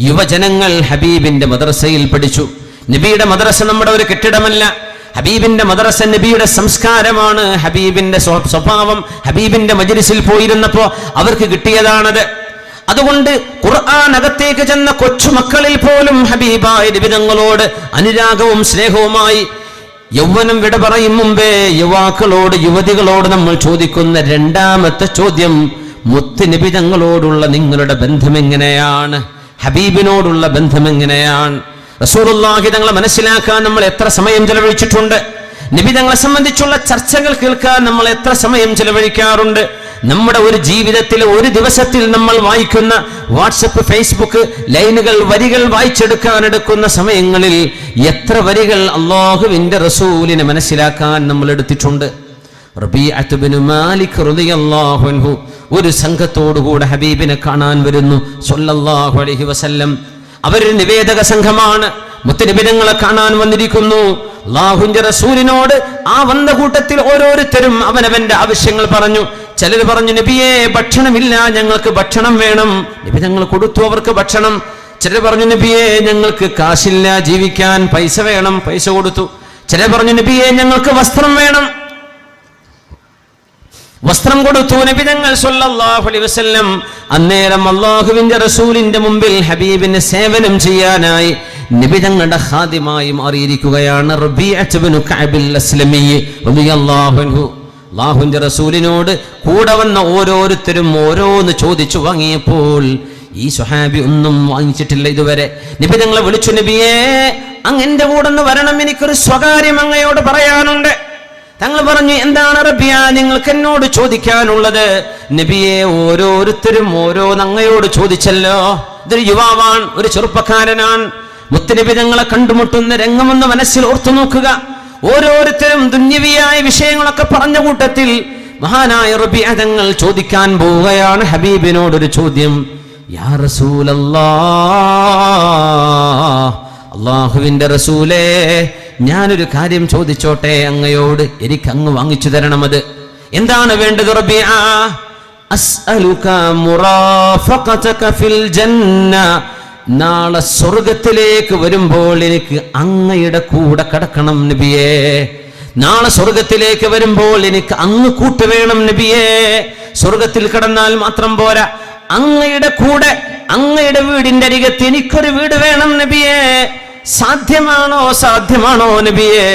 S1: യുവജനങ്ങൾ ഹബീബിന്റെ മദ്രസയിൽ പഠിച്ചു. നബിയുടെ മദ്രസ നമ്മുടെ ഒരു കെട്ടിടമല്ല. ഹബീബിന്റെ മദ്രസ നബിയുടെ സംസ്കാരമാണ്. ഹബീബിന്റെ സ്വഭാവം. ഹബീബിന്റെ മജ്ലിസിൽ പോയിരുന്നപ്പോ അവർക്ക് കിട്ടിയതാണത്. അതുകൊണ്ട് ഖുർആൻ അകത്തേക്ക് ചെന്ന കൊച്ചുമക്കളിൽ പോലും ഹബീബായ നിബിധങ്ങളോട് അനുരാഗവും സ്നേഹവുമായി. യൗവനം വിട പറയും മുമ്പേ യുവാക്കളോട്, യുവതികളോട് നമ്മൾ ചോദിക്കുന്ന രണ്ടാമത്തെ ചോദ്യം, മുത്ത് നിബിധങ്ങളോടുള്ള നിങ്ങളുടെ ബന്ധം എങ്ങനെയാണ്? ഹബീബിനോടുള്ള ബന്ധം എങ്ങനെയാണ്? റസൂലുള്ളാഹി തങ്ങളെ മനസ്സിലാക്കാൻ നമ്മൾ എത്ര സമയം ചെലവഴിച്ചിട്ടുണ്ട്? നിബിധങ്ങളെ സംബന്ധിച്ചുള്ള ചർച്ചകൾ കേൾക്കാൻ നമ്മൾ എത്ര സമയം ചെലവഴിക്കാറുണ്ട്? നമ്മുടെ ഒരു ജീവിതത്തിൽ, ഒരു ദിവസത്തിൽ നമ്മൾ വായിക്കുന്ന വാട്സപ്പ്, ഫേസ്ബുക്ക് ലൈനുകൾ, വരികൾ വായിച്ചെടുക്കാൻ എടുക്കുന്ന സമയങ്ങളിൽ എത്ര വരികൾ അല്ലാഹുവിന്റെ റസൂലിനെ മനസ്സിലാക്കാൻ നമ്മൾ എടുത്തിട്ടുണ്ട്? റബീഅത്ത് ഇബ്നു മാലിക് റളിയല്ലാഹു അൻഹു ഒരു സംഘത്തോടുകൂടെ ഹബീബിനെ കാണാൻ വരുന്നു സ്വല്ലല്ലാഹു അലൈഹി വസല്ലം. അവരൊരു നിവേദക സംഘമാണ്. മുത്തുനിബിധങ്ങളെ കാണാൻ വന്നിരിക്കുന്നു. അല്ലാഹുവിന്റെ റസൂലിനോട് ആ വന്ന കൂട്ടത്തിൽ ഓരോരുത്തരും അവനവന്റെ ആവശ്യങ്ങൾ പറഞ്ഞു. ചിലർ പറഞ്ഞു, നബിയേ, ഭക്ഷണമില്ല, ഞങ്ങൾക്ക് ഭക്ഷണം വേണം. നിബിധങ്ങൾ കൊടുത്തു അവർക്ക് ഭക്ഷണം. ചിലർ പറഞ്ഞു, നബിയേ, ഞങ്ങൾക്ക് കാശില്ല, ജീവിക്കാൻ പൈസ വേണം, പൈസ കൊടുത്തു. ചിലർ പറഞ്ഞു, നബിയേ, ഞങ്ങൾക്ക് വസ്ത്രം വേണം, വസ്ത്രം കൊടുത്തു. നബിതങ്ങൾ സ്വല്ലല്ലാഹു അലൈഹി വസല്ലം അന്നേരം അല്ലാഹുവിന്റെ റസൂലിന്റെ മുമ്പിൽ ഹബീബിനെ സേവനം ചെയ്യാനായി നബിതങ്ങളുടെ ഖാദിമായി മാറിയിരിക്കുകയാണ് റബീഅത്ത് ഇബ്നു കഅബിൽ അസ്ലമി റളിയല്ലാഹു അൻഹു. അല്ലാഹുവിന്റെ റസൂലിനോട് കൂടെ വന്ന ഓരോരുത്തരും ഓരോന്ന് ചോദിച്ചു വാങ്ങിയപ്പോൾ ഈ സ്വഹാബി ഒന്നും വാങ്ങിച്ചിട്ടില്ല ഇതുവരെ. നബി തങ്ങളെ വിളിച്ചു, നബിയേ അങ്ങ് എന്റെ കൂടെ ഒന്ന് വരണം, എനിക്കൊരു സ്വകാര്യം അങ്ങയോട് പറയാനുണ്ട്. തങ്ങൾ പറഞ്ഞു, എന്താണ് റബിയ നിങ്ങൾക്ക് എന്നോട് ചോദിക്കാനുള്ളത്? നബിയെ ഓരോരുത്തരും അങ്ങയോട് ചോദിച്ചല്ലോ. ഇതൊരു യുവാവാണ്, ഒരു ചെറുപ്പക്കാരനാണ്. മുത്തുനബി തങ്ങളെ കണ്ടുമുട്ടുന്ന രംഗമൊന്ന് മനസ്സിൽ ഓർത്തു നോക്കുക. ഓരോരുത്തരും ദുന്യവിയായ വിഷയങ്ങളൊക്കെ പറഞ്ഞ കൂട്ടത്തിൽ മഹാനായ റബിയ തങ്ങൾ ചോദിക്കാൻ പോവുകയാണ് ഹബീബിനോടൊരു ചോദ്യം. യാ റസൂലല്ലാഹ്, അല്ലാഹുവിന്റെ റസൂലേ, ഞാനൊരു കാര്യം ചോദിച്ചോട്ടെ അങ്ങയോട്, എനിക്ക് അങ്ങ് വാങ്ങിച്ചു തരണം. അത് എന്താണ് വേണ്ടത് റബിയ? അസ്അലുക മുറാഫഖതക ഫിൽ ജന്ന, നാളെ സ്വർഗത്തിലേക്ക് വരുമ്പോൾ എനിക്ക് അങ്ങയുടെ കൂടെ കടക്കണം നബിയേ. നാളെ സ്വർഗത്തിലേക്ക് വരുമ്പോൾ എനിക്ക് അങ്ങ് കൂട്ടുവേണം നബിയേ. സ്വർഗത്തിൽ കടന്നാൽ മാത്രം പോരാ, അങ്ങയുടെ കൂടെ അങ്ങയുടെ വീടിന്റെ അരികത്ത് എനിക്കൊരു വീട് വേണം നബിയേ. സാധ്യമാണോ നബിയേ?